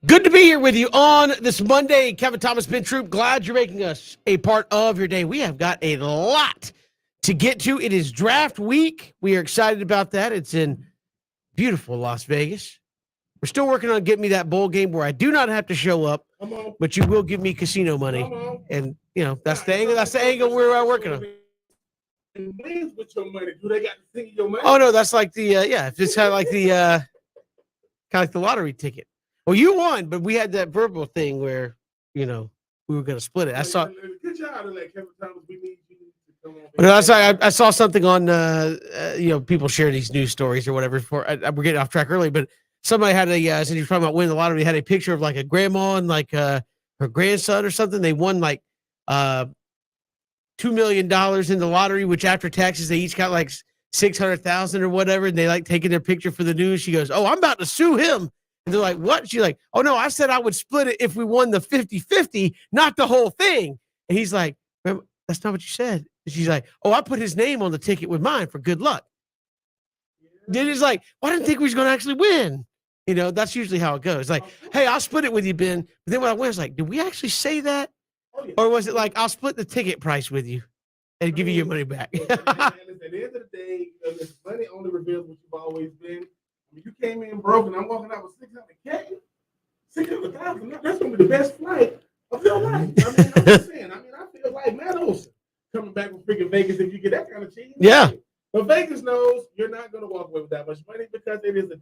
Good to be here with you on this Monday. Kevin Thomas, Ben Troop, glad you're making us a part of your day. We have got a lot to get to. It is draft week. We are excited about that. It's in beautiful Las Vegas. We're still working on getting me that bowl game where I do not have to show up, but you will give me casino money. And, you know, that's the angle. That's the angle we're working on. With your money, do they got to sing your money? Oh, no, that's like the, it's kind of like the lottery ticket. Well, you won, but we had that verbal thing where, you know, we were going to split it. I saw. Good job to let Kevin Thomas. We need you to come on. But I saw something on, people share these news stories or whatever. We're getting off track early, but somebody had since you were talking about winning the lottery, they had a picture of like a grandma and like her grandson or something. They won like $2 million in the lottery, which after taxes they each got like 600,000 or whatever. And they like taking their picture for the news. She goes, "Oh, I'm about to sue him." And they're like, "What?" She's like, "Oh, no, I said I would split it if we won the 50-50, not the whole thing." And he's like, "That's not what you said." And she's like, "Oh, I put his name on the ticket with mine for good luck." Then he's like, "Well, I didn't think we was going to actually win." You know, that's usually how it goes. Like, "Hey, I'll split it with you, Ben." But then when I went, I was like, "Did we actually say that?" Or was it like, "I'll split the ticket price with you and give you your money back"? At the end of the day, money only reveals what you've always been. I mean, you came in broke, and I'm walking out with $600K, $600,000. That's gonna be the best flight of your life. I mean, I'm just saying. I mean, I feel like Matt Olson coming back from freaking Vegas if you get that kind of cheese. Yeah. But Vegas knows you're not gonna walk away with that much money because it is addictive.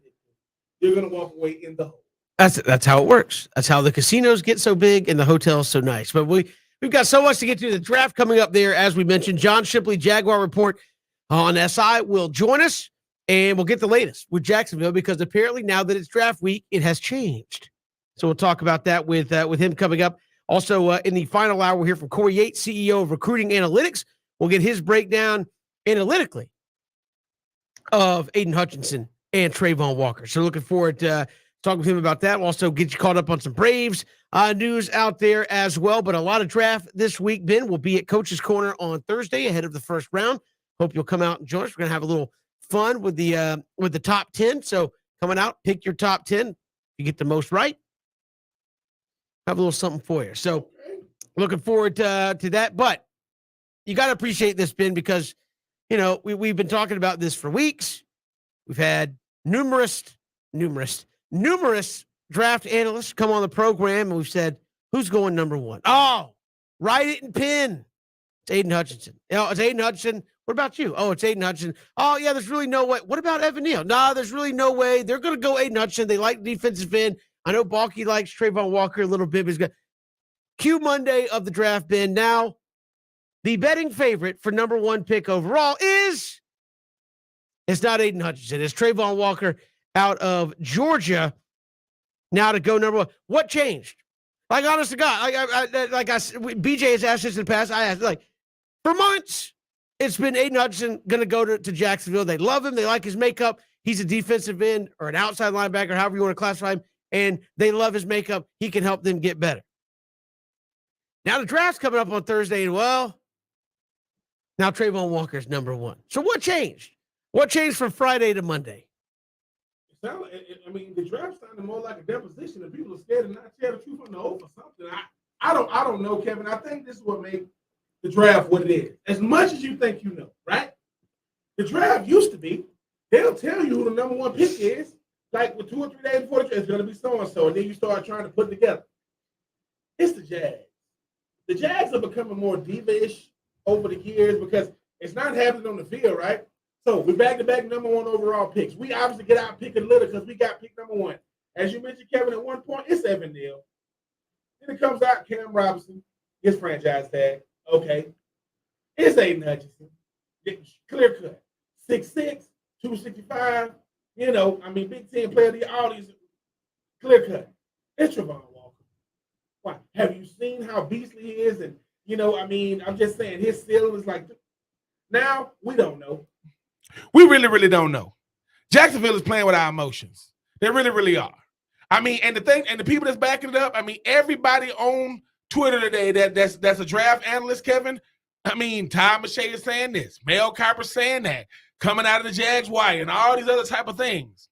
You're gonna walk away in the hole. That's how it works. That's how the casinos get so big and the hotels so nice. But we've got so much to get to. The draft coming up there, as we mentioned. John Shipley, Jaguar Report on SI, will join us, and we'll get the latest with Jacksonville because apparently now that it's draft week, it has changed. So we'll talk about that with him coming up. Also, in the final hour, we'll hear from Corey Yates, CEO of Recruiting Analytics. We'll get his breakdown analytically of Aiden Hutchinson and Trayvon Walker. So looking forward to talking with him about that. We'll also get you caught up on some Braves news out there as well. But a lot of draft this week, Ben. We'll be at Coach's Corner on Thursday ahead of the first round. Hope you'll come out and join us. We're going to have a little fun with the top 10. So coming out, pick your top 10. If you get the most right, have a little something for you. So looking forward to that. But you got to appreciate this, Ben, because, you know, we've been talking about this for weeks. We've had numerous draft analysts come on the program, and we've said, who's going number one? Oh, write it in pen. It's Aiden Hutchinson. You know, it's Aiden Hutchinson. What about you? Oh, it's Aiden Hutchinson. Oh, yeah, there's really no way. What about Evan Neal? No, there's really no way. They're going to go Aiden Hutchinson. They like defensive end. I know Balky likes Trayvon Walker a little bit. But he's got Q Monday of the draft, Ben. Now, the betting favorite for number one pick overall is, it's not Aiden Hutchinson. It's Trayvon Walker out of Georgia. Now to go number one. What changed? Like, honest to God, BJ has asked this in the past. I asked, like, for months, it's been Aiden Hutchinson going to go to Jacksonville. They love him. They like his makeup. He's a defensive end or an outside linebacker, however you want to classify him, and they love his makeup. He can help them get better. Now the draft's coming up on Thursday, and well, now Trayvon Walker's number one. So what changed? What changed from Friday to Monday? I mean, the draft sounded more like a deposition, and people are scared to not tell the truth on the oath or something. I don't know, Kevin. I think this is what made the draft what it is. As much as you think you know, right? The draft used to be, they'll tell you who the number one pick is, like with 2 or 3 days before the draft, it's going to be so-and-so, and then you start trying to put it together. It's the Jags. The Jags are becoming more diva-ish over the years because it's not happening on the field, right? So we back-to-back number one overall picks. We obviously get out pick a little because we got pick number one. As you mentioned, Kevin, at one point, it's Evan Neal. Then it comes out Cam Robinson, gets franchise tag. Okay. It's Aiden Hutchinson. Clear cut. 6'6", 265. You know, I mean, Big Ten player of the year, all these clear cut. It's Trayvon Walker. Why? Have you seen how beastly he is? And, you know, I mean, I'm just saying his ceiling is like, now we don't know. We really, really don't know. Jacksonville is playing with our emotions. They really, really are. I mean, and the people that's backing it up, I mean, everybody on Twitter today that's a draft analyst, Kevin. I mean, Tom Mache is saying this. Mel Kiper saying that. Coming out of the Jags wire and all these other type of things.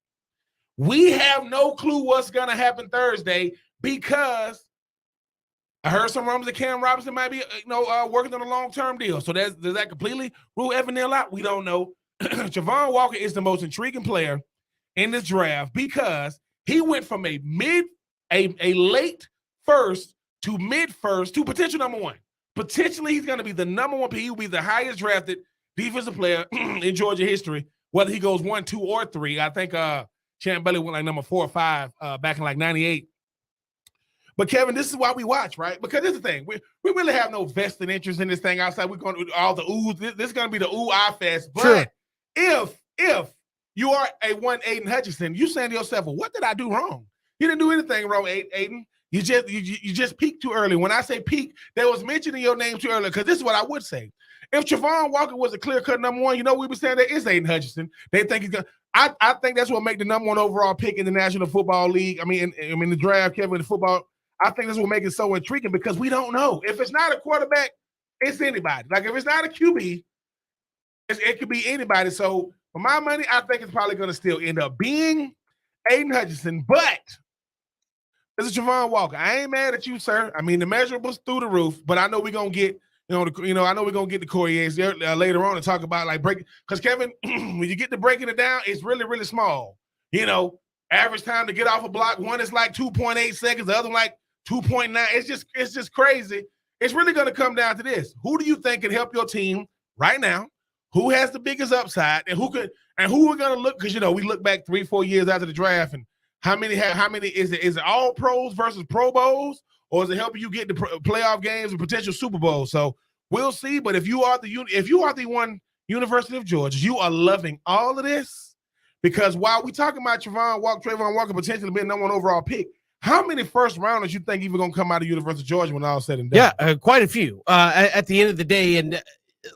We have no clue what's going to happen Thursday because I heard some rumors that Cam Robinson might be, working on a long-term deal. So does that completely rule Evan Neal out? We don't know. Javon Walker is the most intriguing player in this draft because he went from a late first to mid first to potential number one. Potentially, he's going to be the number one pick. He will be the highest drafted defensive player in Georgia history, whether he goes 1, 2, or 3. I think Champ Bailey went like number 4 or 5 back in like 98. But Kevin, this is why we watch, right? Because this is the thing. We really have no vested interest in this thing outside. We're going to all the oohs. This is going to be the ooh-ah fest. But Sure. if you are a one Aiden Hutchinson, you saying to yourself, well, what did I do wrong? You didn't do anything wrong, Aiden. You just peaked too early. When I say peak, there was mentioning your name too early, because this is what I would say. If Javon Walker was a clear-cut number one, we were saying that it's Aiden Hutchinson. They think he's going to – I think that's what make the number one overall pick in the National Football League. I mean, in the draft, Kevin, the football – I think that's what makes it so intriguing because we don't know. If it's not a quarterback, it's anybody. Like, if it's not a QB, it could be anybody. So, for my money, I think it's probably going to still end up being Aiden Hutchinson. But this is Javon Walker. I ain't mad at you, sir. I mean, the measurables through the roof, but I know we're going to get, I know we're going to get the Corriers later on and talk about, like, breaking. Because, Kevin, when you get to breaking it down, it's really, really small. Average time to get off a block, one is like 2.8 seconds, the other like 2.9. It's just crazy. It's really going to come down to this. Who do you think can help your team right now? Who has the biggest upside, and who we're going to look, because we look back 3-4 years after the draft, and how many is it all pros versus Pro Bowls, or is it helping you get the playoff games and potential Super Bowls? So we'll see. But if you are the one University of Georgia, you are loving all of this, because while we talking about Trayvon Walker potentially being number one overall pick, how many first rounders you think even going to come out of University of Georgia when all said and done? Yeah, quite a few at the end of the day. And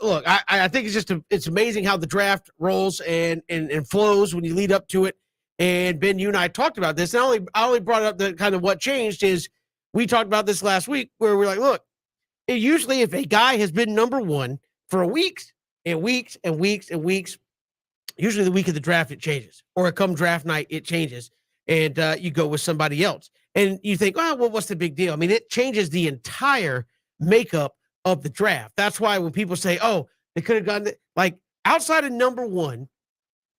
look, I think it's amazing how the draft rolls and flows when you lead up to it. And Ben, you and I talked about this. And I only brought up the kind of what changed is we talked about this last week, where we're like, look, usually if a guy has been number one for weeks and weeks and weeks and weeks, usually the week of the draft it changes, or come draft night it changes, and you go with somebody else. And you think, oh, well, what's the big deal? I mean, it changes the entire makeup of the draft. That's why when people say, oh, they could have gotten it, like outside of number one,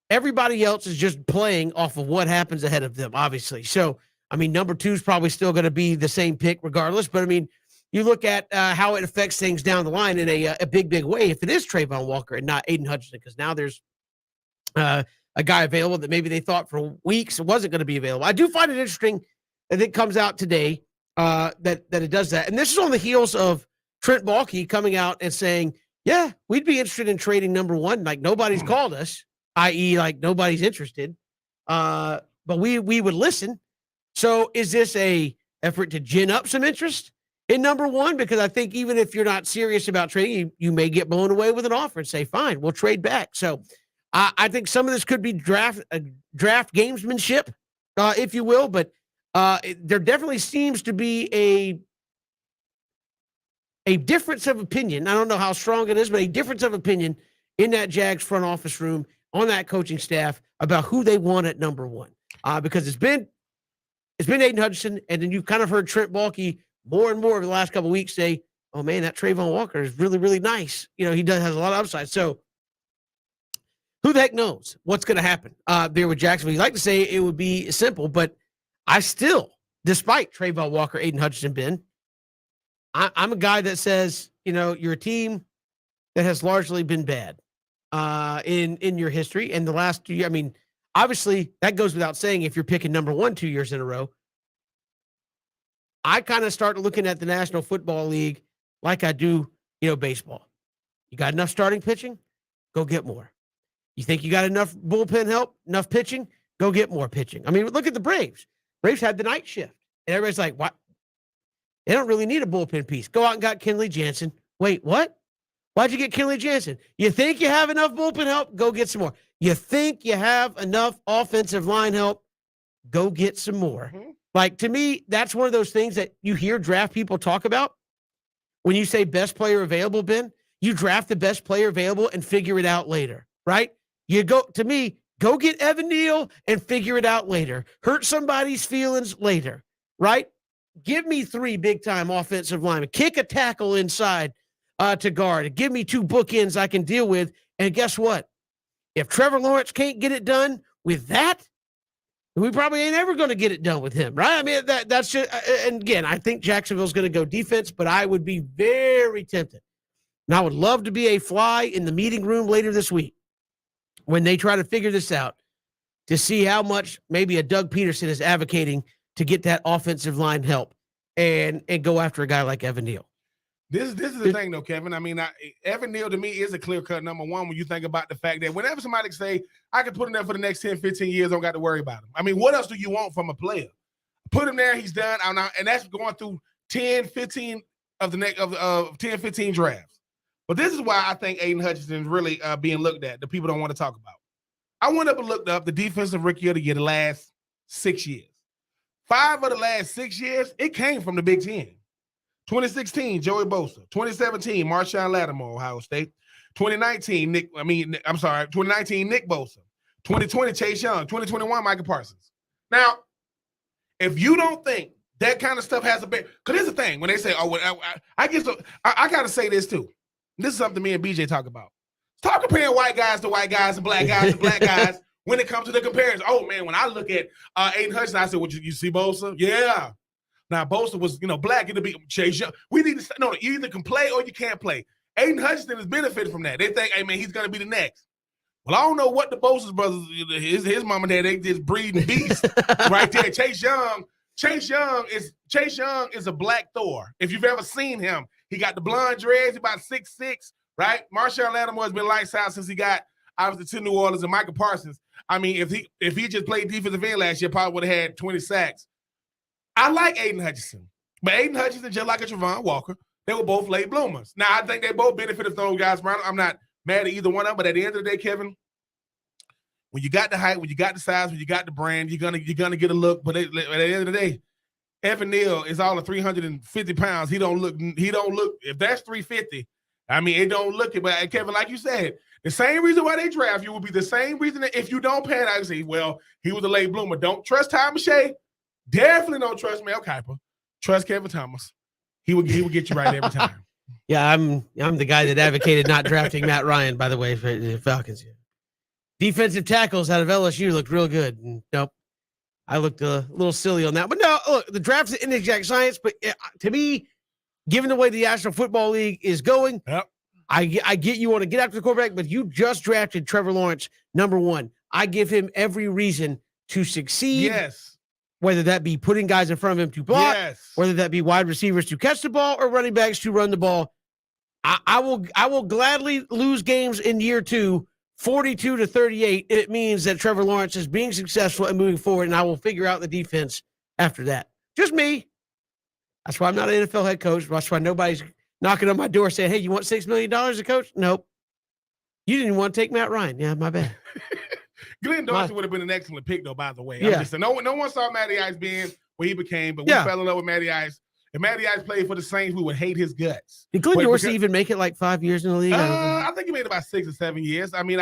everybody else is just playing off of what happens ahead of them, obviously. So, I mean, number two is probably still going to be the same pick regardless. But, I mean, you look at how it affects things down the line in a big, big way if it is Trayvon Walker and not Aiden Hutchinson, because now there's a guy available that maybe they thought for weeks wasn't going to be available. I do find it interesting that it comes out today that it does that. And this is on the heels of Trent Baalke coming out and saying, yeah, we'd be interested in trading number one. Like, nobody's called us, i.e. like nobody's interested. But we would listen. So is this a effort to gin up some interest in number one? Because I think even if you're not serious about trading, you may get blown away with an offer and say, fine, we'll trade back. So I think some of this could be draft gamesmanship, if you will, but there definitely seems to be a difference of opinion. I don't know how strong it is, but a difference of opinion in that Jags front office room, on that coaching staff, about who they want at number one. Because it's been Aiden Hutchinson, and then you've kind of heard Trent Baalke more and more over the last couple of weeks say, oh man, that Trayvon Walker is really, really nice. He has a lot of upside. So who the heck knows what's going to happen there with Jacksonville? You like to say it would be simple, but I still, despite Trayvon Walker, Aiden Hutchinson, Ben, I'm a guy that says, you're a team that has largely been bad in your history. And the last 2 years, I mean, obviously that goes without saying if you're picking number one 2 years in a row. I kind of start looking at the National Football League like I do, baseball. You got enough starting pitching? Go get more. You think you got enough bullpen help, enough pitching? Go get more pitching. I mean, look at the Braves. Braves had the night shift. And everybody's like, what? They don't really need a bullpen piece. Go out and got Kenley Jansen. Wait, what? Why'd you get Kenley Jansen? You think you have enough bullpen help? Go get some more. You think you have enough offensive line help? Go get some more. Mm-hmm. Like, to me, that's one of those things that you hear draft people talk about. When you say best player available, Ben, you draft the best player available and figure it out later, right? Go get Evan Neal and figure it out later. Hurt somebody's feelings later, right? give me 3 big-time offensive linemen. Kick a tackle inside to guard. Give me 2 bookends I can deal with. And guess what? If Trevor Lawrence can't get it done with that, we probably ain't ever going to get it done with him, right? I mean, that's just, and again, I think Jacksonville's going to go defense, but I would be very tempted. And I would love to be a fly in the meeting room later this week when they try to figure this out to see how much maybe a Doug Peterson is advocating to get that offensive line help and go after a guy like Evan Neal. This is the thing, though, Kevin. I mean, Evan Neal, to me, is a clear-cut number one when you think about the fact that whenever somebody say, I can put him there for the next 10, 15 years, don't got to worry about him. I mean, what else do you want from a player? Put him there, he's done, and that's going through 10, 15 of the next of 10, 15 drafts. But this is why I think Aiden Hutchinson is really being looked at, that people don't want to talk about. I went up and looked up the defensive rookie of the year the last 6 years. 5 of the last 6 years, it came from the Big Ten. 2016, Joey Bosa. 2017, Marshawn Lattimore, Ohio State. 2019, Nick Bosa. 2020, Chase Young. 2021, Micah Parsons. Now, if you don't think that kind of stuff has a big, because here's the thing, when they say, I got to say this too. This is something me and BJ talk about. Stop comparing white guys to white guys and black guys to black guys when it comes to the comparison. Oh, man, when I look at Aiden Hutchinson, I said, you see Bosa? Yeah. Now, Bosa was, black. It'll be Chase Young. We need to no. You either can play or you can't play. Aiden Hutchinson has benefited from that. They think, hey, man, he's going to be the next. Well, I don't know what the Bosa's brothers, his mom and dad, they just breeding beasts right there. Chase Young is a black Thor. If you've ever seen him, he got the blonde dreads, about 6'6", right? Marshawn Lattimore has been lights out since he got obviously to New Orleans, and Micah Parsons. I mean, if he just played defensive end last year, probably would have had 20 sacks. I like Aiden Hutchinson, but Aiden Hutchinson, just like a Travon Walker, they were both late bloomers. Now, I think they both benefited from those guys around. I'm not mad at either one of them, but at the end of the day, Kevin, when you got the height, when you got the size, when you got the brand, you're gonna get a look. But at the end of the day, Evan Neal is all of 350 pounds. He don't look. If that's 350, I mean, it don't look it. But Kevin, like you said, the same reason why they draft you will be the same reason that if you don't pan out, you say, well, he was a late bloomer. Don't trust Ty Mache. Definitely don't trust Mel Kiper. Trust Kevin Thomas. He will get you right every time. Yeah, I'm the guy that advocated not drafting Matt Ryan, by the way, for the Falcons. Defensive tackles out of LSU looked real good. Nope. I looked a little silly on that. But no, look, the draft's an inexact science, but to me, given the way the National Football League is going, yep. I get you want to get after the quarterback, but you just drafted Trevor Lawrence, number 1. I give him every reason to succeed. Yes. Whether that be putting guys in front of him to block, yes. Whether that be wide receivers to catch the ball or running backs to run the ball. I will gladly lose games in year 2, 42-38. It means that Trevor Lawrence is being successful and moving forward, and I will figure out the defense after that. Just me. That's why I'm not an NFL head coach. That's why nobody's knocking on my door saying, hey, you want $6 million to coach? Nope. You didn't want to take Matt Ryan. Yeah, my bad. Glenn Dorsey would have been an excellent pick, though, by the way. Yeah. I'm just saying, no one saw Matty Ice being what he became, but we fell in love with Matty Ice. If Matty Ice played for the Saints, we would hate his guts. Did Glenn Dorsey even make it like 5 years in the league? I think he made about 6 or 7 years. I mean,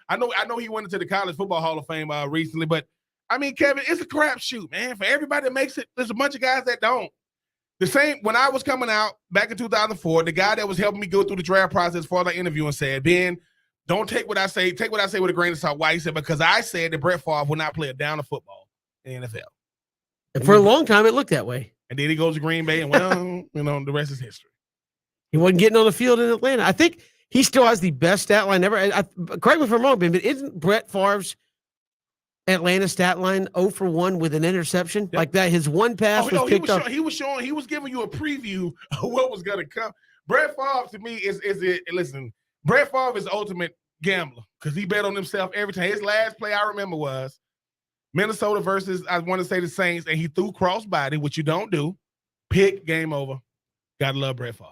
I know he went into the College Football Hall of Fame recently, but I mean, Kevin, it's a crapshoot, man. For everybody that makes it, there's a bunch of guys that don't. The same when I was coming out back in 2004, the guy that was helping me go through the draft process for the interview and said, Ben, don't take what I say. Take what I say with a grain of salt. Why? He said, because I said that Brett Favre will not play a down of football in the NFL. And for a long time, it looked that way. And then he goes to Green Bay, and the rest is history. He wasn't getting on the field in Atlanta. I think he still has the best stat line ever. Correct me if I'm wrong, Ben, but isn't Brett Favre's Atlanta stat line 0 for 1 with an interception? Yep. Like that, his one pass was picked up. He was giving you a preview of what was going to come. Brett Favre, to me, listen, Brett Favre is the ultimate gambler because he bet on himself every time. His last play I remember was Minnesota versus, I want to say, the Saints, and he threw crossbody, which you don't do. Pick, game over. Gotta love Brett Favre.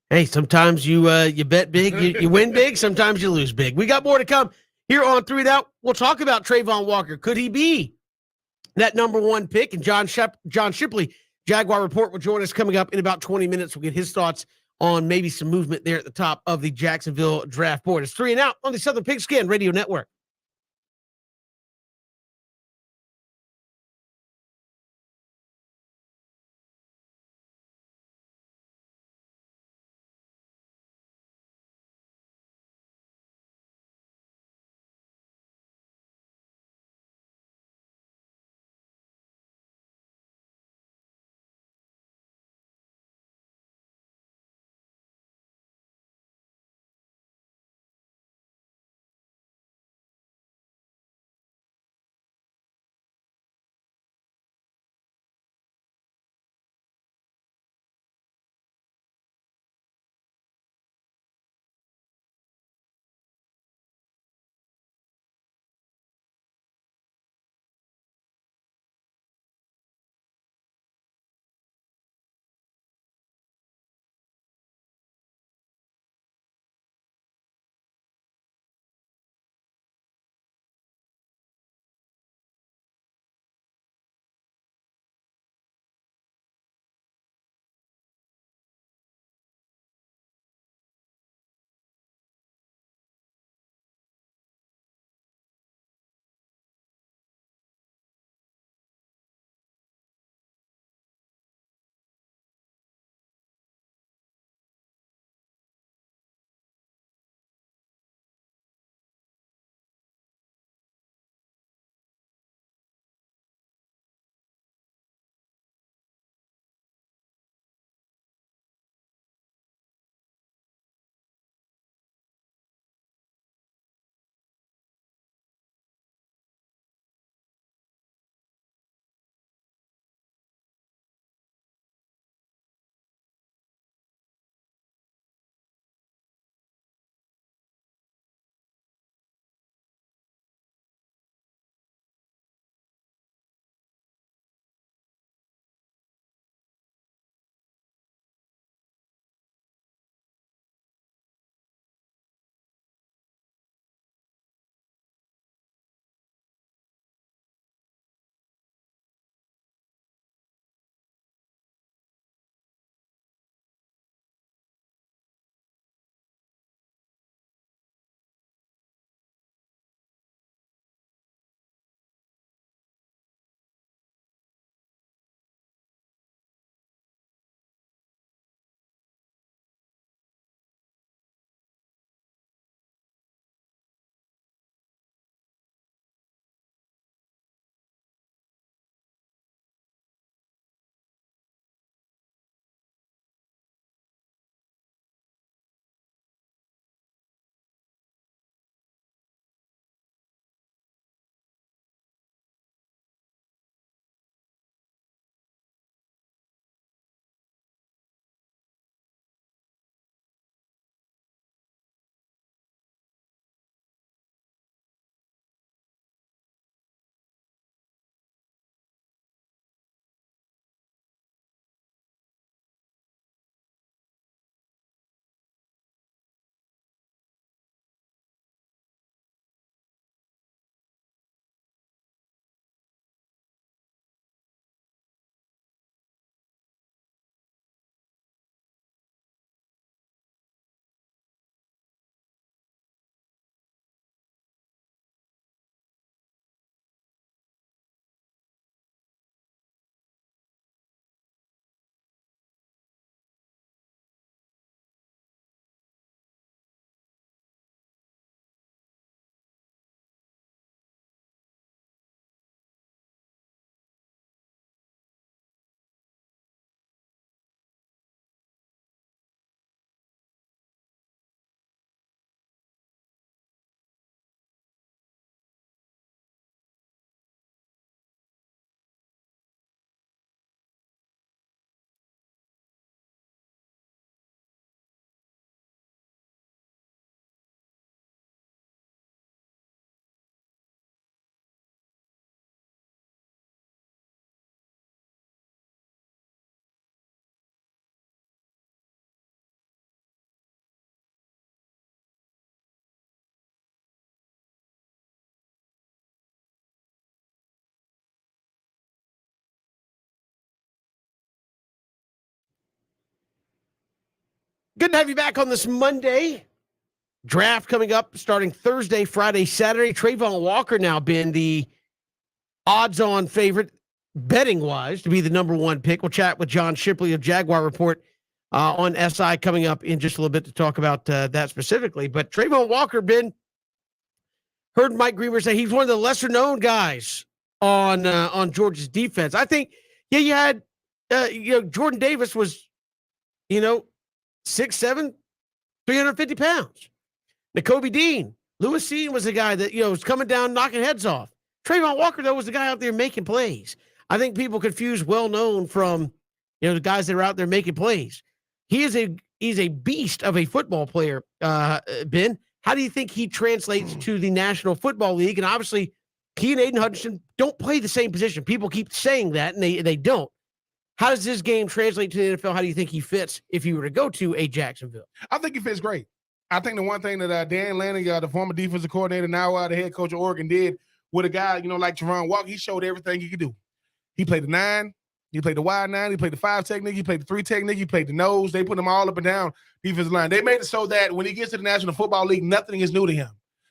Hey, sometimes you bet big, you win big. Sometimes you lose big. We got more to come here on 3 and Out. We'll talk about Travon Walker. Could he be that number 1 pick? And John Shipley, Jaguar Report, will join us coming up in about 20 minutes. We'll get his thoughts on maybe some movement there at the top of the Jacksonville draft board. It's 3 and Out on the Southern Pigskin Radio Network. Good to have you back on this Monday. Draft coming up starting Thursday, Friday, Saturday. Trayvon Walker now been the odds-on favorite, betting-wise, to be the number one pick. We'll chat with John Shipley of Jaguar Report on SI coming up in just a little bit to talk about that specifically. But Trayvon Walker, heard Mike Greenberg say he's one of the lesser-known guys on Georgia's defense. I think, you had, Jordan Davis was, 6'7", 350 pounds. Nakobe Dean, Lewis Cine was the guy that, was coming down, knocking heads off. Trayvon Walker, though, was the guy out there making plays. I think people confuse well-known from, the guys that are out there making plays. He's a beast of a football player, Ben. How do you think he translates to the National Football League? And obviously, he and Aiden Hutchinson don't play the same position. People keep saying that, and they don't. How does this game translate to the NFL? How do you think he fits if you were to go to a Jacksonville? I think he fits great. I think the one thing that Dan Lanning, the former defensive coordinator, now the head coach of Oregon, did with a guy, like Trayvon Walker, he showed everything he could do. He played the 9, he played the wide 9, he played the 5 technique, he played the 3 technique, he played the nose. They put him all up and down defensive line. They made it so that when he gets to the National Football League, nothing is new to him.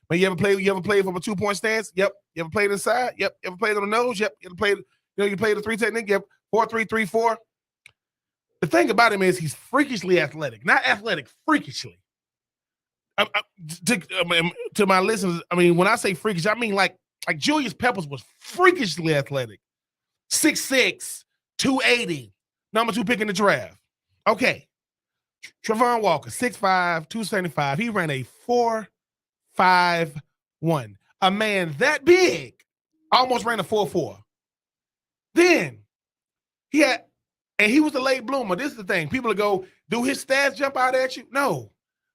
But you ever played from a 2-point stance? Yep. You ever played inside? Yep. You ever played on the nose? Yep. You ever played, you played the 3 technique? Yep. 4-3-3-4. The thing about him is he's freakishly athletic. Not athletic, freakishly. To my listeners, when I say freakish, I mean like Julius Peppers was freakishly athletic. 6'6", 280, number 2 pick in the draft. Okay. Trayvon Walker, 6'5", 275. He ran a 4.51. A man that big almost ran a 4.4. Then he was a late bloomer. This is the thing. People will go, do his stats jump out at you? No.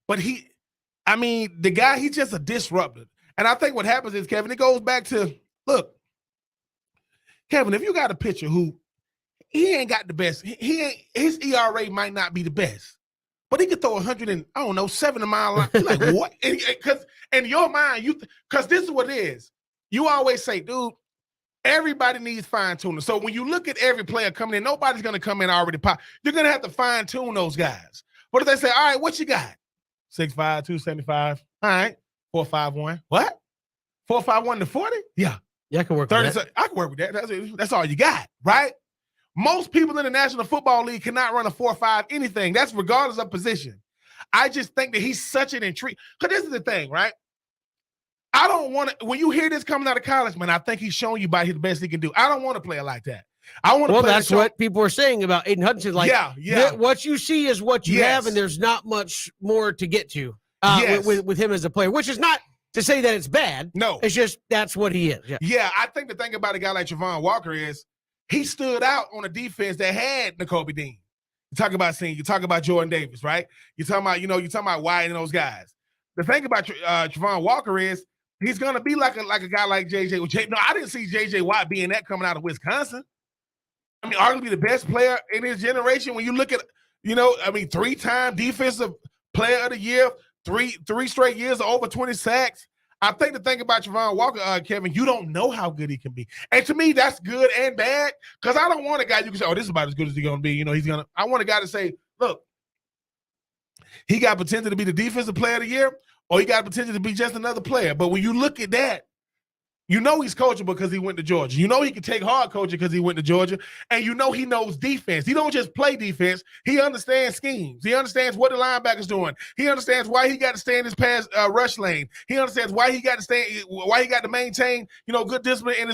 But the guy, he's just a disruptor. And I think what happens is, Kevin, it goes back to, look, Kevin, if you got a pitcher who he ain't got the best, his ERA might not be the best, but he could throw 7 a mile. You're like, what? Because in your mind, because this is what it is. You always say, dude, everybody needs fine-tuning. So when you look at every player coming in, nobody's going to come in already pop. You're going to have to fine-tune those guys. But if they say, all right, what you got? 6'5", 275. All right, 4.51. What? 4.51 to 40? Yeah. Yeah, I can work with that. I can work with that. That's all you got, right? Most people in the National Football League cannot run a 4.5 anything. That's regardless of position. I just think that he's such an intrigue. Because this is the thing, right? I don't want to, when you hear this coming out of college, man, I think he's showing you by the best he can do. I don't want to play it like that. I want to play. Well, that's what people are saying about Aiden Hutchinson. Like, what you see is what you have, and there's not much more to get to with him as a player, which is not to say that it's bad. No. It's just that's what he is. Yeah, I think the thing about a guy like Trayvon Walker is he stood out on a defense that had Nakobe Dean. You talk about Senior, you talk about Jordan Davis, right? You're talking about Wyatt and those guys. The thing about Trayvon Walker is he's gonna be like a guy like JJ. No, I didn't see JJ Watt being that coming out of Wisconsin. Arguably the best player in his generation. When you look at, 3-time defensive player of the year, three straight years of over 20 sacks. I think the thing about Trayvon Walker, Kevin, you don't know how good he can be. And to me, that's good and bad, because I don't want a guy you can say, oh, this is about as good as he's going to be. I want a guy to say, look, he got potential to be the defensive player of the year, or he got potential to be just another player. But when you look at that, he's coachable because he went to Georgia. He can take hard coaching because he went to Georgia. And he knows defense. He don't just play defense. He understands schemes. He understands what the linebacker's doing. He understands why he got to stay in his pass rush lane. He understands why he got to maintain, good discipline in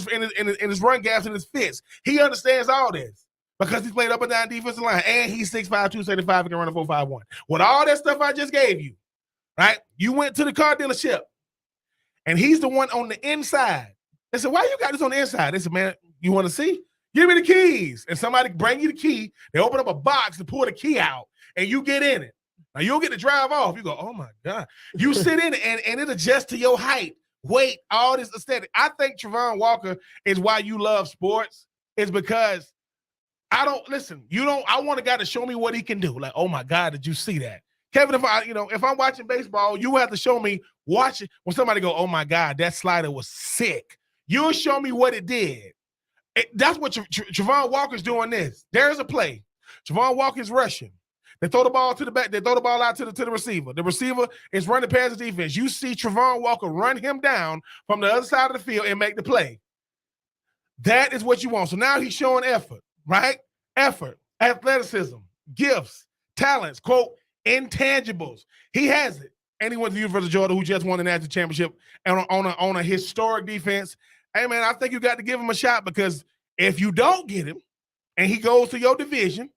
his run gaps and his fits. He understands all this because he's played up and down defensive line. And he's 6'5", 275 and can run a 4.51. With all that stuff I just gave you, right? You went to the car dealership. And he's the one on the inside. They said, why you got this on the inside? They said, man, you want to see? Give me the keys. And somebody bring you the key. They open up a box to pull the key out, and you get in it. Now, you'll get to drive off. You go, oh, my God. You sit in it, and it adjusts to your height, weight, all this aesthetic. I think Trayvon Walker is why you love sports, is because I want a guy to show me what he can do. Like, oh, my God, did you see that? Kevin, if I'm watching baseball, you have to show me watch it when somebody go, oh my God, that slider was sick. You'll show me what it did. That's what Trayvon Walker's doing this. There's a play. Trayvon Walker's rushing. They throw the ball to the back. They throw the ball out to the receiver. The receiver is running past the defense. You see Travon Walker run him down from the other side of the field and make the play. That is what you want. So now he's showing effort, right? Effort, athleticism, gifts, talents, quote, intangibles. He has it. And he went to the University of Georgia, who just won the national championship and on a historic defense. Hey, man, I think you got to give him a shot, because if you don't get him and he goes to your division,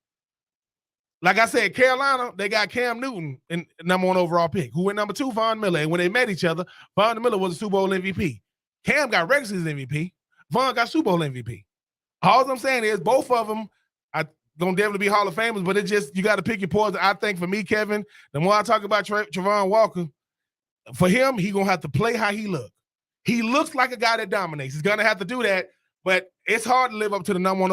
like I said, Carolina, they got Cam Newton in #1 overall pick, who went #2, Von Miller. And when they met each other, Von Miller was a Super Bowl MVP. Cam got regular season MVP. Von got Super Bowl MVP. All I'm saying is both of them are going to definitely be Hall of Famers, but it just, you got to pick your poison. I think for me, Kevin, the more I talk about Travon Walker, for him, he going to have to play how he look. He looks like a guy that dominates. He's going to have to do that, but it's hard to live up to the #1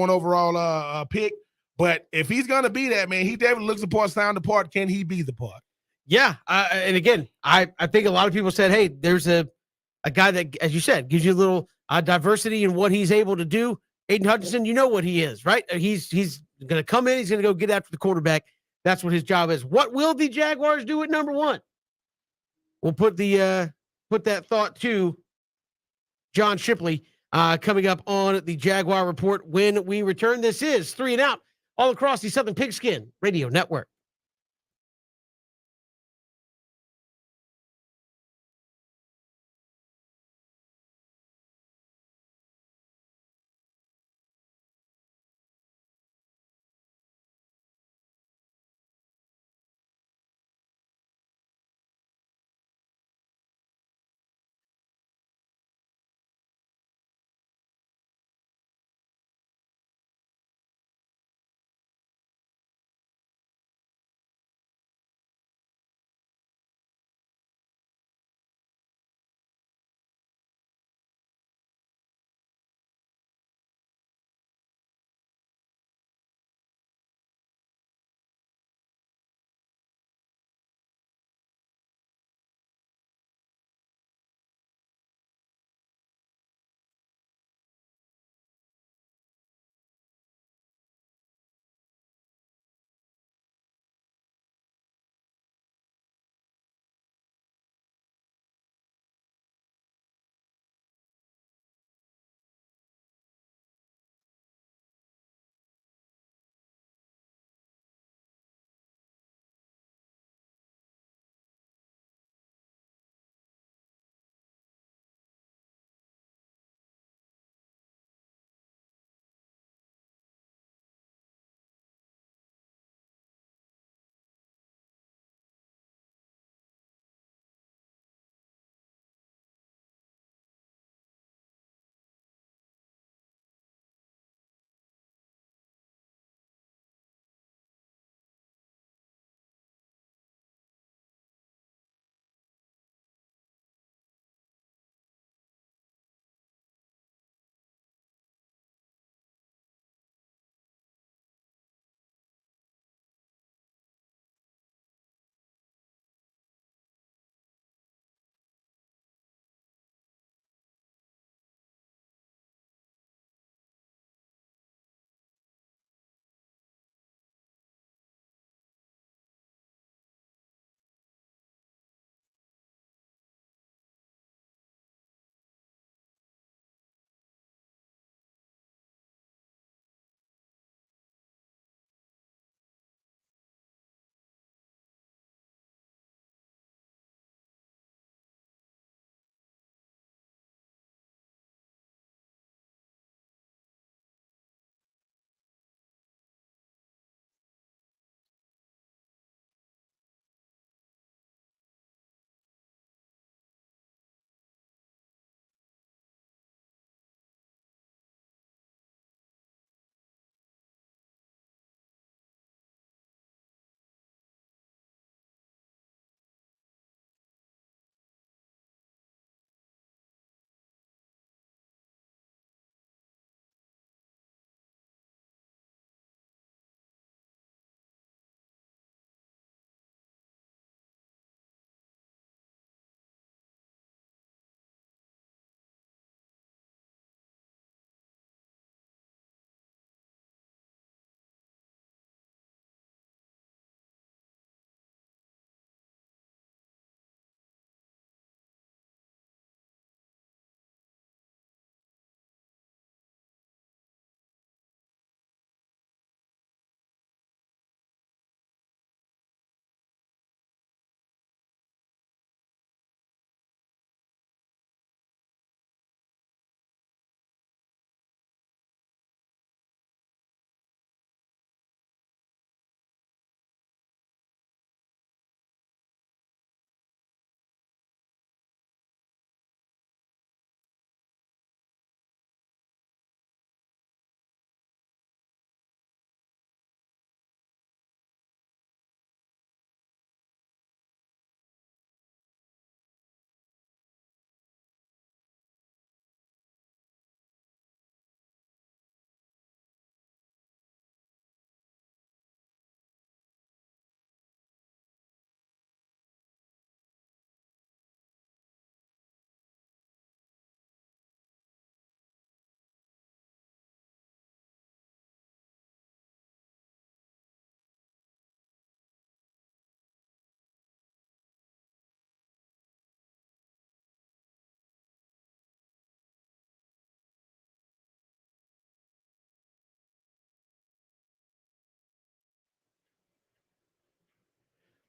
overall pick. But if he's going to be that, man, he definitely looks the part, sound the part. Can he be the part? Yeah. And again, I think a lot of people said, hey, there's a guy that, as you said, gives you a little diversity in what he's able to do. Aiden Hutchinson, you know what he is, right? He's going to come in. He's going to go get after the quarterback. That's what his job is. What will the Jaguars do at #1? We'll put that thought to John Shipley coming up on the Jaguar Report when we return. This is 3 and Out, all across the Southern Pigskin Radio Network.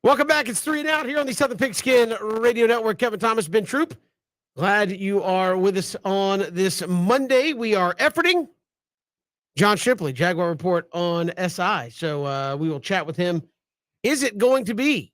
Welcome back. It's 3 and Out here on the Southern Pigskin Radio Network. Kevin Thomas, Ben Troop. Glad you are with us on this Monday. We are efforting John Shipley, Jaguar Report on SI. So we will chat with him. Is it going to be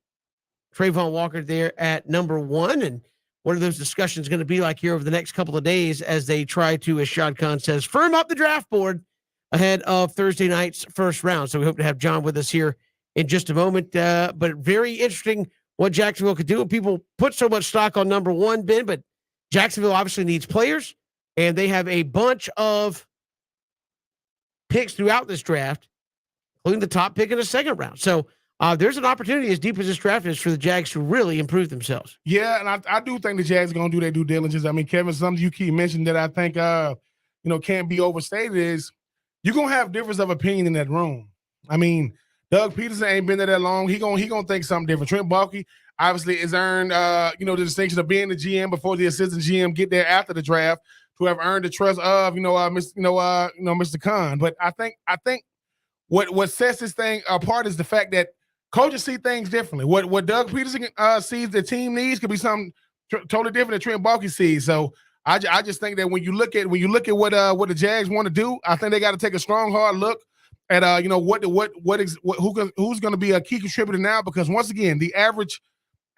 Trayvon Walker there at number 1? And what are those discussions going to be like here over the next couple of days as they try to, as Shad Khan says, firm up the draft board ahead of Thursday night's first round? So we hope to have John with us here in just a moment. But very interesting what Jacksonville could do. And people put so much stock on number 1, Ben, but Jacksonville obviously needs players, and they have a bunch of picks throughout this draft, including the top pick in the second round. So there's an opportunity as deep as this draft is for the Jags to really improve themselves. Yeah, and I do think the Jags are going to do their due diligence. I mean, Kevin, something you keep mentioning that I think, can't be overstated is you're going to have difference of opinion in that room. I mean, Doug Peterson ain't been there that long. He gonna think something different. Trent Baalke obviously has earned, the distinction of being the GM before the assistant GM get there after the draft to have earned the trust of, Mr. Khan. But I think what sets this thing apart is the fact that coaches see things differently. What Doug Peterson sees the team needs could be something totally different than Trent Baalke sees. So I just think that when you look at what the Jags want to do, I think they got to take a strong, hard look at who's going to be a key contributor now, because once again the average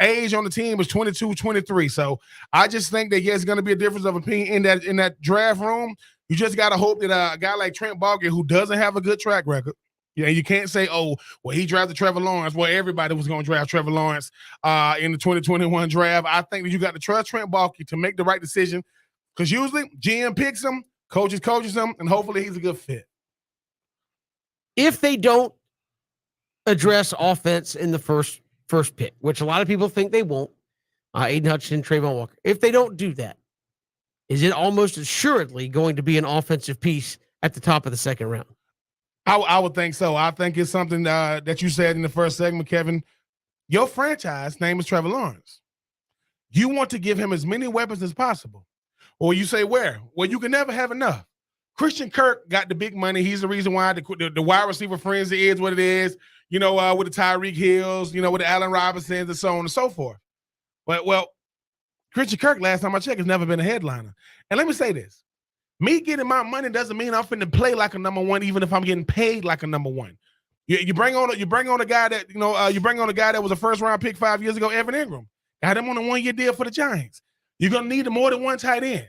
age on the team is 22, 23. So I just think that it's going to be a difference of opinion in that draft room. You just got to hope that a guy like Trent Baalke, who doesn't have a good track record, you can't say, oh, well, he drafted Trevor Lawrence. Well, everybody was going to draft Trevor Lawrence in the 2021 draft. I think that you got to trust Trent Baalke to make the right decision, because usually GM picks him, coaches him, and hopefully he's a good fit. If they don't address offense in the first pick, which a lot of people think they won't, Aiden Hutchinson, Trayvon Walker, if they don't do that, is it almost assuredly going to be an offensive piece at the top of the second round? I would think so. I think it's something that you said in the first segment, Kevin. Your franchise name is Trevor Lawrence. You want to give him as many weapons as possible. Or you say where? Well, you can never have enough. Christian Kirk got the big money. He's the reason why the wide receiver frenzy is what it is, with the Tyreek Hills, with the Allen Robinsons and so on and so forth. But, Christian Kirk, last time I checked, has never been a headliner. And let me say this. Me getting my money doesn't mean I'm finna play like a number 1, even if I'm getting paid like a number 1. You bring on a guy that was a first round pick 5 years ago, Evan Ingram. Got him on a 1-year deal for the Giants. You're gonna need more than one tight end.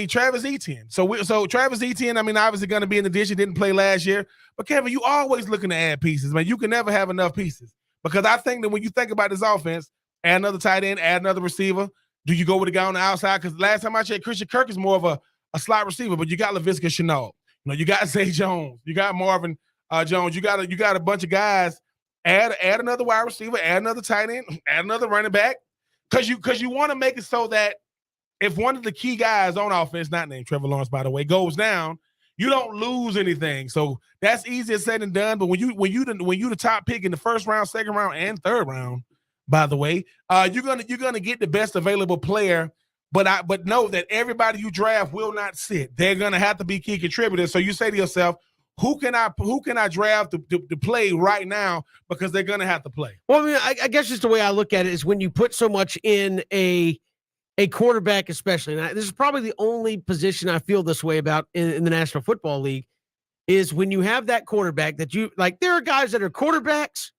Travis Etienne. So Travis Etienne, obviously going to be in addition, didn't play last year. But, Kevin, you always looking to add pieces, man. You can never have enough pieces. Because I think that when you think about this offense, add another tight end, add another receiver. Do you go with a guy on the outside? Because last time I checked, Christian Kirk is more of a slot receiver, but you got Laviska Shenault. You got Zay Jones. You got Marvin Jones. You got a bunch of guys. Add another wide receiver, add another tight end, add another running back. Because you want to make it so that if one of the key guys on offense, not named Trevor Lawrence, by the way, goes down, you don't lose anything. So that's easier said than done. But when you the top pick in the first round, second round, and third round, by the way, you're gonna get the best available player. But know that everybody you draft will not sit. They're gonna have to be key contributors. So you say to yourself, who can I draft to play right now, because they're gonna have to play. Well, I guess just the way I look at it is when you put so much in a quarterback, especially, and this is probably the only position I feel this way about in the National Football League, is when you have that quarterback that you like. There are guys that are quarterbacks,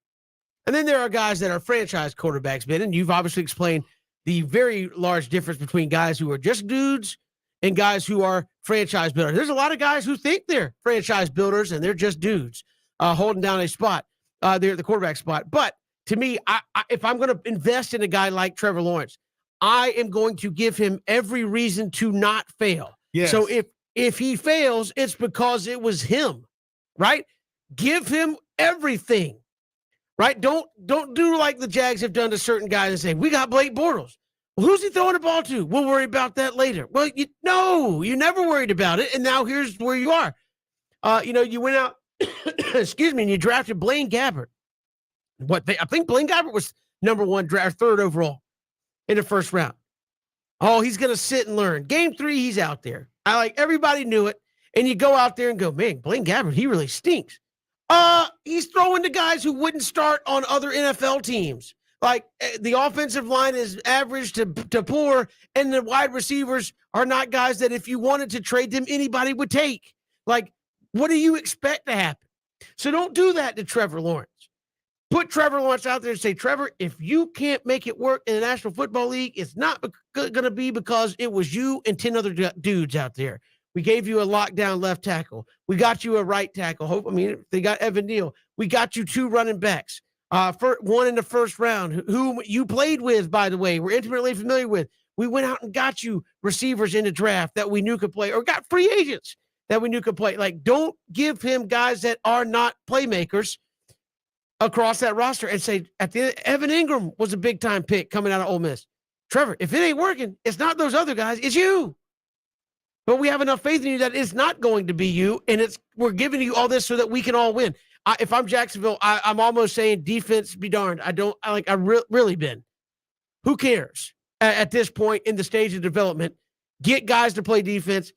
and then there are guys that are franchise quarterbacks, Ben, and you've obviously explained the very large difference between guys who are just dudes and guys who are franchise builders. There's a lot of guys who think they're franchise builders and they're just dudes holding down a spot. They're at the quarterback spot. But to me, if I'm going to invest in a guy like Trevor Lawrence, I am going to give him every reason to not fail. Yes. So if he fails, it's because it was him, right? Give him everything, right? Don't do like the Jags have done to certain guys and say, we got Blake Bortles. Well, who's he throwing the ball to? We'll worry about that later. Well, you never worried about it, and now here's where you are. You went out, excuse me, and you drafted Blaine Gabbert. I think Blaine Gabbert was number 1 draft, 3rd overall in the first round. Oh, he's going to sit and learn. Game 3, he's out there. Everybody knew it. And you go out there and go, man, Blaine Gabbert, he really stinks. He's throwing to guys who wouldn't start on other NFL teams. Like the offensive line is average to poor, and the wide receivers are not guys that if you wanted to trade them, anybody would take. Like, what do you expect to happen? So don't do that to Trevor Lawrence. Put Trevor Lawrence out there and say, Trevor, if you can't make it work in the National Football League, it's not going to be because it was you and 10 other dudes out there. We gave you a lockdown left tackle. We got you a right tackle. They got Evan Neal. We got you 2 running backs. One in the first round, who you played with, by the way, we're intimately familiar with. We went out and got you receivers in the draft that we knew could play, or got free agents that we knew could play. Like, don't give him guys that are not playmakers across that roster and say, Evan Ingram was a big-time pick coming out of Ole Miss. Trevor, if it ain't working, it's not those other guys, it's you. But we have enough faith in you that it's not going to be you, and we're giving you all this so that we can all win. If I'm Jacksonville, I'm almost saying defense be darned. Really been. Who cares at this point in the stage of development? Get guys to play defense,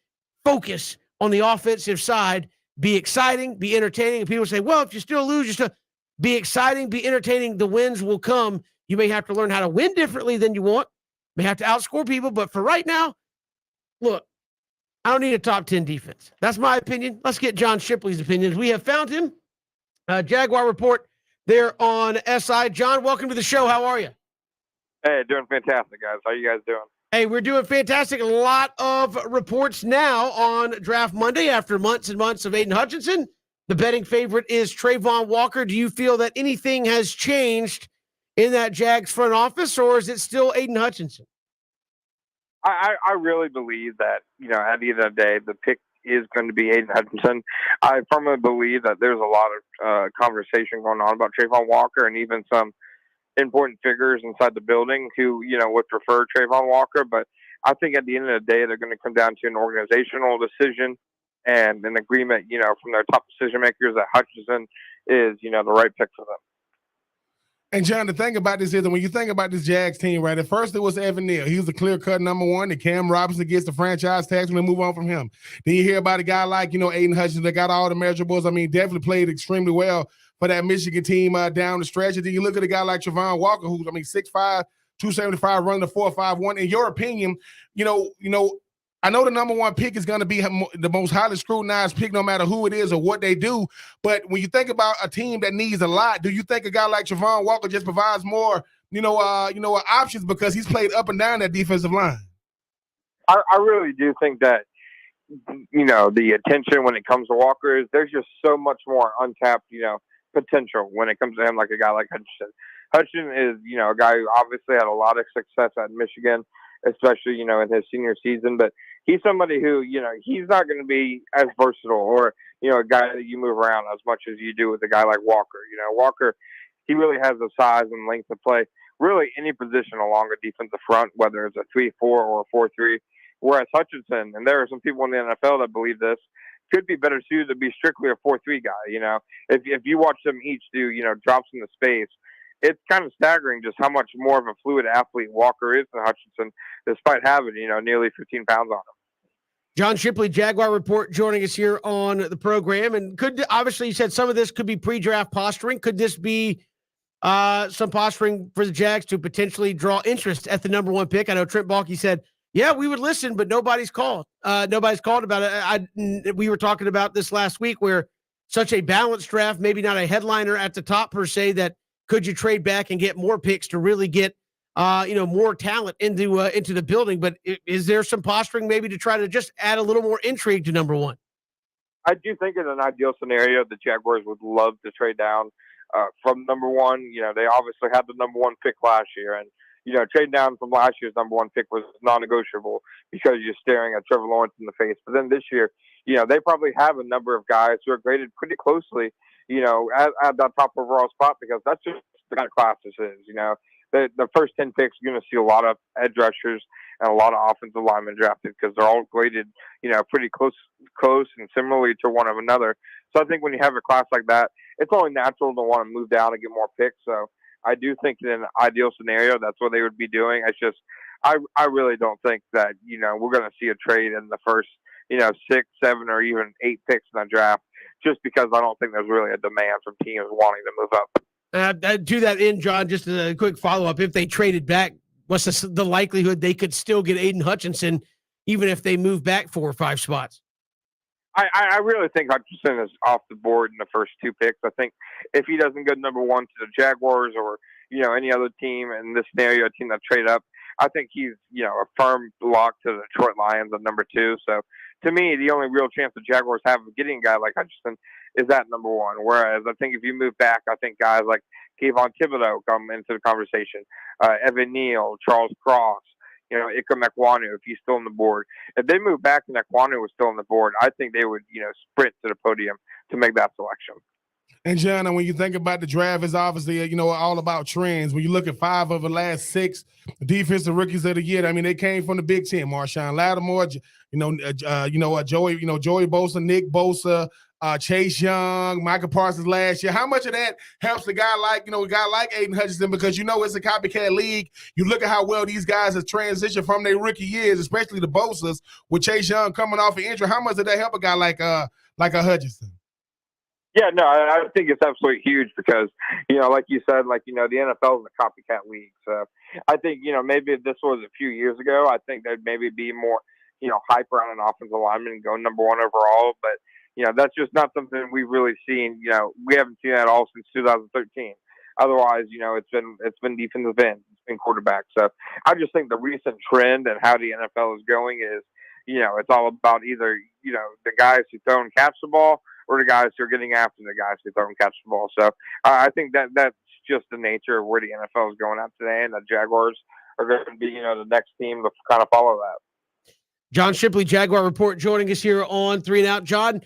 focus on the offensive side, be exciting, be entertaining. And people say, well, if you still lose, you still be exciting, be entertaining. The wins will come. You may have to learn how to win differently than you want. May have to outscore people. But for right now, look, I don't need a top 10 defense. That's my opinion. Let's get John Shipley's opinions. We have found him. Jaguar Report there on SI. John, welcome to the show. How are you? Hey, doing fantastic, guys. How you guys doing? Hey, we're doing fantastic. A lot of reports now on Draft Monday after months and months of Aiden Hutchinson. The betting favorite is Travon Walker. Do you feel that anything has changed in that Jags front office, or is it still Aiden Hutchinson? I really believe that, at the end of the day, the pick is going to be Aiden Hutchinson. I firmly believe that there's a lot of conversation going on about Travon Walker, and even some important figures inside the building who, would prefer Travon Walker. But I think at the end of the day, they're going to come down to an organizational decision and an agreement, from their top decision makers that Hutchinson is, the right pick for them. And John, the thing about this is that when you think about this Jags team, right, at first it was Evan Neal. He was the clear-cut number one. And Cam Robinson gets the franchise tags when they move on from him. Then you hear about a guy like, Aiden Hutchinson that got all the measurables. Definitely played extremely well for that Michigan team down the stretch. And then you look at a guy like Travon Walker, who's, 6'5", 275, running the 4.51. In your opinion, I know the number one pick is going to be the most highly scrutinized pick, no matter who it is or what they do. But when you think about a team that needs a lot, do you think a guy like Travon Walker just provides more, options because he's played up and down that defensive line? I really do think that, the attention when it comes to Walker is there's just so much more untapped, potential when it comes to him, like a guy like Hutchinson. Hutchinson is, a guy who obviously had a lot of success at Michigan, especially, in his senior season. But he's somebody who, he's not going to be as versatile or, a guy that you move around as much as you do with a guy like Walker. Walker, he really has the size and length to play really any position along a defensive front, whether it's a 3-4 or a 4-3. Whereas Hutchinson, and there are some people in the NFL that believe this, could be better suited to be strictly a 4-3 guy. If you watch them each do, drops into space, it's kind of staggering just how much more of a fluid athlete Walker is than Hutchinson, despite having, nearly 15 pounds on him. John Shipley, Jaguar Report, joining us here on the program. And obviously you said some of this could be pre-draft posturing. Could this be some posturing for the Jags to potentially draw interest at the number one pick? I know Trent Baalke said, yeah, we would listen, but nobody's called. Nobody's called about it. We were talking about this last week where such a balanced draft, maybe not a headliner at the top per se, that could you trade back and get more picks to really get, more talent into the building? But is there some posturing maybe to try to just add a little more intrigue to number one? I do think in an ideal scenario, the Jaguars would love to trade down from number one. They obviously had the number one pick last year, and trading down from last year's number one pick was non-negotiable because you're staring at Trevor Lawrence in the face. But then this year, they probably have a number of guys who are graded pretty closely, at that top overall spot, because that's just the kind of class this is. The first 10 picks, you're going to see a lot of edge rushers and a lot of offensive linemen drafted because they're all graded, pretty close and similarly to one of another. So I think when you have a class like that, it's only natural to want to move down and get more picks. So I do think in an ideal scenario, that's what they would be doing. It's just, I really don't think that, we're going to see a trade in the first, 6, 7, or even 8 picks in the draft just because I don't think there's really a demand from teams wanting to move up. To that end, John, just a quick follow up. If they traded back, what's the likelihood they could still get Aiden Hutchinson, even if they move back 4 or 5 spots? I really think Hutchinson is off the board in the first 2 picks. I think if he doesn't go number 1 to the Jaguars or, any other team in this scenario, a team that trade up, I think he's, a firm lock to the Detroit Lions at number 2. So to me, the only real chance the Jaguars have of getting a guy like Hutchinson is at number 1. Whereas I think if you move back, I think guys like Kayvon Thibodeau come into the conversation. Evan Neal, Charles Cross, Ikem Ekwonu, if he's still on the board. If they move back and Ekwonu was still on the board, I think they would, sprint to the podium to make that selection. And John, and when you think about the draft, it's obviously, all about trends. When you look at 5 of the last 6 defensive rookies of the year, I mean, they came from the Big Ten. Marshawn Lattimore, Joey Bosa, Nick Bosa, Chase Young, Michael Parsons last year. How much of that helps a guy like Aiden Hutchinson? Because it's a copycat league. You look at how well these guys have transitioned from their rookie years, especially the Bosas with Chase Young coming off an injury. How much did that help a guy like a Hutchinson? Yeah, no, I think it's absolutely huge because, like you said, the NFL is a copycat league. So I think, maybe if this was a few years ago, I think there'd maybe be more, hype around an offensive lineman and go number 1 overall. But, that's just not something we've really seen. We haven't seen that all since 2013. Otherwise, it's been defensive end, it's been quarterback. So I just think the recent trend and how the NFL is going is, it's all about either, the guys who throw and catch the ball or the guys who are getting after the guys who throw and catch the ball. So I think that's just the nature of where the NFL is going at today, and the Jaguars are going to be, the next team to kind of follow that. John Shipley, Jaguar Report, joining us here on 3 and Out. John,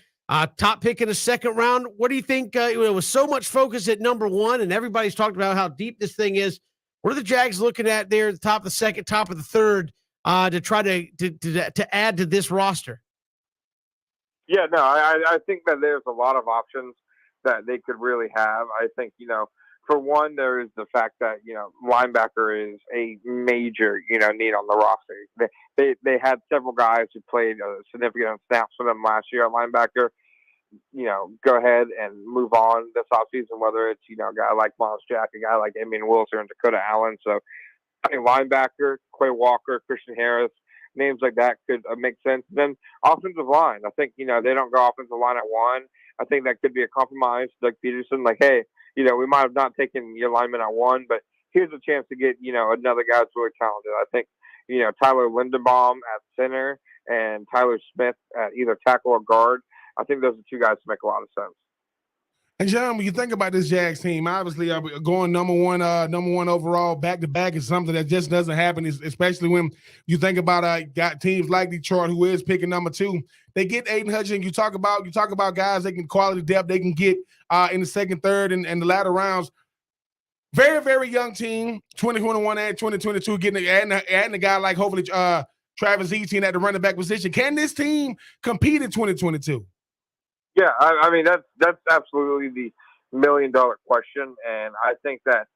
top pick in the 2nd round. What do you think? With so much focus at number 1, and everybody's talked about how deep this thing is. What are the Jags looking at there at the top of the 2nd, top of the 3rd, to try to add to this roster? Yeah, no, I think that there's a lot of options that they could really have. I think, for one, there is the fact that, linebacker is a major, need on the roster. They had several guys who played significant snaps for them last year at linebacker. Go ahead and move on this offseason, whether it's, a guy like Miles Jack, a guy like Amian Wilson, and Dakota Allen. So I think linebacker, Quay Walker, Christian Harris, names like that could make sense. Then offensive line, I think, they don't go offensive line at 1. I think that could be a compromise. Doug Peterson, hey, we might have not taken your lineman at 1, but here's a chance to get, another guy that's really talented. I think, Tyler Linderbaum at center and Tyler Smith at either tackle or guard. I think those are 2 guys that make a lot of sense. And John, when you think about this Jags team, obviously going number one overall back to back is something that just doesn't happen. Especially when you think about got teams like Detroit, who is picking number 2. They get Aiden Hutchinson. You talk about guys they can quality depth they can get in the 2nd, 3rd, and the latter rounds. Very, very young team, 2021 and 2022, adding a guy like hopefully Travis Etienne at the running back position. Can this team compete in 2022? Yeah, I mean that's absolutely the $1 million question, and I think that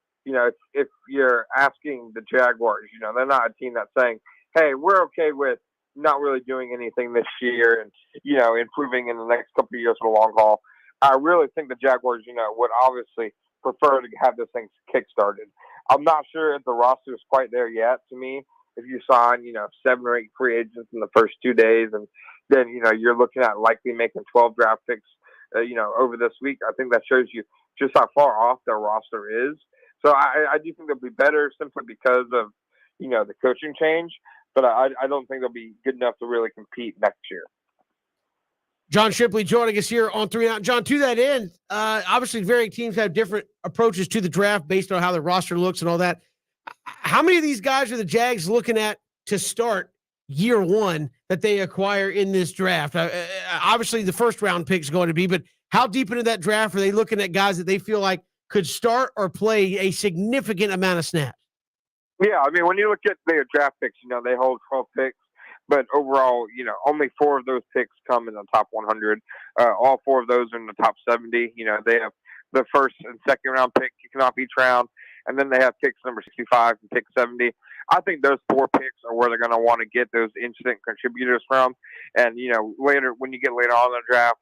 if you're asking the Jaguars, they're not a team that's saying, "Hey, we're okay with not really doing anything this year and improving in the next couple of years for the long haul." I really think the Jaguars, would obviously prefer to have this thing kick-started. I'm not sure if the roster is quite there yet. To me, if you sign 7 or 8 free agents in the first 2 days, and then you're looking at likely making 12 draft picks over this week, I think that shows you just how far off their roster is. So I do think they'll be better simply because of the coaching change, but I don't think they'll be good enough to really compete next year. John Shipley joining us here on 3 and Out. John, to that end, obviously varying teams have different approaches to the draft based on how the roster looks and all that. How many of these guys are the Jags looking at to start year 1 that they acquire in this draft? Obviously, the 1st round pick is going to be, but how deep into that draft are they looking at guys that they feel like could start or play a significant amount of snaps? Yeah, I mean, when you look at their draft picks, they hold 12 picks, but overall, only 4 of those picks come in the top 100. All 4 of those are in the top 70. They have the 1st and 2nd round pick kicking off each round, and then they have picks number 65 and pick 70. I think those 4 picks are where they're going to want to get those instant contributors from. And later when you get later on in the draft,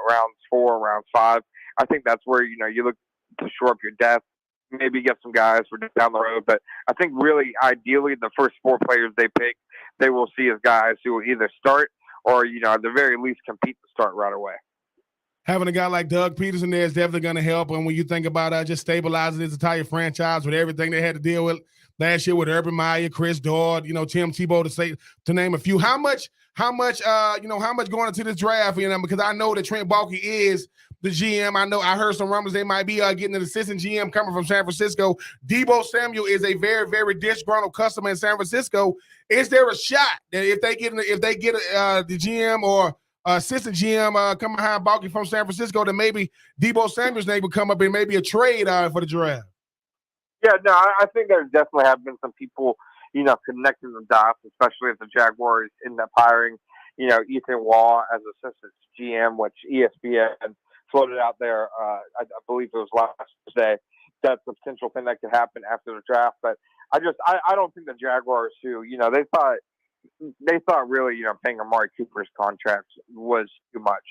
rounds 4, rounds 5, I think that's where you look to shore up your depth. Maybe get some guys for down the road, but I think really ideally the first 4 players they pick, they will see as guys who will either start or at the very least compete to start right away. Having a guy like Doug Peterson there is definitely going to help. And when you think about just stabilizing this entire franchise with everything they had to deal with last year with Urban Meyer, Chris Dodd, Tim Tebow to name a few. How much going into this draft? Because I know that Trent Baalke is the GM. I heard some rumblings they might be getting an assistant GM coming from San Francisco. Deebo Samuel is a very, very disgruntled customer in San Francisco. Is there a shot that if they get the GM or assistant GM coming behind Baalke from San Francisco, that maybe Deebo Samuel's name would come up in maybe a trade for the draft? Yeah, no, I think there definitely have been some people, connecting the dots, especially if the Jaguars end up hiring, Ethan Waugh as assistant GM, which ESPN floated out there. I believe it was last Thursday. That's a potential thing that could happen after the draft. But I don't think the Jaguars, who they thought really, paying Amari Cooper's contract was too much.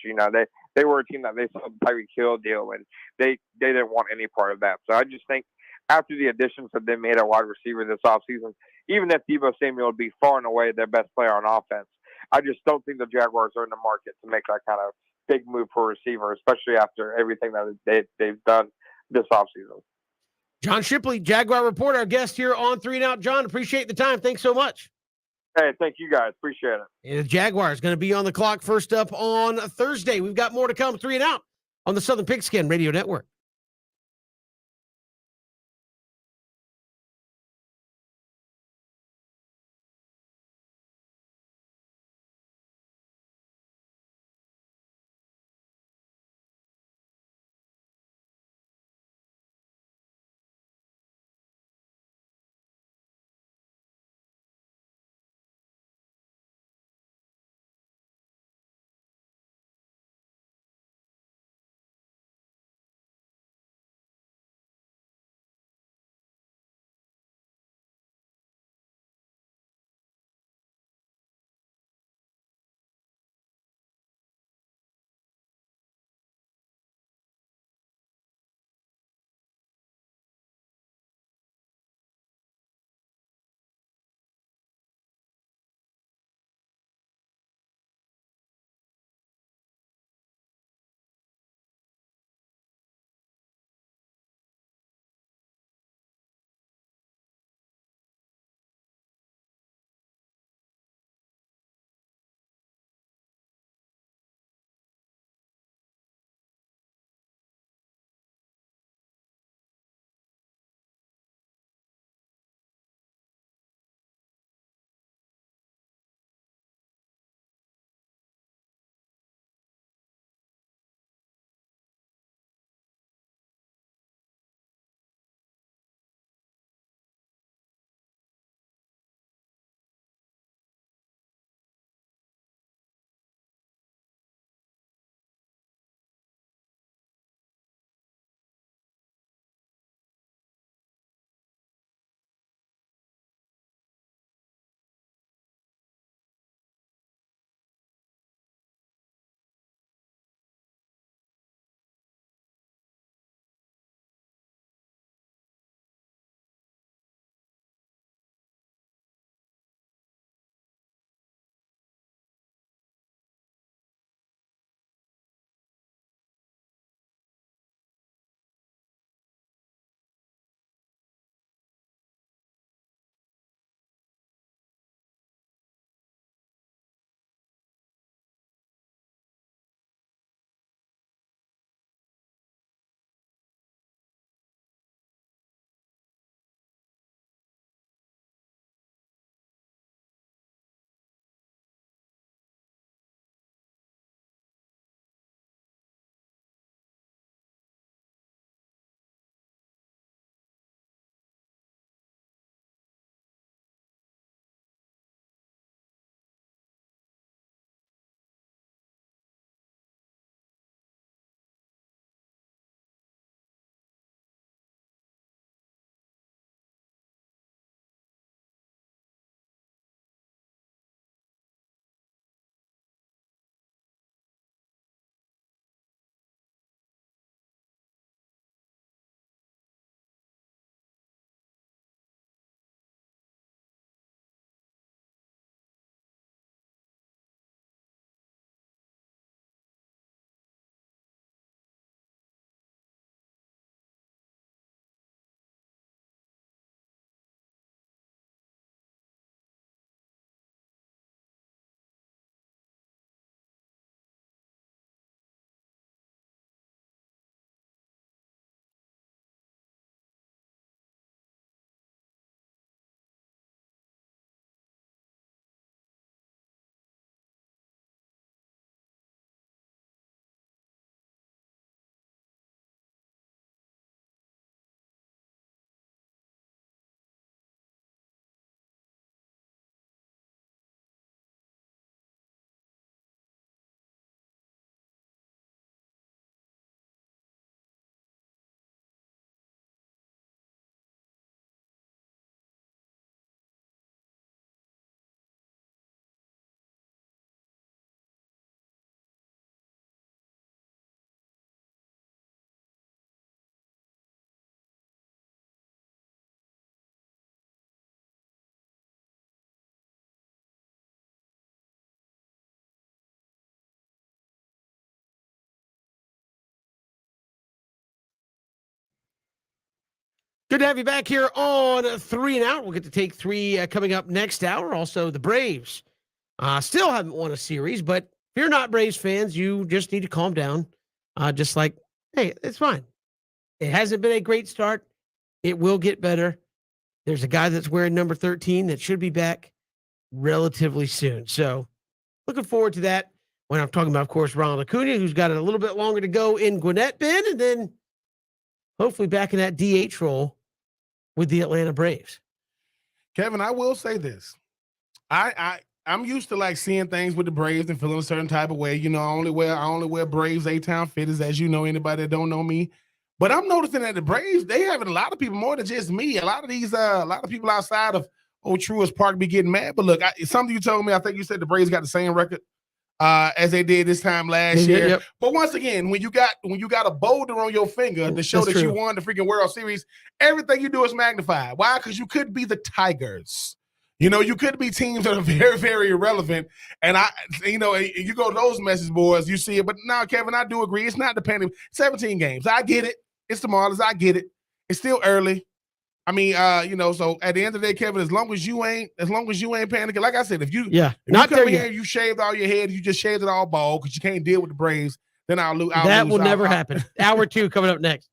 They were a team that they saw the Tyreek Hill deal, and they didn't want any part of that. So I just think after the additions that they made at wide receiver this offseason, even if Deebo Samuel would be far and away their best player on offense, I just don't think the Jaguars are in the market to make that kind of big move for a receiver, especially after everything that they've done this offseason. John Shipley, Jaguar reporter, our guest here on 3 and Out. John, appreciate the time. Thanks so much. Hey, thank you guys. Appreciate it. And the Jaguars going to be on the clock first up on Thursday. We've got more to come. 3 and Out on the Southern Pigskin Radio Network. Good to have you back here on 3 and Out. We'll get to take 3 coming up next hour. Also, the Braves still haven't won a series, but if you're not Braves fans, you just need to calm down. Just like, hey, it's fine. It hasn't been a great start. It will get better. There's a guy that's wearing number 13 that should be back relatively soon. So looking forward to that when I'm talking about, of course, Ronald Acuna, who's got a little bit longer to go in Gwinnett Bend, and then hopefully back in that DH role with the Atlanta Braves. Kevin, I will say this. I'm used to like seeing things with the Braves and feeling a certain type of way. You know, I only wear Braves A-Town fitters, as you know, anybody that don't know me. But I'm noticing that the Braves, they having a lot of people more than just me. A lot of people outside of Old Truist Park be getting mad. But look, something you told me, I think you said the Braves got the same record as they did this time last year. Yep. But once again, when you got a boulder on your finger to show That's that you true. won the freaking World Series, everything you do is magnified. Why? Because you could be the Tigers. You know, you could be teams that are very, very irrelevant. And you go to those message boards, you see it. But now, Kevin, I do agree. It's not dependent. 17 games. I get it. It's the Marlins. I get it. It's still early. I mean, so at the end of the day, Kevin, as long as you ain't panicking, like I said, if you not come there in yet. here, you shaved all your head, you just shaved it all bald because you can't deal with the Braves, then I'll lose. That will never happen. Hour 2 coming up next.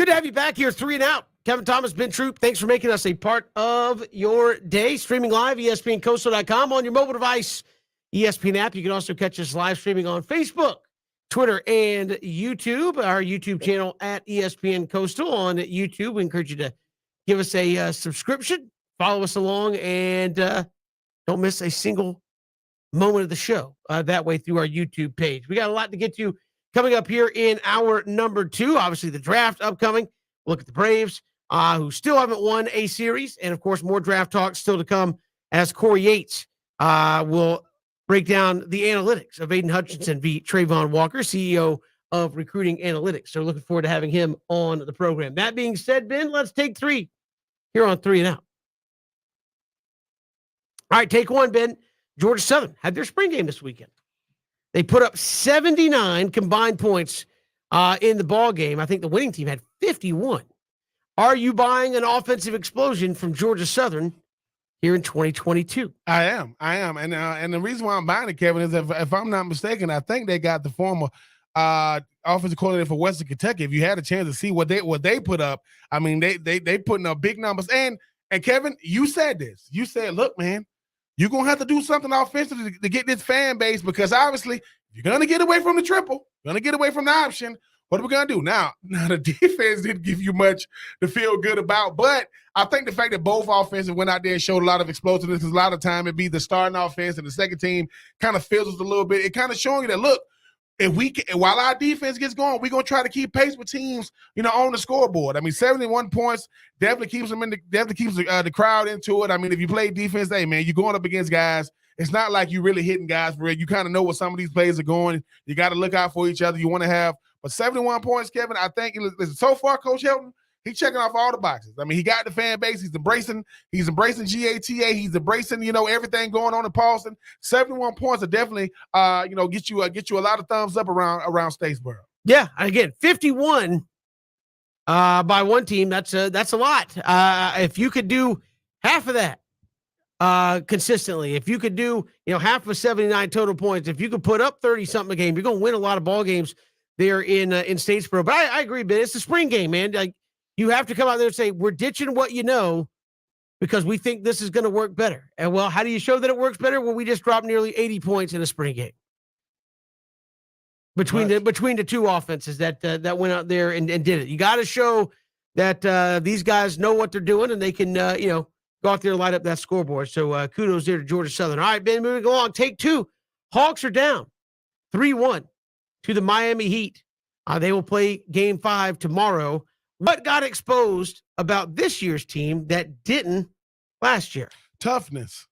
Good to have you back here, 3 and Out. Kevin Thomas, Ben Troop, thanks for making us a part of your day. Streaming live, ESPNCoastal.com on your mobile device, ESPN app. You can also catch us live streaming on Facebook, Twitter, and YouTube. Our YouTube channel at ESPN Coastal on YouTube. We encourage you to give us a subscription, follow us along, and don't miss a single moment of the show that way through our YouTube page. We got a lot to get to coming up here in hour number 2. Obviously, the draft upcoming. Look at the Braves, who still haven't won a series. And, of course, more draft talk still to come as Corey Yates will break down the analytics of Aiden Hutchinson v. Trayvon Walker, CEO of Recruiting Analytics. So looking forward to having him on the program. That being said, Ben, let's take 3 here on 3 and Out. All right, take 1, Ben. Georgia Southern had their spring game this weekend. They put up 79 combined points in the ball game. I think the winning team had 51. Are you buying an offensive explosion from Georgia Southern here in 2022? I am. And the reason why I'm buying it, Kevin, is if I'm not mistaken, I think they got the former offensive coordinator for Western Kentucky. If you had a chance to see what they put up, I mean, they putting up big numbers. And Kevin, you said this. You said, look, man, you're going to have to do something offensively to get this fan base, because obviously you're going to get away from the triple, going to get away from the option. What are we going to do? Now, the defense didn't give you much to feel good about, but I think the fact that both offenses went out there and showed a lot of explosiveness, because a lot of time it'd be the starting offense and the second team kind of fizzles a little bit. It kind of showing you that, look, if we can, while our defense gets going, we're going to try to keep pace with teams, on the scoreboard. I mean, 71 points definitely keeps them the crowd into it. I mean, if you play defense, hey, man, you're going up against guys. It's not like you're really hitting guys for it. You kind of know where some of these plays are going. You got to look out for each other. You want to have, but 71 points, Kevin, I think, listen, so far, Coach Helton, he's checking off all the boxes. I mean, he got the fan base. He's embracing GATA. He's embracing, everything going on in Paulson. 71 points are definitely, get you a lot of thumbs up around Statesboro. Yeah, again, 51 by one team. That's a lot. If you could do half of that consistently, if you could do, half of 79 total points, if you could put up 30 something a game, you're going to win a lot of ball games there in Statesboro. But I agree, Ben. It's the spring game, man. Like, you have to come out there and say, we're ditching what you know because we think this is going to work better. And, well, how do you show that it works better? Well, we just dropped nearly 80 points in a spring game between the two offenses that went out there and did it. You got to show that these guys know what they're doing and they can, go out there and light up that scoreboard. So kudos there to Georgia Southern. All right, Ben, moving along. Take 2. Hawks are down 3-1 to the Miami Heat. They will play Game 5 tomorrow. What got exposed about this year's team that didn't last year? Toughness.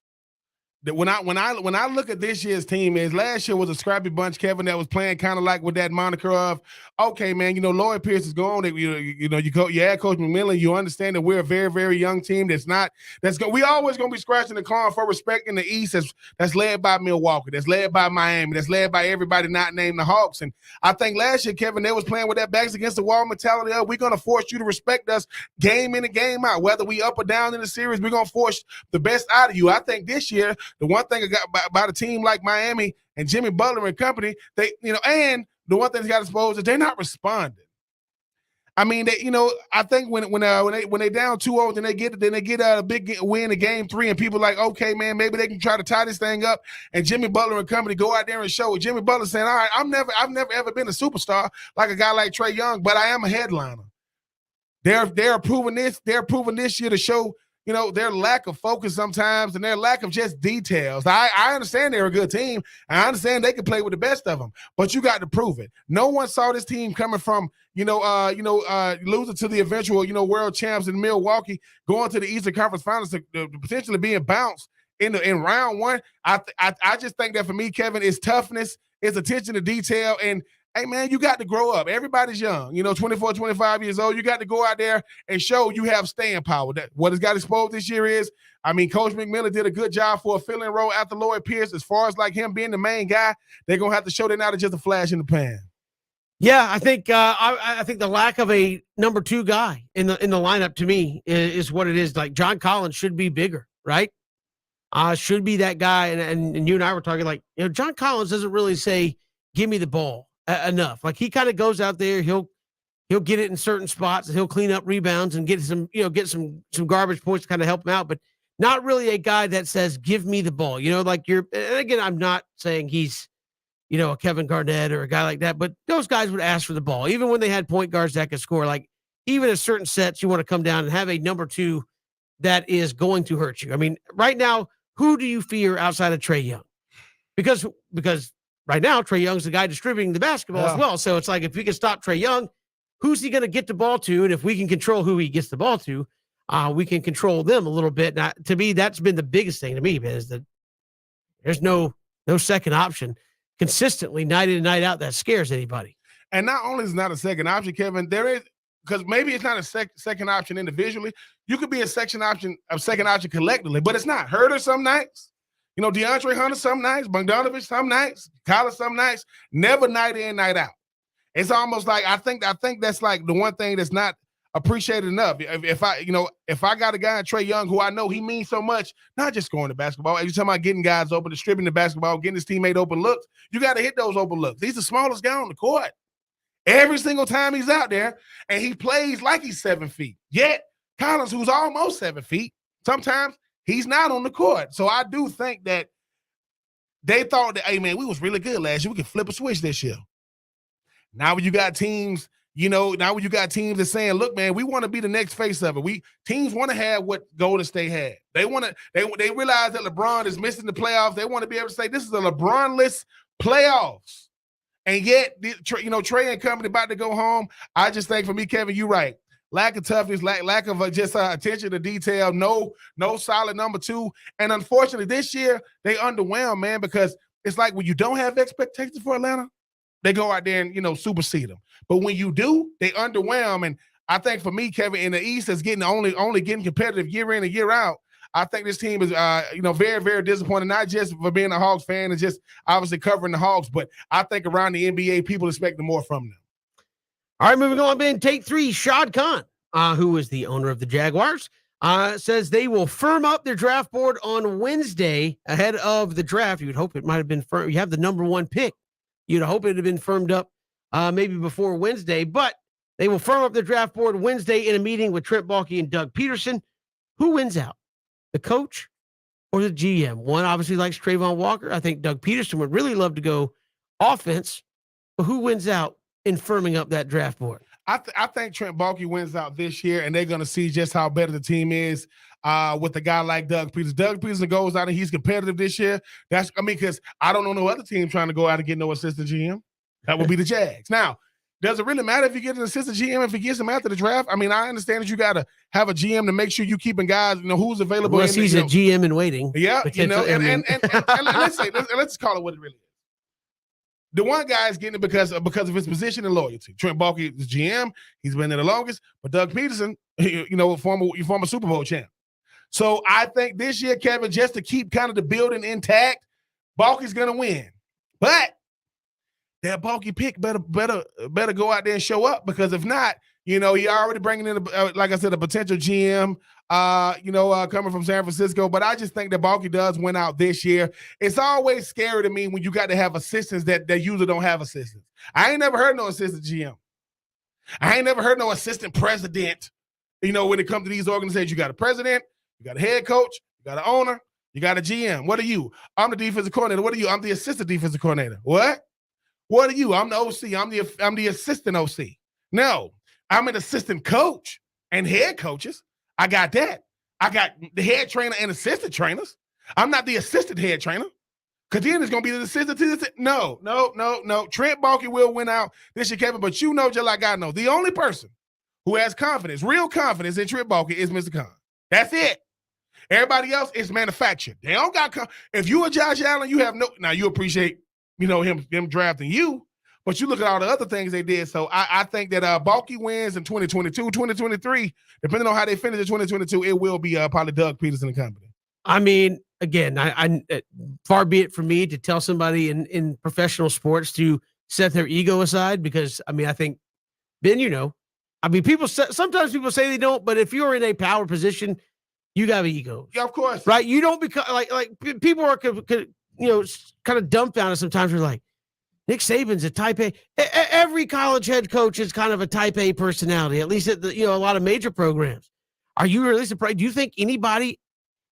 That when I look at this year's team, is last year was a scrappy bunch, Kevin, that was playing kind of like with that moniker of, okay, man, Lloyd Pierce is gone. You add Coach McMillan. You understand that we're a very, very young team we always gonna be scratching the claw for respect in the East that's led by Milwaukee, that's led by Miami, that's led by everybody not named the Hawks. And I think last year, Kevin, they was playing with that backs against the wall mentality of, we're gonna force you to respect us game in and game out, whether we up or down in the series. We're gonna force the best out of you. I think this year, the one thing I got about a team like Miami and Jimmy Butler and company, they, and the one thing they got exposed is they're not responding. I mean, I think when they down 2-0, then they get a big win in Game 3, and people are like, okay, man, maybe they can try to tie this thing up. And Jimmy Butler and company go out there and show. Jimmy Butler saying, all right, I've never ever been a superstar like a guy like Trae Young, but I am a headliner. They're proving this. They're proving this year to show, their lack of focus sometimes and their lack of just details. I understand they're a good team. I understand they can play with the best of them, but you got to prove it. No one saw this team coming from, losing to the eventual, world champs in Milwaukee, going to the Eastern Conference Finals to potentially being bounced in round 1. I just think that for me, Kevin, is toughness, is attention to detail, and hey, man, you got to grow up. Everybody's young, 24, 25 years old. You got to go out there and show you have staying power. What has got exposed this year is, Coach McMillan did a good job for a filling role after Lloyd Pierce. As far as like him being the main guy, they're going to have to show they're not just a flash in the pan. Yeah, I think I think the lack of a number 2 guy in the lineup to me is what it is. Like, John Collins should be bigger, right? Should be that guy. And you and I were talking like, John Collins doesn't really say, give me the ball enough. Like, he kind of goes out there, he'll He'll get it in certain spots and he'll clean up rebounds and get some garbage points to kind of help him out, but not really a guy that says, give me the ball. And again, I'm not saying he's, a Kevin Garnett or a guy like that, but those guys would ask for the ball. Even when they had point guards that could score, like even in certain sets, you want to come down and have a number two that is going to hurt you. I mean, right now, who do you fear outside of Trae Young? Because right now, Trae Young's the guy distributing the basketball as well. So it's like, if we can stop Trae Young, who's he going to get the ball to? And if we can control who he gets the ball to, we can control them a little bit. Now, to me, that's been the biggest thing to me, man, is that there's no second option consistently night in and night out that scares anybody. And not only is it not a second option, Kevin, there is, because maybe it's not a second option individually. You could be a second option collectively, but it's not. Herter some nights, DeAndre Hunter some nights, Bogdanovich some nights, Collins some nights, never night in, night out. It's almost like I think that's like the one thing that's not appreciated enough. If I got a guy in Trae Young who I know he means so much, not just scoring the basketball, you're talking about getting guys open, distributing the basketball, getting his teammate open looks. You got to hit those open looks. He's the smallest guy on the court. Every single time he's out there, and he plays like he's 7 feet. Yet Collins, who's almost 7 feet, sometimes he's not on the court. So I do think that they thought that, hey man, we was really good last year. We could flip a switch this year. Now when you got teams, that's saying, look, man, we want to be the next face of it. Teams want to have what Golden State had. They realize that LeBron is missing the playoffs. They want to be able to say this is a LeBron-less playoffs. And yet, Trae and company about to go home. I just think for me, Kevin, you're right. Lack of toughness, lack of just attention to detail, no solid number two. And unfortunately, this year, they underwhelmed, man, because it's like when you don't have expectations for Atlanta, they go out there and, supersede them. But when you do, they underwhelm. And I think for me, Kevin, in the East, that's getting only getting competitive year in and year out. I think this team is, very, very disappointed, not just for being a Hawks fan and just obviously covering the Hawks, but I think around the NBA, people expecting more from them. All right, moving on, Ben. Take 3, Shad Khan, who is the owner of the Jaguars, says they will firm up their draft board on Wednesday ahead of the draft. You would hope it might have been firm. You have the number 1 pick. You'd hope it had been firmed up maybe before Wednesday, but they will firm up their draft board Wednesday in a meeting with Trent Baalke and Doug Peterson. Who wins out, the coach or the GM? One obviously likes Trayvon Walker. I think Doug Peterson would really love to go offense, but who wins out in firming up that draft board? I think Trent Baalke wins out this year, and they're going to see just how better the team is with a guy like Doug Peterson. Doug Peterson goes out and he's competitive this year. Because I don't know no other team trying to go out and get no assistant GM. That would be the Jags. Now, does it really matter if you get an assistant GM if he gets him after the draft? I mean, I understand that you got to have a GM to make sure you're keeping guys, who's available. Unless he's a GM in waiting. Yeah, and let's call it what it really is. The one guy is getting it because of his position and loyalty. Trent Baalke is GM. He's been there the longest. But Doug Peterson, former Super Bowl champ. So I think this year, Kevin, just to keep kind of the building intact, Baalke's going to win. But that Baalke pick better go out there and show up, because if not, he already bringing in, like I said, a potential GM, coming from San Francisco. But I just think that Baalke does win out this year. It's always scary to me when you got to have assistants that usually don't have assistants. I ain't never heard no assistant GM. I ain't never heard no assistant president. When it comes to these organizations, you got a president, you got a head coach, you got an owner, you got a GM. What are you? I'm the defensive coordinator. What are you? I'm the assistant defensive coordinator. What are you? I'm the OC. I'm the assistant OC. No, I'm an assistant coach and head coaches. I got that. I got the head trainer and assistant trainers. I'm not the assistant head trainer, because then it's going to be the assistant to the No. Trent Baalke will win out this year, Kevin, but just like I know, the only person who has confidence, real confidence in Trent Baalke is Mr. Khan. That's it. Everybody else is manufactured. They don't got if you a Josh Allen, you have now you appreciate, him drafting you, but you look at all the other things they did. So I think that Baalke wins in 2022, 2023, depending on how they finish in 2022, it will be probably Doug Peterson and company. I mean, again, I far be it from me to tell somebody in professional sports to set their ego aside, because I think, Ben, sometimes people say they don't, but if you're in a power position, you got egos. Yeah, of course. Right? You don't become like people are, kind of dumbfounded sometimes. You're like, Nick Saban's a type A. Every college head coach is kind of a type A personality, at least at a lot of major programs. Are you really surprised? Do you think anybody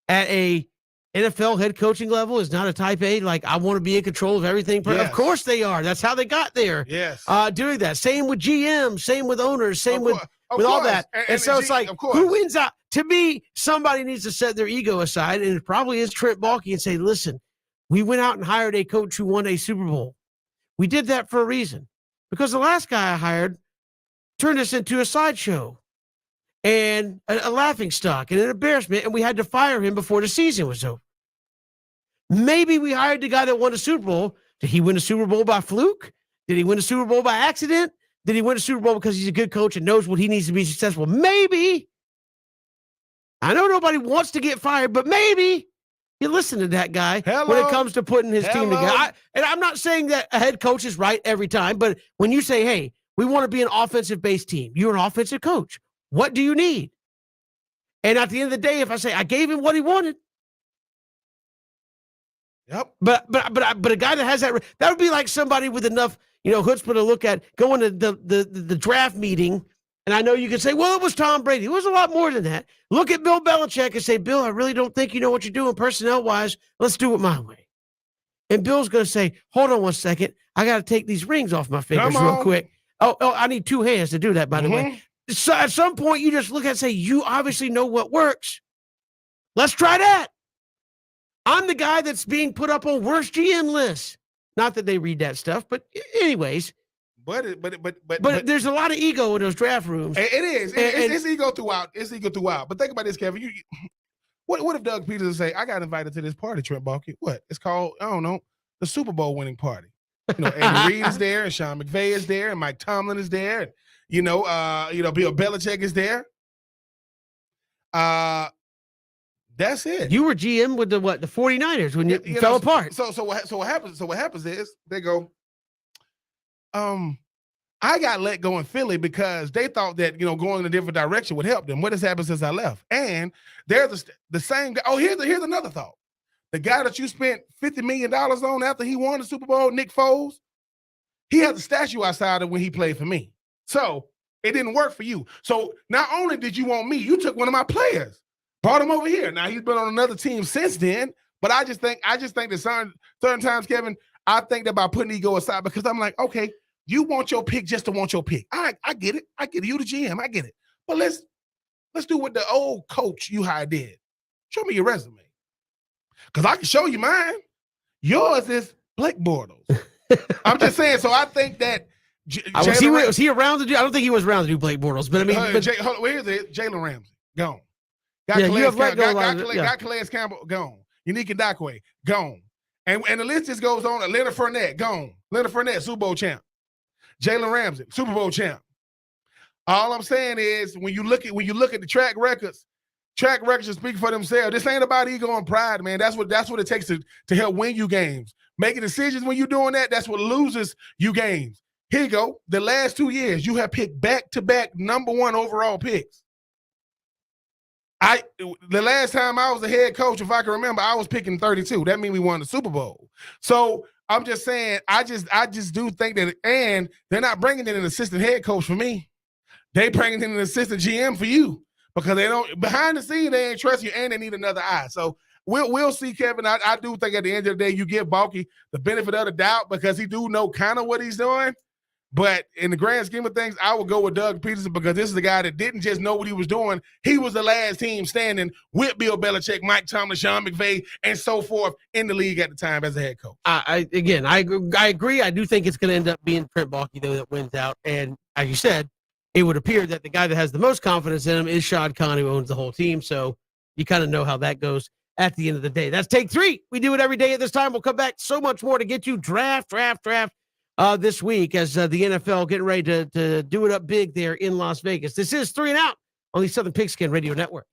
at a NFL head coaching level is not a type A? Like, I want to be in control of everything. Yes. Of course they are. That's how they got there. Yes. Doing that. Same with GM, same with owners, same Of with course. Of all course. that. And so it's like, of course. who wins out? To me, somebody needs to set their ego aside, and it probably is Trent Baalke, and say, listen, we went out and hired a coach who won a Super Bowl. We did that for a reason, because the last guy I hired turned us into a sideshow and a laughing stock and an embarrassment, and we had to fire him before the season was over. Maybe we hired the guy that won a Super Bowl. Did he win a Super Bowl by fluke? Did he win a Super Bowl by accident? Did he win a Super Bowl because he's a good coach and knows what he needs to be successful? Maybe. I know nobody wants to get fired, but maybe you listen to that guy when it comes to putting his team together. And I'm not saying that a head coach is right every time, but when you say, hey, we want to be an offensive-based team, you're an offensive coach. What do you need? And at the end of the day, if I say I gave him what he wanted, Yep. but a guy that has that would be like somebody with enough chutzpah to look at going to the draft meeting. And I know you can say, well, it was Tom Brady. It was a lot more than that. Look at Bill Belichick and say, Bill, I really don't think you know what you're doing personnel-wise. Let's do it my way. And Bill's going to say, hold on one second. I got to take these rings off my fingers real quick. Oh, I need two hands to do that, by the way. So at some point, you just look at it and say, you obviously know what works. Let's try that. I'm the guy that's being put up on worst GM lists. Not that they read that stuff, but anyways. But there's a lot of ego in those draft rooms. It is. It's ego throughout. It's ego throughout. But think about this, Kevin. What if Doug Peterson say, I got invited to this party, Trent Baalke? What? It's called, I don't know, the Super Bowl winning party. Andy Reid is there, and Sean McVay is there, and Mike Tomlin is there, and Bill Belichick is there. That's it. You were GM with the 49ers when you fell apart. So what happens is they go, I got let go in Philly because they thought that, going in a different direction would help them. What has happened since I left? And they're the same guy. Oh, here's another thought. The guy that you spent $50 million on after he won the Super Bowl, Nick Foles, he has a statue outside of when he played for me. So it didn't work for you. So not only did you want me, you took one of my players, brought him over here. Now he's been on another team since then. But I just think that certain times, Kevin, I think that by putting ego aside, because I'm like, okay, you want your pick just to want your pick. I get it. I get it. You the GM. I get it. But let's do what the old coach you hired did. Show me your resume. Because I can show you mine. Yours is Blake Bortles. I'm just saying. So I think that was he around to do? I don't think he was around to do Blake Bortles. But I mean, where's it? Jalen Ramsey gone. Got Calais Campbell gone. Unique Ndakwe gone. And the list just goes on. Leonard Fournette gone. Leonard Fournette Super Bowl champ. Jalen Ramsey Super Bowl champ. All I'm saying is when you look at the track records should speak for themselves. This ain't about ego and pride, man. That's what it takes to help win you games. Making decisions when you're doing that, that's what loses you games. Here you go. The last 2 years, you have picked back-to-back #1 overall picks. The last time I was the head coach, if I can remember, I was picking 32. That means we won the Super Bowl. So I'm just saying, I just do think that, and they're not bringing in an assistant head coach for me. They bringing in an assistant GM for you because they don't, behind the scene, they ain't trust you and they need another eye. So we'll see, Kevin. I do think at the end of the day, you give Baalke the benefit of the doubt because he do know kind of what he's doing. But in the grand scheme of things, I would go with Doug Peterson because this is the guy that didn't just know what he was doing. He was the last team standing with Bill Belichick, Mike Tomlin, Sean McVay, and so forth in the league at the time as a head coach. I agree. I do think it's going to end up being Trent Baalke, though, that wins out. And as you said, it would appear that the guy that has the most confidence in him is Shad Khan, who owns the whole team. So you kind of know how that goes at the end of the day. That's Take 3. We do it every day at this time. We'll come back. So much more to get you. Draft. This week as the NFL getting ready to do it up big there in Las Vegas. This is 3 and Out on the Southern Pigskin Radio Network.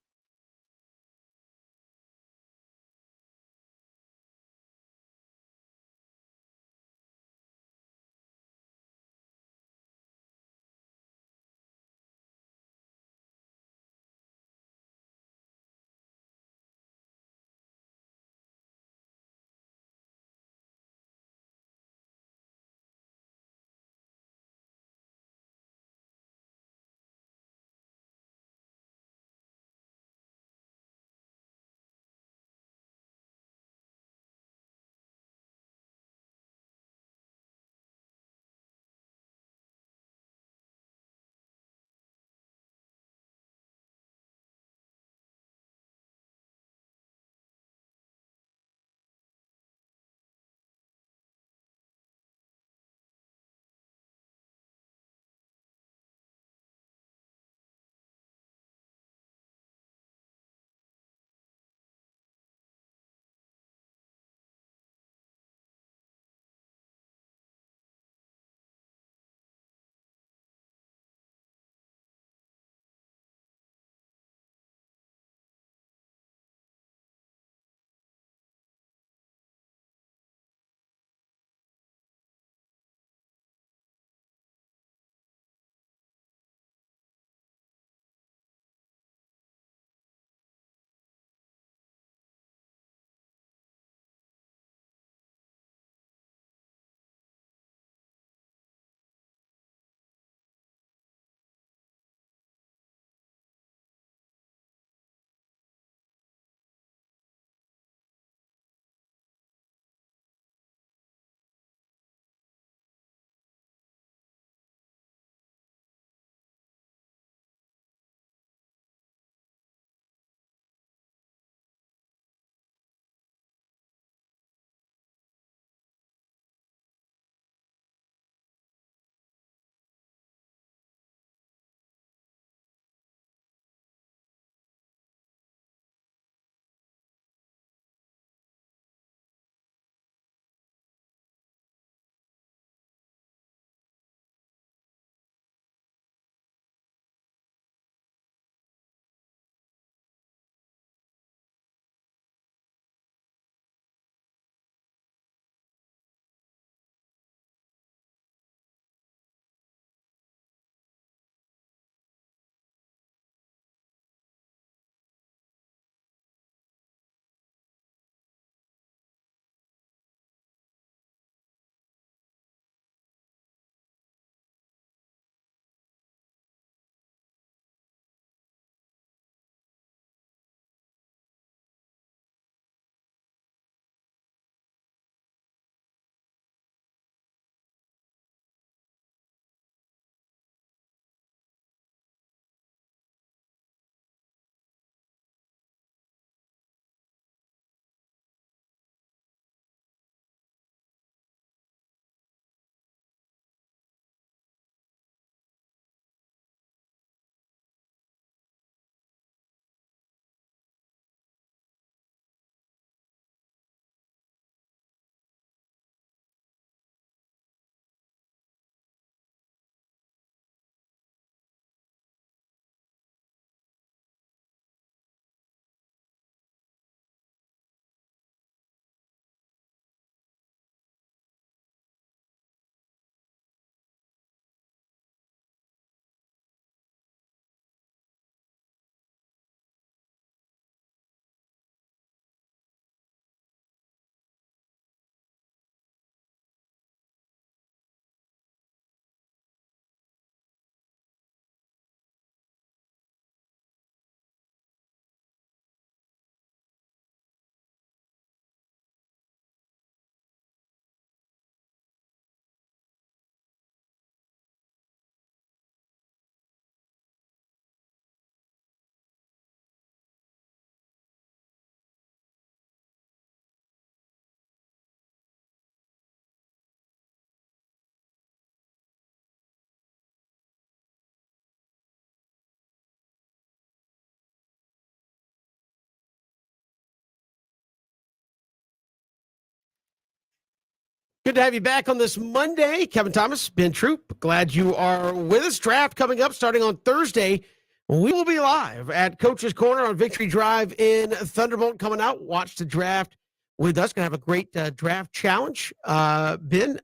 Good to have you back on this Monday. Kevin Thomas, Ben Troop, glad you are with us. Draft coming up starting on Thursday. We will be live at Coach's Corner on Victory Drive in Thunderbolt coming out. Watch the draft with us. Going to have a great draft challenge. Ben,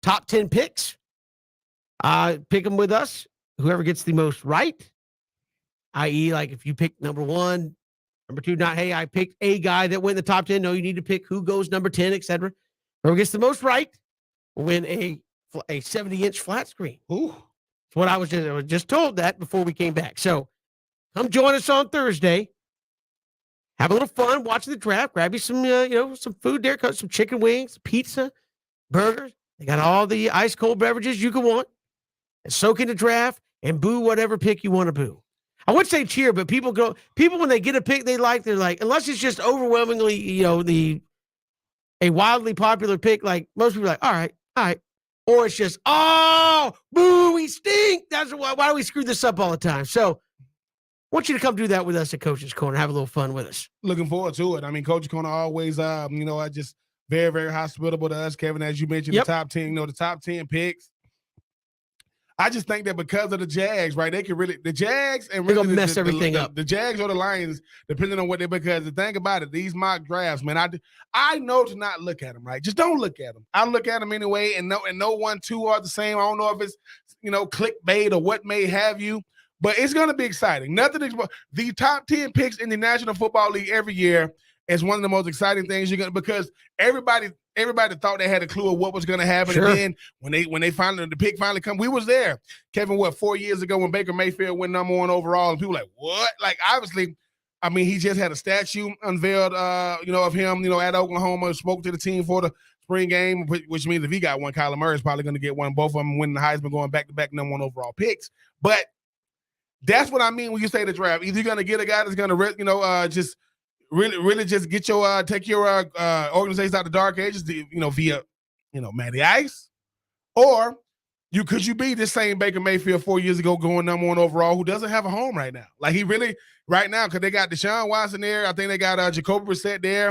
top 10 picks. Pick them with us. Whoever gets the most right, i.e., like if you pick number 1, number 2, not, hey, I picked a guy that went in the top 10. No, you need to pick who goes number 10, etc. Whoever gets the most right will win a 70-inch flat screen. Ooh. That's what I was just told that before we came back. So come join us on Thursday. Have a little fun watching the draft. Grab you some, some food there. Cut some chicken wings, pizza, burgers. They got all the ice cold beverages you can want. And soak in the draft and boo whatever pick you want to boo. I would say cheer, but people when they get a pick they're like, unless it's just overwhelmingly, a wildly popular pick, like most people are like, all right. Or it's just, oh, boo, we stink. That's why do we screw this up all the time? So I want you to come do that with us at Coach's Corner. Have a little fun with us. Looking forward to it. I mean, Coach's Corner always, just very, very hospitable to us, Kevin, as you mentioned, Yep. the top 10, the top 10 picks. I just think that because of the Jags, right, they can really – the Jags and They're really gonna mess everything up. The Jags or the Lions, depending on what they – because the thing about it, these mock drafts, man, I know to not look at them, right? Just don't look at them. I look at them anyway, and no 1, 2 are the same. I don't know if it's, clickbait or what may have you, but it's going to be exciting. The top 10 picks in the National Football League every year is one of the most exciting things because everybody thought they had a clue of what was going to happen. Sure. And then when the pick finally come, we was there. Kevin, 4 years ago when Baker Mayfield went number 1 overall, and people were like, what? Like, obviously, I mean, he just had a statue unveiled, of him, at Oklahoma, spoke to the team for the spring game, which means if he got one, Kyler Murray is probably going to get one. Both of them winning the Heisman, going back-to-back number 1 overall picks. But that's what I mean when you say the draft. Either you're going to get a guy that's going to, just really just get take your organization out the dark ages, via, Matty Ice, or could you be the same Baker Mayfield 4 years ago going number 1 overall who doesn't have a home right now? Like he really right now, because they got Deshaun Watson there. I think they got Jacoby Brissett there.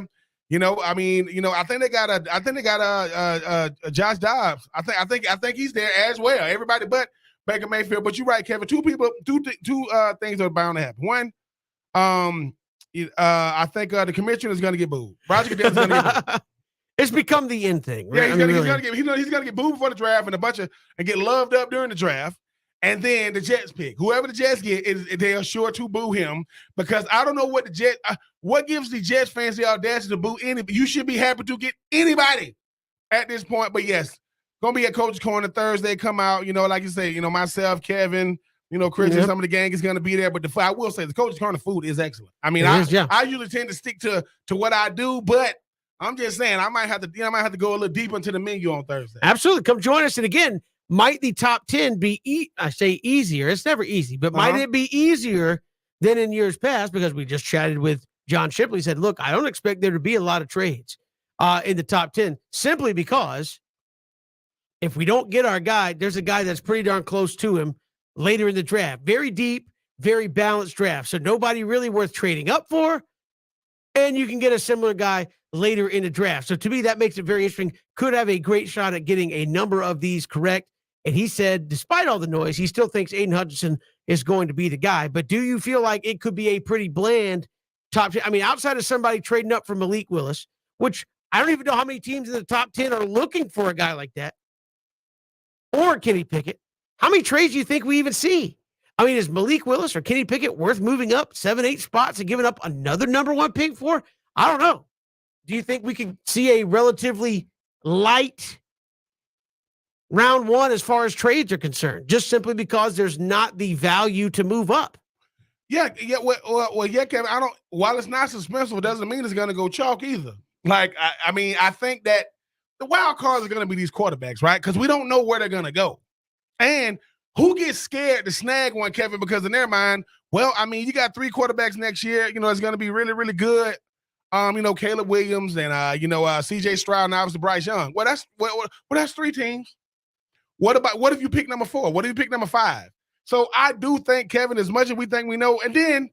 I think they got Josh Dobbs. I think he's there as well. Everybody but Baker Mayfield. But you're right, Kevin. Two things are bound to happen. One, I think the commissioner is going to get booed. Roger Goodell is going to get booed. It's become the in thing. Right? Yeah, he's going to get booed before the draft and get loved up during the draft. And then the Jets pick. Whoever the Jets get, they are sure to boo him because I don't know what the Jets what gives the Jets fans the audacity to boo anybody. You should be happy to get anybody at this point. But yes, going to be at Coach's Corner Thursday. Come out, like you say, myself, Kevin, Chris, and some of the gang is going to be there. But I will say the Coach's Corner food is excellent. I mean, I usually tend to stick to what I do, but I'm just saying I might have to go a little deeper into the menu on Thursday. Absolutely. Come join us. And again, might the top 10 be, I say easier. It's never easy, but might it be easier than in years past? Because we just chatted with John Shipley. He said, look, I don't expect there to be a lot of trades in the top 10 simply because if we don't get our guy, there's a guy that's pretty darn close to him later in the draft. Very deep, very balanced draft. So nobody really worth trading up for. And you can get a similar guy later in the draft. So to me, that makes it very interesting. Could have a great shot at getting a number of these correct. And he said, despite all the noise, he still thinks Aiden Hutchinson is going to be the guy. But do you feel like it could be a pretty bland top 10? I mean, outside of somebody trading up for Malik Willis, which I don't even know how many teams in the top 10 are looking for a guy like that, or Kenny Pickett, how many trades do you think we even see? I mean, is Malik Willis or Kenny Pickett worth moving up 7-8 spots and giving up another number 1 pick for? I don't know. Do you think we can see a relatively light round 1 as far as trades are concerned, just simply because there's not the value to move up? Yeah. Well, yeah, Kevin. While it's not suspenseful, it doesn't mean it's going to go chalk either. Like, I think that the wild cards are going to be these quarterbacks, right? Because we don't know where they're going to go. And who gets scared to snag one, Kevin? Because in their mind, well, I mean, you got 3 quarterbacks next year. It's going to be really, really good. Caleb Williams and C.J. Stroud and obviously Bryce Young. Well, that's 3 teams. What if you pick number 4? What if you pick number 5? So I do think, Kevin, as much as we think we know, and then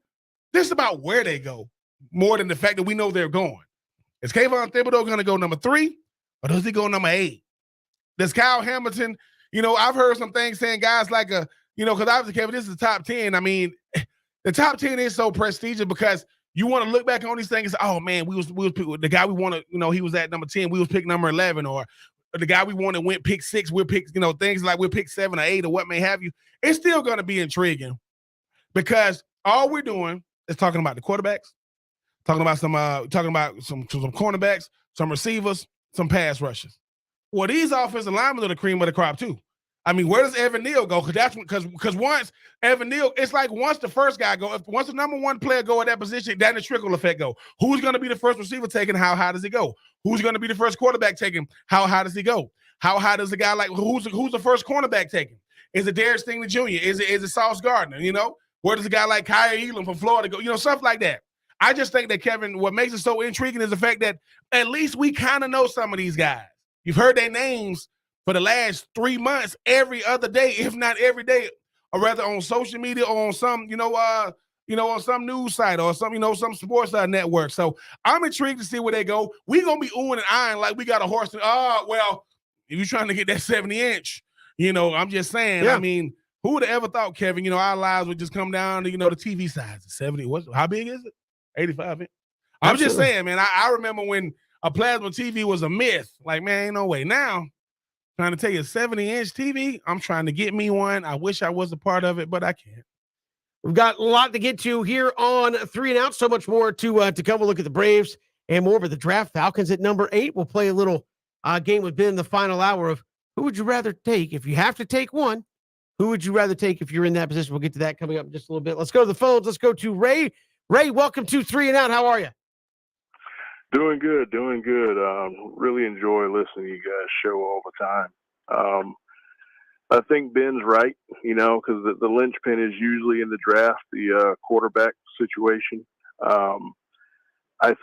this is about where they go more than the fact that we know they're going. Is Kayvon Thibodeau going to go number 3 or does he go number 8? Does Kyle Hamilton, I've heard some things saying guys like because obviously, Kevin, this is the top 10. I mean, the top 10 is so prestigious because you want to look back on these things and say, oh, man, we was the guy we wanted, he was at number 10. We was pick number 11, or the guy we wanted went pick 6. We'll pick, things like we'll pick 7 or 8 or what may have you. It's still going to be intriguing because all we're doing is talking about the quarterbacks, talking about some cornerbacks, some receivers, some pass rushers. Well, these offensive linemen are the cream of the crop too. I mean, where does Evan Neal go? Because once Evan Neal, it's like once the first guy go, once the number one player go at that position, then the trickle effect go. Who's going to be the first receiver taken? How high does he go? Who's going to be the first quarterback taken? How high does he go? How high does a guy like who's the first cornerback taken? Is it Darius Stingley Jr.? Is it Sauce Gardner? Where does a guy like Kyle Elam from Florida go? Stuff like that. I just think that, Kevin, what makes it so intriguing is the fact that at least we kind of know some of these guys. You've heard their names for the last 3 months, every other day, if not every day, or rather on social media or on some, on some news site or some sports network. So I'm intrigued to see where they go. We're going to be oohing and eyeing like we got a horse. Well, if you're trying to get that 70-inch, I'm just saying, Yeah. I mean, who would have ever thought, Kevin, our lives would just come down to, the TV size. 70, how big is it? 85 inch. I'm just saying, man, I remember when a plasma TV was a myth. Like, man, ain't no way. Now, trying to tell you, a 70-inch TV, I'm trying to get me one. I wish I was a part of it, but I can't. We've got a lot to get to here on 3 and Out. So much more to come. We'll look at the Braves and more of the draft. Falcons at number 8. We'll play a little game with Ben in the final hour of who would you rather take if you have to take one. Who would you rather take if you're in that position? We'll get to that coming up in just a little bit. Let's go to the phones. Let's go to Ray. Ray, welcome to 3 and Out. How are you? Doing good. Really enjoy listening to you guys show all the time. I think Ben's right, because the linchpin is usually in the draft, the quarterback situation. I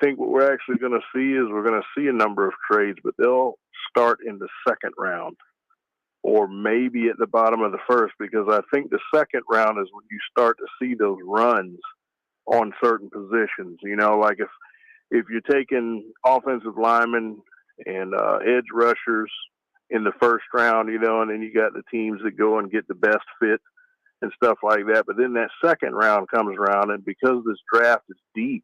think what we're actually going to see is we're going to see a number of trades, but they'll start in the second round or maybe at the bottom of the first, because I think the second round is when you start to see those runs on certain positions. Like if you're taking offensive linemen and edge rushers in the first round, and then you got the teams that go and get the best fit and stuff like that. But then that second round comes around, and because this draft is deep,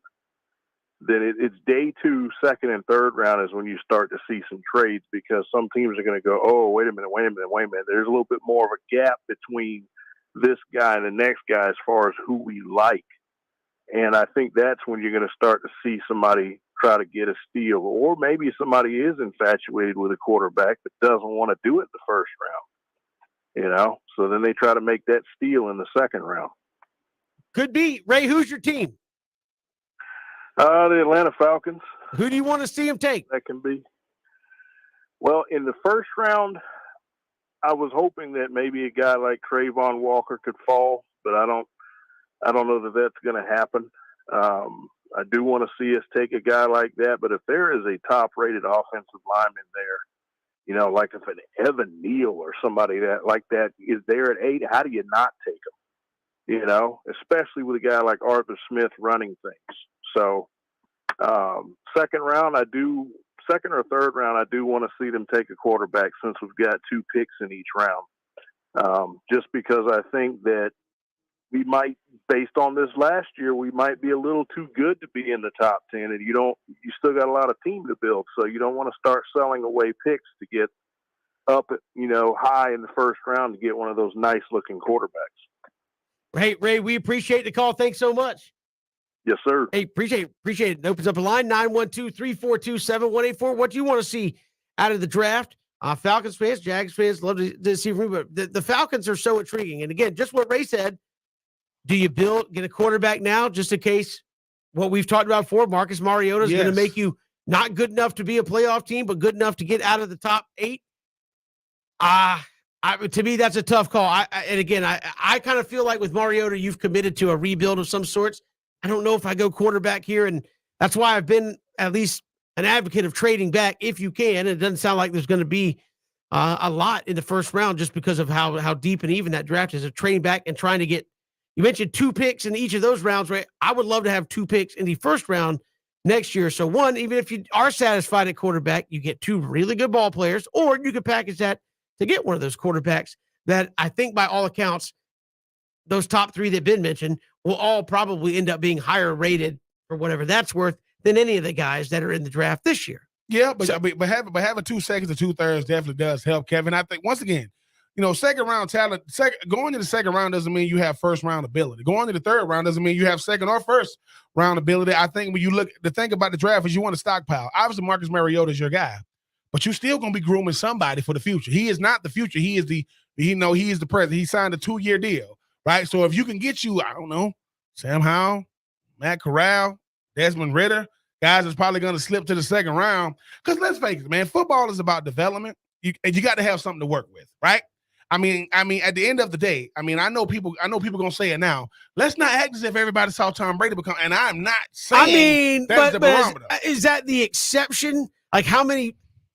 then it's day 2, second and third round is when you start to see some trades, because some teams are going to go, oh, wait a minute. There's a little bit more of a gap between this guy and the next guy as far as who we like. And I think that's when you're going to start to see somebody try to get a steal, or maybe somebody is infatuated with a quarterback but doesn't want to do it in the first round, so then they try to make that steal in the second round. Could be. Ray, who's your team? The Atlanta Falcons. Who do you want to see him take? That can be. Well, in the first round, I was hoping that maybe a guy like Trayvon Walker could fall, but I don't know that that's going to happen. I do want to see us take a guy like that, but if there is a top-rated offensive lineman there, like if an Evan Neal or somebody like that is there at 8, how do you not take him? Especially with a guy like Arthur Smith running things. So, second or third round, I do want to see them take a quarterback since we've got 2 picks in each round. Just because I think that we might, based on this last year, we might be a little too good to be in the top 10, and you still got a lot of team to build. So you don't want to start selling away picks to get up, high in the first round to get one of those nice looking quarterbacks. Hey, Ray, we appreciate the call. Thanks so much. Yes, sir. Hey, appreciate it. It opens up a line, 912-342-7184. What do you want to see out of the draft? Falcons fans, Jags fans, love to see from you, but the Falcons are so intriguing. And again, just what Ray said, do you get a quarterback now just in case what we've talked about before, Marcus Mariota is going to make you not good enough to be a playoff team, but good enough to get out of the top 8? To me, that's a tough call. I kind of feel like with Mariota, you've committed to a rebuild of some sorts. I don't know if I go quarterback here, and that's why I've been at least an advocate of trading back if you can. And it doesn't sound like there's going to be a lot in the first round just because of how deep and even that draft is, of trading back and trying to get. You mentioned 2 picks in each of those rounds, right? I would love to have 2 picks in the first round next year. So one, even if you are satisfied at quarterback, you get 2 really good ball players, or you could package that to get one of those quarterbacks that I think by all accounts, those top 3 that Ben mentioned will all probably end up being higher rated for whatever that's worth than any of the guys that are in the draft this year. Yeah, but having 2 seconds or 2/3 definitely does help, Kevin. I think once again, second round talent. Going to the second round doesn't mean you have first round ability. Going to the third round doesn't mean you have second or first round ability. I think when you look, the thing about the draft is you want to stockpile. Obviously, Marcus Mariota is your guy, but you still gonna be grooming somebody for the future. He is not the future. He is the he is the present. He signed a 2-year deal, right? So if you can get you, I don't know, Sam Howell, Matt Corral, Desmond Ritter. Guys is probably going to slip to the second round. Because let's face it, man, football is about development. And you got to have something to work with, right? I mean, at the end of the day, I know people going to say it now. Let's not act as if everybody saw Tom Brady become, and I'm not saying that's the barometer. Is that the exception? Like how many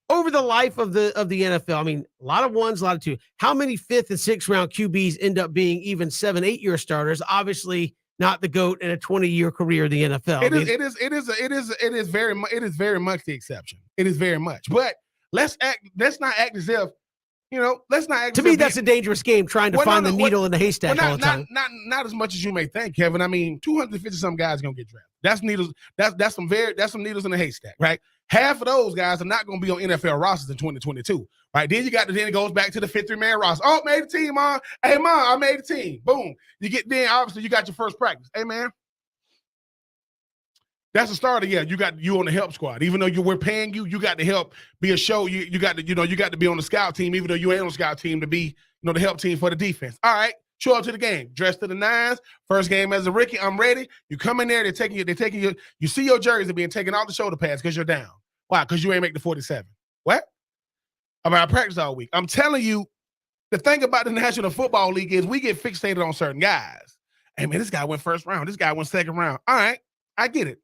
over the life of the NFL? I mean, a lot of ones, a lot of two. How many 5th and 6th round QBs end up being even 7, 8 year starters? Obviously, not the GOAT in a 20-year career in the NFL. It is very much the exception. It is very much. But let's not act as if, let's not act. To me, that's a dangerous game trying to find the needle in the haystack all the time. Not as much as you may think, Kevin. I mean, 250 some guys are gonna get drafted. That's needles. That's some needles in the haystack, right? Half of those guys are not going to be on NFL rosters in 2022, right? Then it goes back to the 53-man roster. Oh, made the team, Mom. Hey, Mom, I made the team. Boom. Obviously you got your first practice. Hey, man. That's the starter. Yeah, you on the help squad. Even though we're paying you, you got to help be a show. You got to be on the scout team, even though you ain't on the scout team to be, the help team for the defense. All right. Show up to the game, dressed to the nines. First game as a rookie, I'm ready. You come in there, they're taking you. You see your jersey being taken off the shoulder pads because you're down. Why? Because you ain't make the 47. What? I practice all week. I'm telling you, the thing about the National Football League is we get fixated on certain guys. Hey man, this guy went first round. This guy went second round. All right, I get it.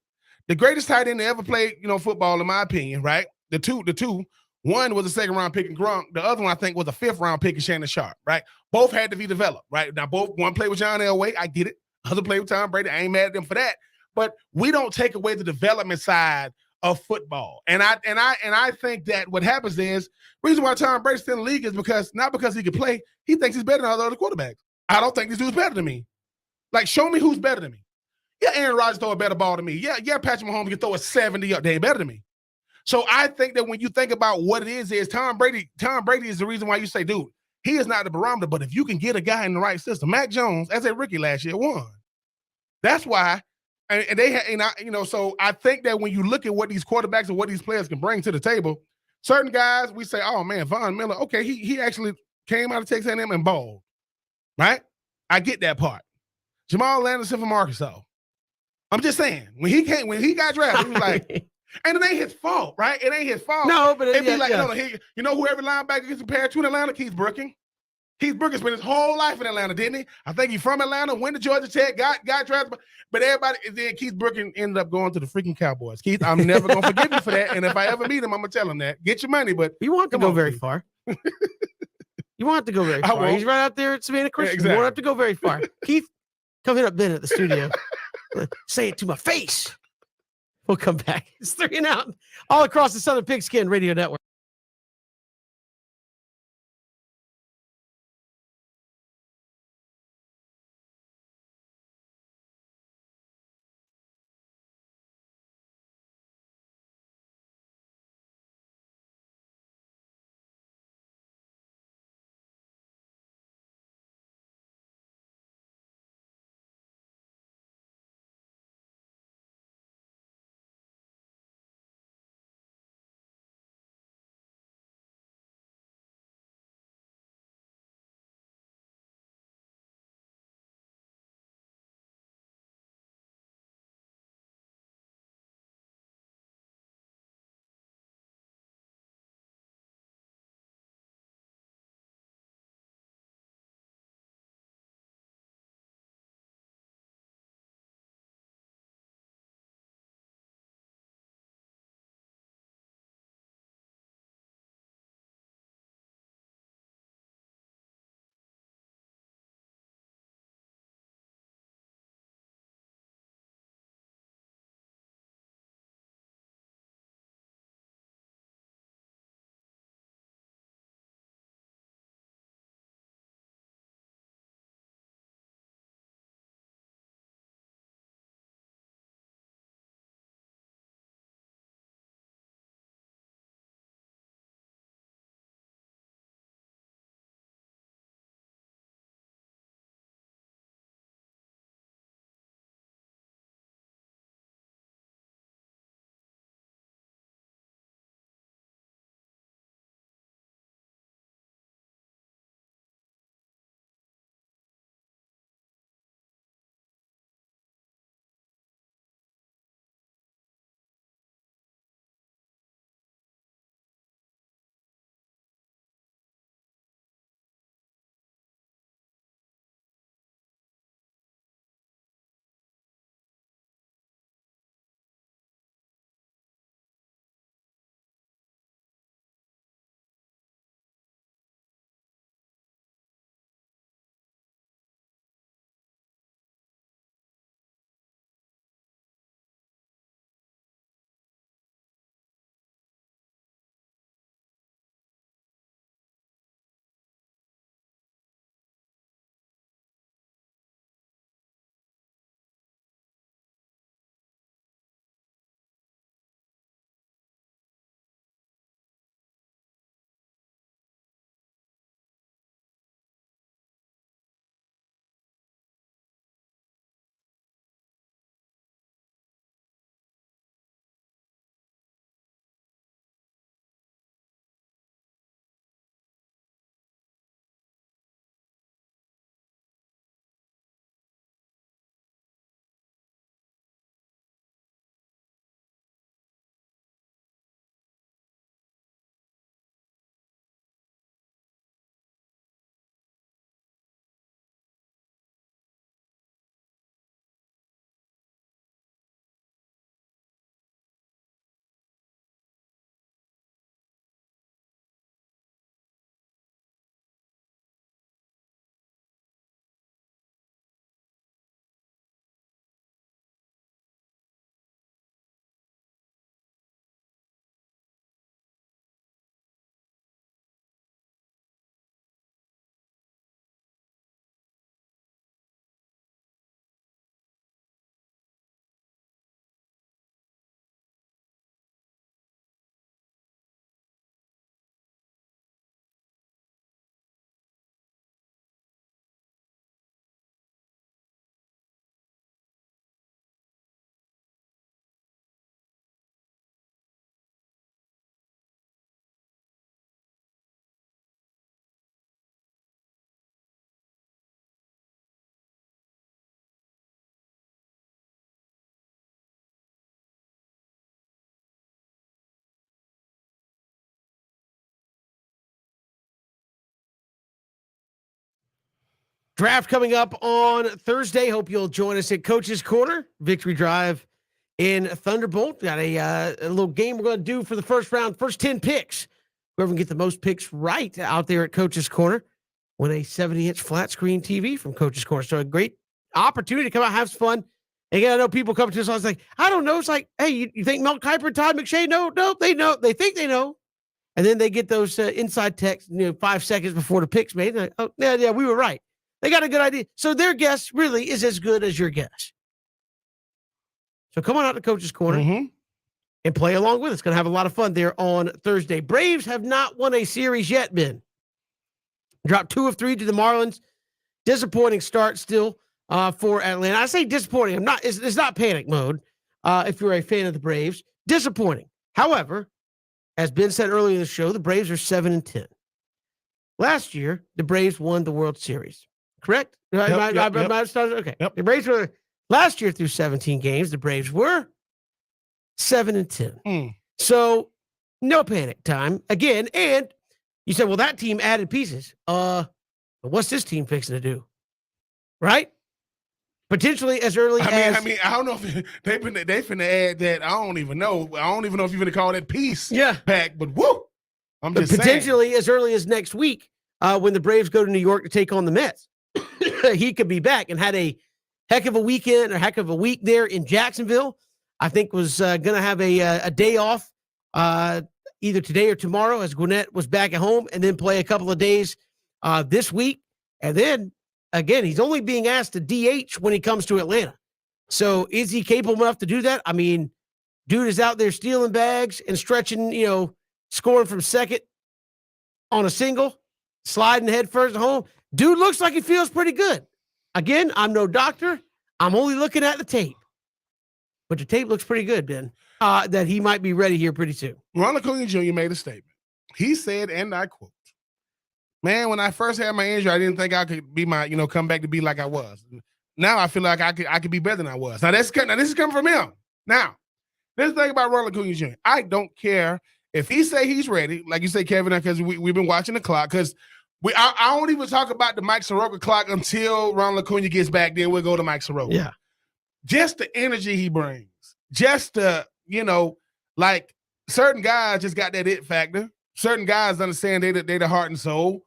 The greatest tight end to ever play, football, in my opinion, right? The two. One was a second round pick in Gronk. The other one, I think, was a 5th round pick in Shannon Sharp, right? Both had to be developed, right? Now, one played with John Elway. I get it. Other played with Tom Brady. I ain't mad at them for that. But we don't take away the development side of football. And I think that what happens is, reason why Tom Brady's still in the league is not because he can play. He thinks he's better than other quarterbacks. I don't think this dude's better than me. Like, show me who's better than me. Yeah, Aaron Rodgers throw a better ball than me. Yeah, Patrick Mahomes can throw a 70 up. They ain't better than me. So I think that when you think about what it is Tom Brady is the reason why you say, dude, he is not the barometer. But if you can get a guy in the right system, Mac Jones, as a rookie last year, won. That's why, so I think that when you look at what these quarterbacks and what these players can bring to the table, certain guys, we say, oh man, Von Miller, okay, he actually came out of Texas A&M and balled, right? I get that part. Jamal Anderson from Arkansas. I'm just saying, when he got drafted, he was like, and it ain't his fault, right? It ain't his fault. No, but it'd be like, no, who every linebacker gets compared to in Atlanta? Keith Brooking. Keith Brooking spent his whole life in Atlanta, didn't he? I think he's from Atlanta, went to Georgia Tech, got drafted, but everybody, then Keith Brooking ended up going to the freaking Cowboys. Keith, I'm never going to forgive you for that, and if I ever meet him, I'm going to tell him that. Get your money, but you won't have to go very far. You won't have to go very far. He's right out there at Savannah Christian. Exactly. You won't have to go very far. Keith, come hit up Ben at the studio. Say it to my face. We'll come back. It's 3 and Out all across the Southern Pigskin Radio Network. Draft coming up on Thursday. Hope you'll join us at Coach's Corner, Victory Drive in Thunderbolt. Got a little game we're going to do for the first round, first 10 picks. Whoever can get the most picks right out there at Coach's Corner win a 70-inch flat screen TV from Coach's Corner. So a great opportunity to come out, have some fun. And again, I know people come to us, I was like, I don't know. It's like, hey, you think Mel Kiper, Todd McShay? No, they know. They think they know. And then they get those inside texts, 5 seconds before the pick's made. Like, oh, yeah, we were right. They got a good idea. So their guess really is as good as your guess. So come on out to Coach's Corner and play along with us. Going to have a lot of fun there on Thursday. Braves have not won a series yet, Ben. Dropped 2 of 3 to the Marlins. Disappointing start still for Atlanta. I say disappointing. It's not panic mode if you're a fan of the Braves. Disappointing. However, as Ben said earlier in the show, the Braves are 7-10. Last year, the Braves won the World Series. Correct? Yep. Okay. Yep. The Braves were last year through 17 games. The Braves were 7-10. So no panic time again. And you said, well, that team added pieces. What's this team fixing to do? Right? Potentially as early as I don't know if they finna add that. I don't even know. I don't even know if you're gonna call that piece pack. But woo, I'm just potentially saying. as early as next week when the Braves go to New York to take on the Mets. He could be back and had a heck of a weekend or heck of a week there in Jacksonville. I think was going to have a day off either today or tomorrow as Gwinnett was back at home and then play a couple of days this week. And then, again, he's only being asked to DH when he comes to Atlanta. So is he capable enough to do that? I mean, dude is out there stealing bags and stretching, scoring from second on a single, sliding head first home. Dude looks like he feels pretty good. Again, I'm no doctor. I'm only looking at the tape. But the tape looks pretty good, Ben, that he might be ready here pretty soon. Ronald Acuna Jr. made a statement. He said, and I quote, "Man, when I first had my injury, I didn't think I could be come back to be like I was. Now I feel like I could be better than I was." Now this is coming from him. Now, this thing about Ronald Acuna Jr., I don't care if he say he's ready, like you say, Kevin, because we've been watching the clock, because I won't even talk about the Mike Soroka clock until Ronald Acuna gets back. Then we'll go to Mike Soroka. Yeah. Just the energy he brings. Just the, like certain guys just got that it factor. Certain guys understand they the heart and soul.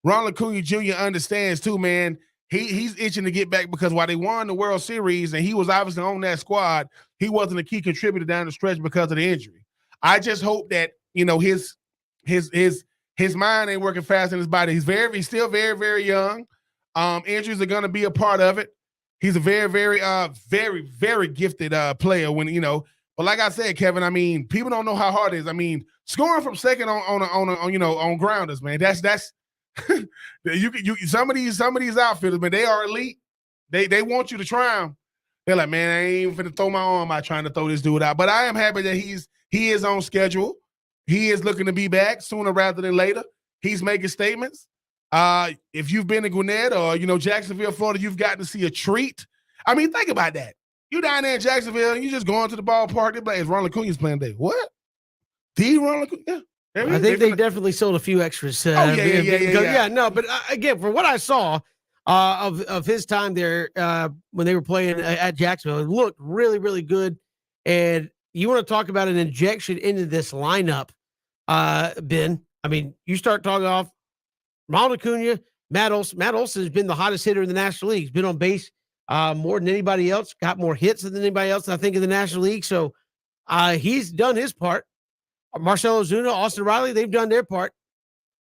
Ronald Acuna Jr. understands too, man. He's itching to get back because while they won the World Series and he was obviously on that squad, he wasn't a key contributor down the stretch because of the injury. I just hope that, his mind ain't working fast in his body. He's still very, very young. Injuries are going to be a part of it. He's a very, very, very, very gifted player. But like I said, Kevin, I mean, people don't know how hard it is. I mean, scoring from second on grounders, man. That's some of these outfielders, man. They are elite. They want you to try them. They're like, man, I ain't even finna throw my arm out trying to throw this dude out. But I am happy that he is on schedule. He is looking to be back sooner rather than later. He's making statements. If you've been to Gwinnett or, Jacksonville, Florida, you've gotten to see a treat. I mean, think about that. You down there in Jacksonville, and you just going to the ballpark. They're like, it's Ronald Acuna's playing today. What? The Ronald Acuna? Yeah. I think they definitely sold a few extras. Yeah. No, but again, from what I saw of his time there when they were playing at Jacksonville, it looked really, really good. And you want to talk about an injection into this lineup, Ben. I mean, you start talking off Ronald Acuna, Matt Olson. Matt Olson has been the hottest hitter in the National League. He's been on base more than anybody else, got more hits than anybody else, I think, in the National League. So he's done his part. Marcell Ozuna, Austin Riley, they've done their part.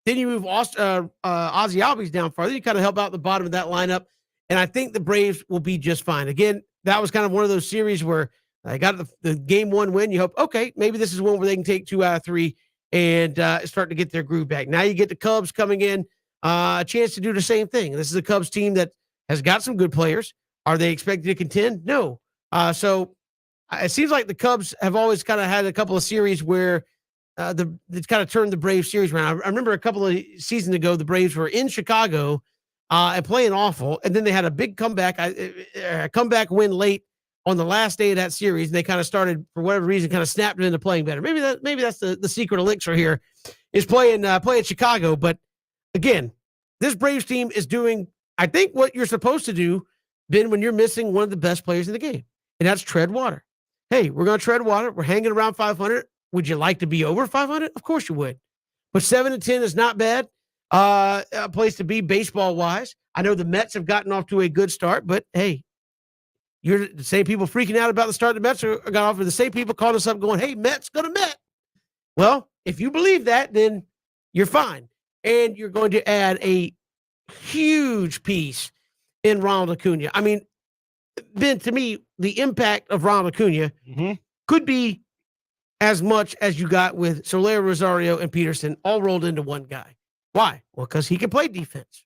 Then you move Ozzy Albies down farther. You kind of help out the bottom of that lineup. And I think the Braves will be just fine. Again, that was kind of one of those series where I got the game 1 win. You hope, okay, maybe this is one where they can take 2 out of 3 and start to get their groove back. Now you get the Cubs coming in, a chance to do the same thing. This is a Cubs team that has got some good players. Are they expected to contend? No. So it seems like the Cubs have always kind of had a couple of series where it's kind of turned the Braves series around. I remember a couple of seasons ago, the Braves were in Chicago and playing awful. And then they had a big comeback, a comeback win late on the last day of that series. And they kind of started, for whatever reason, kind of snapped it into playing better. Maybe that's the secret elixir here is playing Chicago. But again, this Braves team is doing I think what you're supposed to do, Ben, when you're missing one of the best players in the game, and that's tread water. Hey, we're going to tread water. We're hanging around 500. Would you like to be over 500? Of course you would. But 7-10 is not bad. A place to be baseball wise. I know the Mets have gotten off to a good start, but hey, you're the same people freaking out about the start the Mets are got off, or the same people calling us up going, hey, Mets gonna Met. Well, if you believe that, then you're fine. And you're going to add a huge piece in Ronald Acuna. I mean, Ben, to me, the impact of Ronald Acuna could be as much as you got with Soler, Rosario, and Peterson all rolled into one guy. Why? Well, because he can play defense.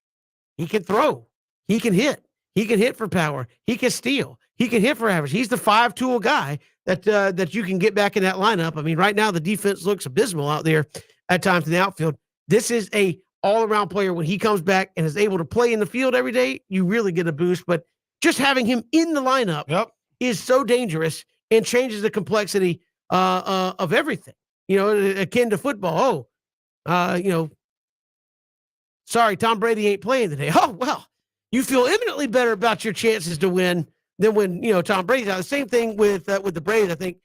He can throw. He can hit. He can hit for power. He can steal. He can hit for average. He's the 5-tool guy that you can get back in that lineup. I mean, right now the defense looks abysmal out there at times in the outfield. This is a all-around player. When he comes back and is able to play in the field every day, you really get a boost. But just having him in the lineup is so dangerous and changes the complexity of everything. You know, akin to football. Sorry, Tom Brady ain't playing today. Oh, well, you feel eminently better about your chances to win than when, Tom Brady's out. The same thing with the Braves. I think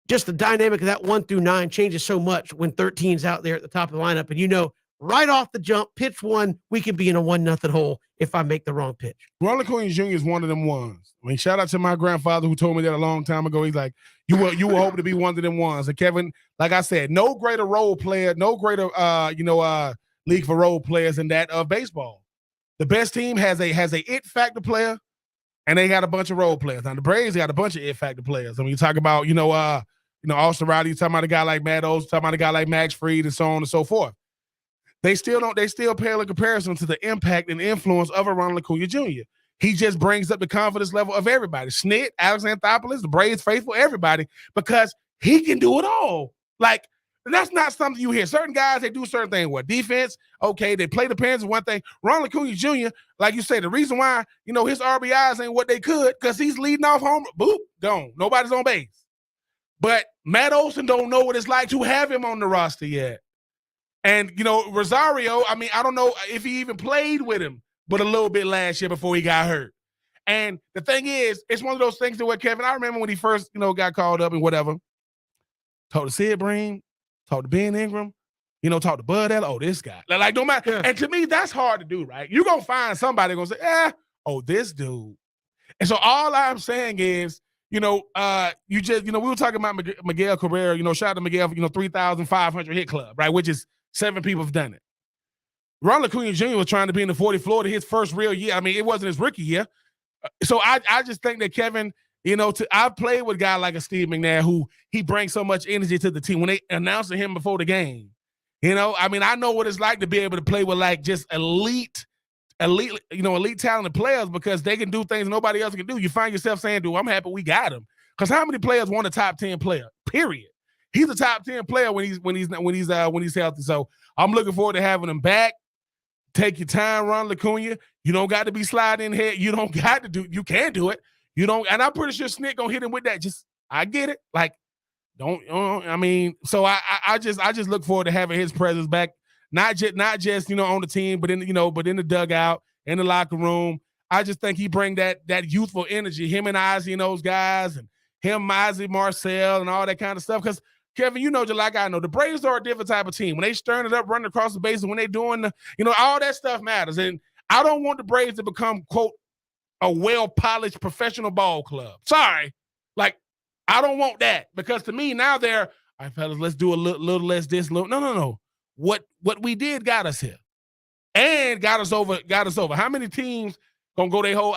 just the dynamic of that 1 through 9 changes so much when 13's out there at the top of the lineup. And right off the jump, pitch one, we could be in a 1-0 hole if I make the wrong pitch. Ronald Acuna Jr. is one of them ones. I mean, shout out to my grandfather who told me that a long time ago. He's like, you will hope to be one of them ones. And Kevin, like I said, no greater role player, no greater league for role players than that of baseball. The best team has a it factor player, and they got a bunch of role players. Now the Braves got a bunch of it factor players. I mean, you talk about Austin Riley, you talking about a guy like Matt Olson, talking about a guy like Max Fried, and so on and so forth. They still pale in comparison to the impact and influence of a Ronald Acuna Jr. He just brings up the confidence level of everybody. Snit, Alex Anthopoulos, the Braves faithful, everybody, because he can do it all. Like, that's not something you hear. Certain guys, they do certain things. What, defense? Okay, they play the pins is one thing. Ronald Acuna Jr., like you say, the reason why, his RBIs ain't what they could, because he's leading off home. Boop, gone. Nobody's on base. But Matt Olson don't know what it's like to have him on the roster yet. And, Rosario, I mean, I don't know if he even played with him, but a little bit last year before he got hurt. And the thing is, it's one of those things that what Kevin, I remember when he first, got called up and whatever, talked to Sid Bream, talked to Ben Ingram, talked to Bud Allen. Oh, this guy. Like, no matter. Yeah. And to me, that's hard to do, right? You're going to find somebody going to say, this dude. And so all I'm saying is, we were talking about Miguel Cabrera, shout out to Miguel, 3,500 hit club, right? Which is 7 people have done it. Ronald Acuna Jr. was trying to be in the 40 Florida his first real year. I mean, it wasn't his rookie year. So I just think that Kevin, I've played with a guy like a Steve McNair who he brings so much energy to the team when they announced him before the game. I mean, I know what it's like to be able to play with like just elite talented players because they can do things nobody else can do. You find yourself saying, dude, I'm happy we got him. Because how many players want a top 10 player? Period. He's a top 10 player when he's healthy. So I'm looking forward to having him back. Take your time, Ronald Acuna. You don't got to be sliding in head. You don't got to do. You can do it. You don't. And I'm pretty sure Snit gonna hit him with that. I get it. Like, don't. I mean, so I just look forward to having his presence back. Not just on the team, but in the dugout, in the locker room. I just think he bring that youthful energy. Him and Ozzie and those guys, and him, Ozzie, Marcel, and all that kind of stuff. Because Kevin, just like I know, the Braves are a different type of team. When they stirring it up, running across the bases, when they doing all that stuff matters. And I don't want the Braves to become, quote, a well-polished professional ball club. Sorry. Like, I don't want that. Because to me, now they're, all right, fellas, let's do a little less this, no. What we did got us here. And got us over. How many teams gonna go their whole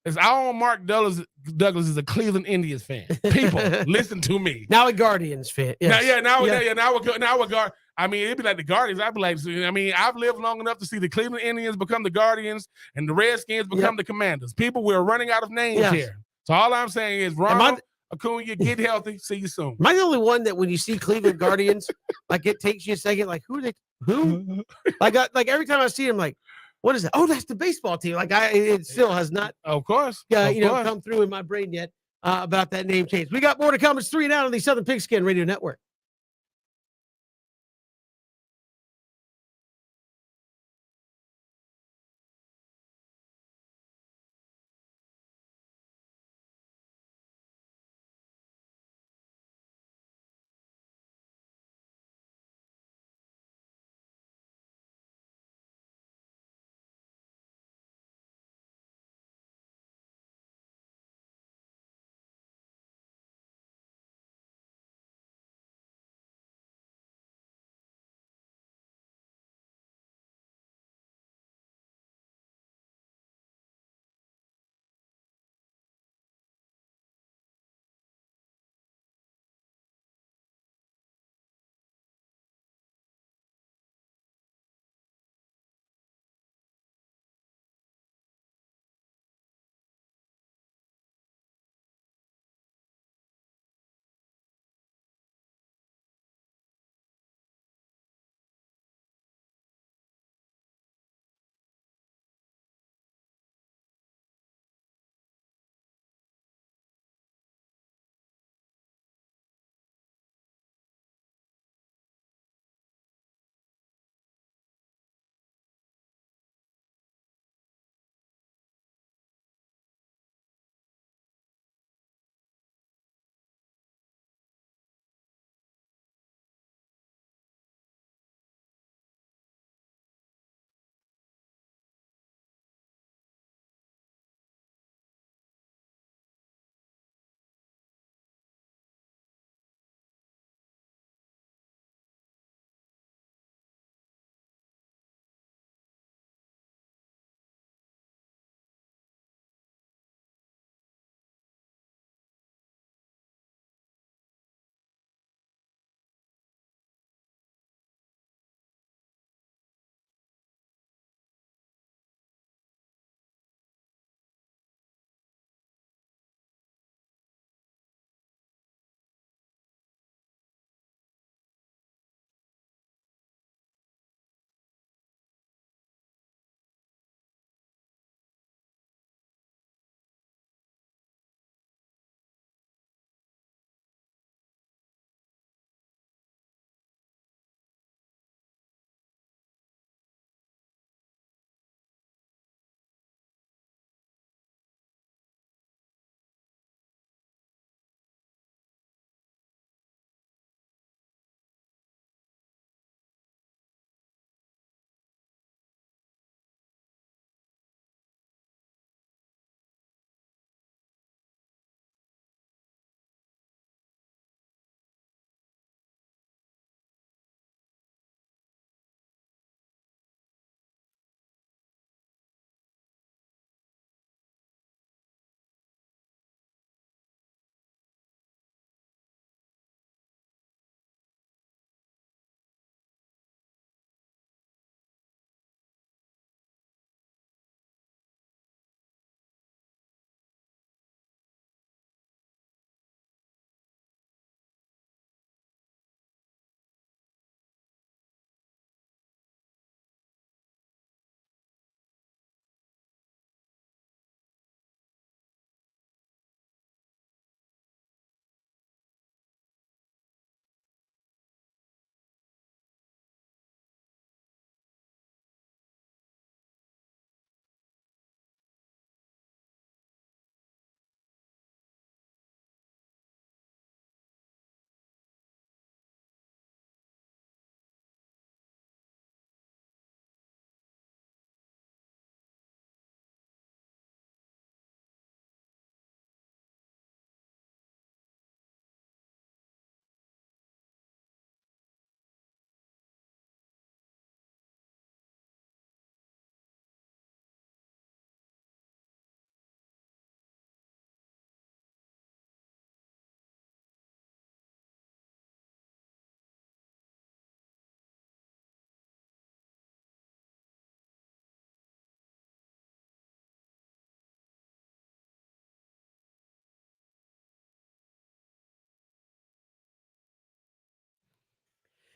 As our own Mark Douglas is a Cleveland Indians fan. People, listen to me. Now a Guardians fan. Yes. Now we're Guard. I mean, it'd be like the Guardians. I'd be like, I mean, I've lived long enough to see the Cleveland Indians become the Guardians and the Redskins become the Commanders. People, we're running out of names here. So all I'm saying is, Ronald Acuna, get healthy. See you soon. Am I the only one that when you see Cleveland Guardians, like it takes you a second, like who are they? Who? like every time I see him, like, what is that? Oh, that's the baseball team. Like it still has not, of course, come through in my brain yet about that name change. We got more to come. It's 3 and Out on the Southern Pigskin Radio Network.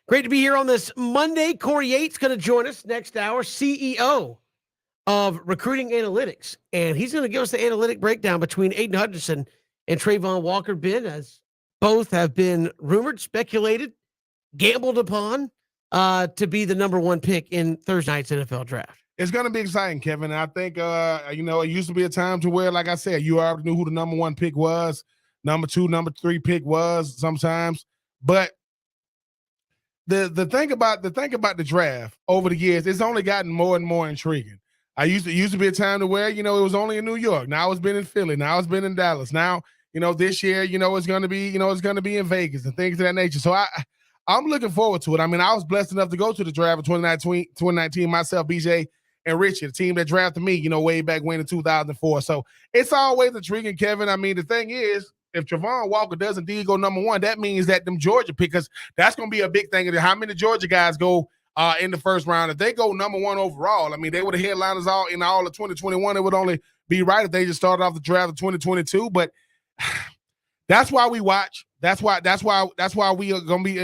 Great to be here on this Monday. Corey Yates going to join us next hour, CEO of Recruiting Analytics. And he's going to give us the analytic breakdown between Aiden Hutchinson and Trayvon Walker. Ben, as both have been rumored, speculated, gambled upon to be the number one pick in Thursday night's NFL draft. It's going to be exciting, Kevin. And I think, it used to be a time to where, like I said, you already knew who the number one pick was, number two, number three pick was sometimes. But the thing about the draft over the years, it's only gotten more and more intriguing. It used to be a time to where, it was only in New York. Now it's been in Philly. Now it's been in Dallas. Now, this year, it's going to be, it's going to be in Vegas and things of that nature. So I'm looking forward to it. I mean, I was blessed enough to go to the draft of 2019 myself, BJ, and Richie, the team that drafted me, way back when in 2004. So it's always intriguing, Kevin. I mean, the thing is, if Travon Walker does indeed go number one, that means that them Georgia pickers, that's going to be a big thing. How many Georgia guys go in the first round? If they go number one overall, I mean, they would have headliners all of 2021. It would only be right if they just started off the draft of 2022. But that's why we watch. That's why we are gonna be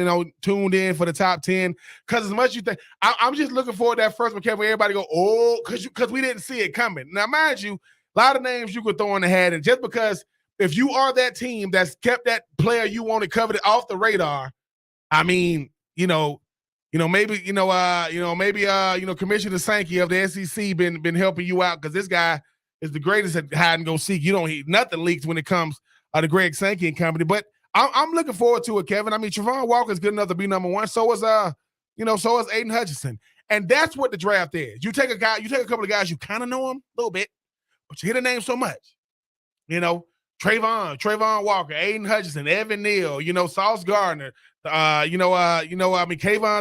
tuned in for the top 10. Because as much as you think, I'm just looking forward to that first one, Kevin. Everybody go, oh, because we didn't see it coming. Now, mind you, a lot of names you could throw in the hat, and just because if you are that team that's kept that player you wanted covered off the radar, I mean, maybe Commissioner Sankey of the SEC been helping you out because this guy is the greatest at hide and go seek. Nothing leaks when it comes to Greg Sankey and company. But I'm looking forward to it, Kevin. I mean, Travon Walker is good enough to be number one. So is Aiden Hutchinson. And that's what the draft is. You take a couple of guys, you kind of know them a little bit, but you hear the name so much. Trayvon Walker, Aiden Hutchinson, Evan Neal, Sauce Gardner, Kayvon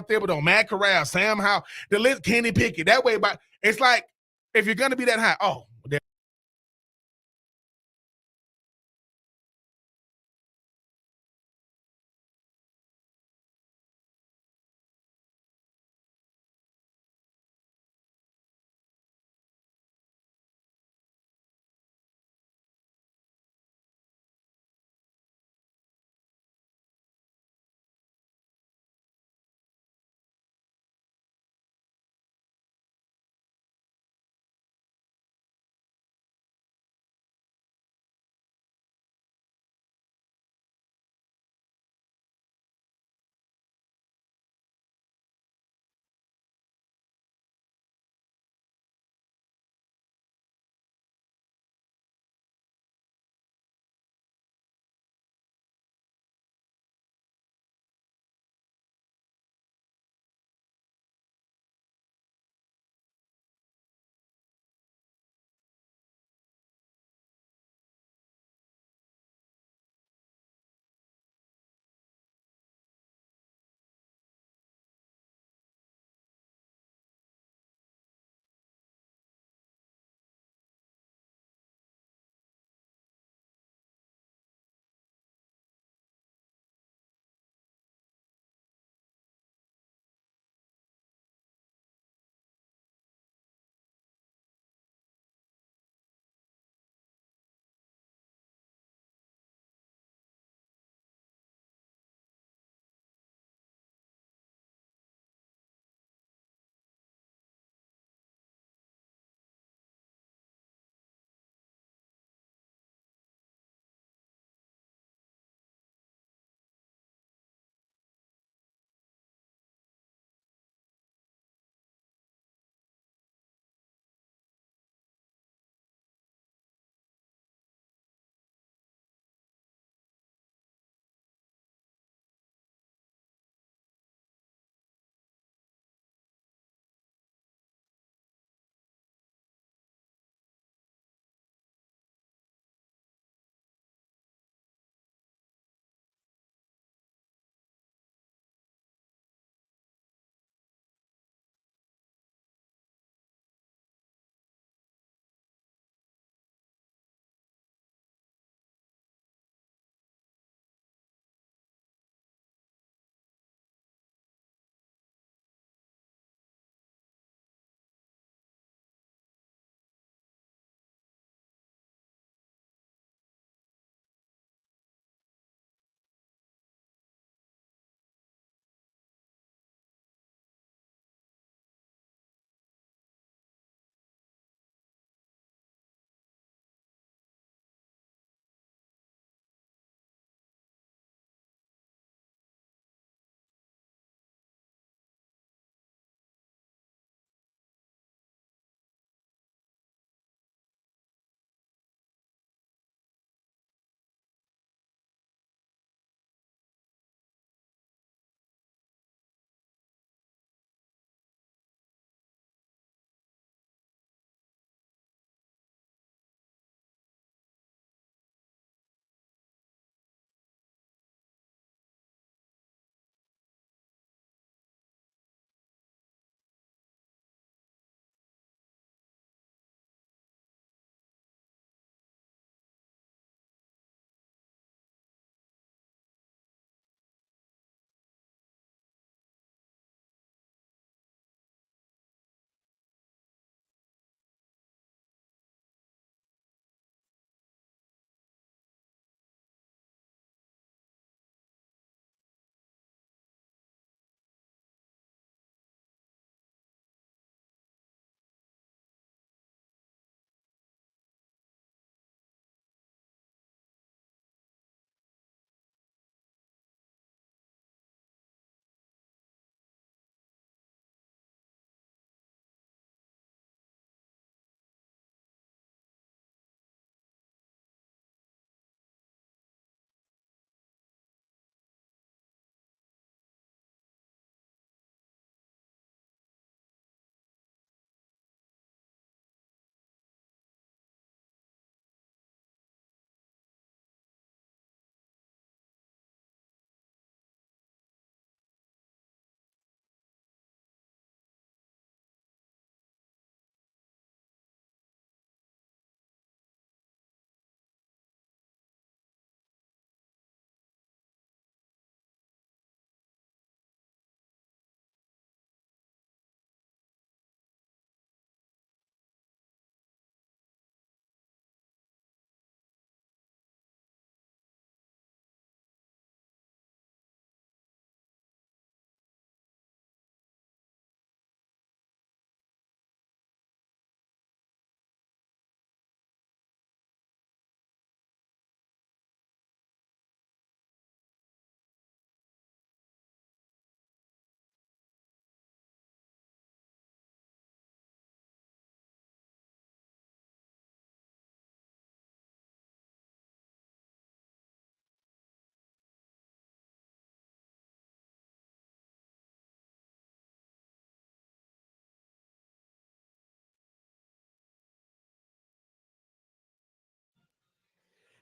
Thibodeau, Matt Corral, Sam Howell, the list, Kenny Pickett. That way, but it's like if you're gonna be that high, oh,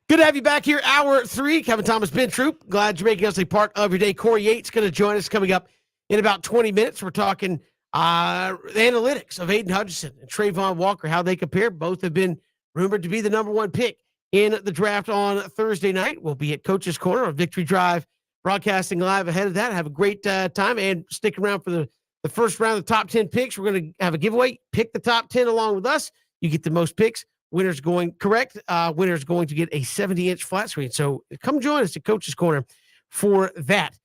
Good to have you back here. Hour 3, Kevin Thomas, Ben Troop. Glad you're making us a part of your day. Corey Yates going to join us coming up in about 20 minutes. We're talking the analytics of Aiden Hutchinson and Trayvon Walker, how they compare. Both have been rumored to be the number 1 pick in the draft on Thursday night. We'll be at Coach's Corner on Victory Drive, broadcasting live ahead of that. Have a great time and stick around for the first round of the top 10 picks. We're going to have a giveaway. Pick the top 10 along with us. You get the most picks. Winner's going correct. Winner's going to get a 70-inch flat screen. So come join us at Coach's Corner for that.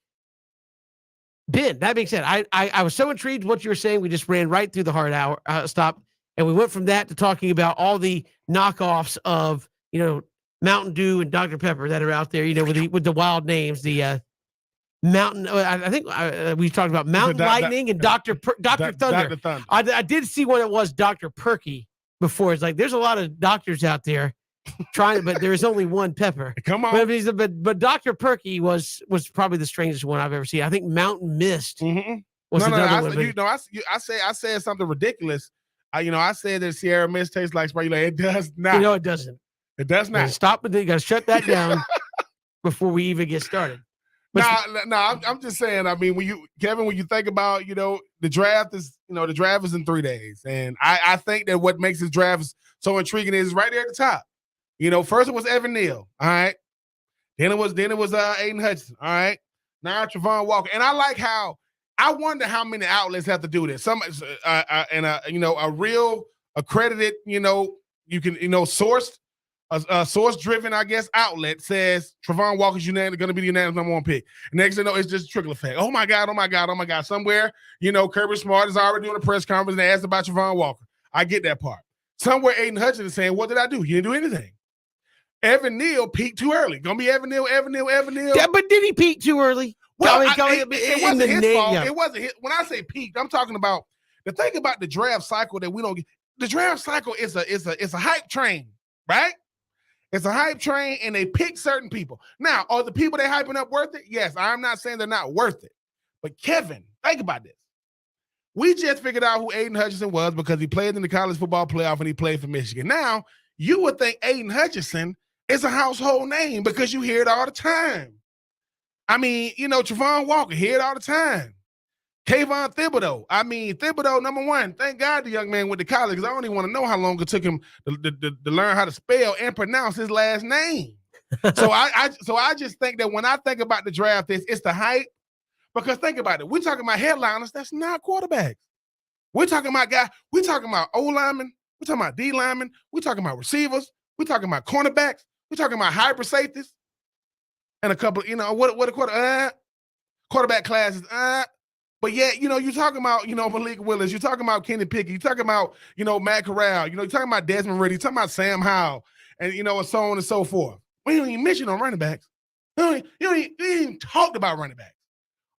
Ben, that being said, I was so intrigued what you were saying. We just ran right through the hard hour stop, and we went from that to talking about all the knockoffs of Mountain Dew and Dr. Pepper that are out there. With the wild names, the Mountain. I think we talked about Mountain Lightning and Dr. Thunder. Dr. Thunder. I did see one that was Dr. Perky before. It's like there's a lot of doctors out there trying, but there is only one pepper. Come on. But Dr. Perky was probably the strangest one I've ever seen. I think Mountain Mist was another one. I said something ridiculous. I said that Sierra Mist tastes like Sprite. It does not. It doesn't. It does not. Stop it. You got to shut that down before we even get started. I'm just saying. I mean, when you think about, the draft is in 3 days, and I think that what makes this draft so intriguing is right there at the top. First it was Evan Neal, all right. Then it was Aiden Hutchinson, all right. Now Trayvon Walker, and I wonder how many outlets have to do this. Some a real accredited, you can sourced. A source-driven, I guess, outlet says Trayvon Walker's going to be the unanimous number 1 pick. Next thing you know, it's just a trickle effect. Oh my God. Somewhere, Kirby Smart is already doing a press conference and they asked about Trayvon Walker. I get that part. Somewhere Aiden Hutchinson is saying, what did I do? You didn't do anything. Evan Neal peaked too early. Gonna be Evan Neal. Yeah, but did he peak too early? Well, it wasn't his fault. Yeah. It wasn't his. When I say peaked, I'm talking about the thing about the draft cycle that we don't get. The draft cycle is a hype train, right? It's a hype train, and they pick certain people. Now, are the people they hyping up worth it? Yes, I'm not saying they're not worth it. But Kevin, think about this. We just figured out who Aiden Hutchinson was because he played in the college football playoff and he played for Michigan. Now, you would think Aiden Hutchinson is a household name because you hear it all the time. I mean, Trayvon Walker, hear it all the time. Kayvon Thibodeau. I mean, Thibodeau, number 1. Thank God the young man went to college because I don't even want to know how long it took him to learn how to spell and pronounce his last name. So I just think that when I think about the draft, it's the hype. Because think about it. We're talking about headliners. That's not quarterbacks. We're talking about guys. We're talking about O linemen. We're talking about D linemen. We're talking about receivers. We're talking about cornerbacks. We're talking about hybrid safeties. And a couple, what a quarterback classes. But yet, you're talking about, Malik Willis. You're talking about Kenny Pickett. You're talking about, Matt Corral. You're talking about Desmond Ridder. You're talking about Sam Howell. And, and so on and so forth. We don't even mention on running backs. You ain't even talked about running backs.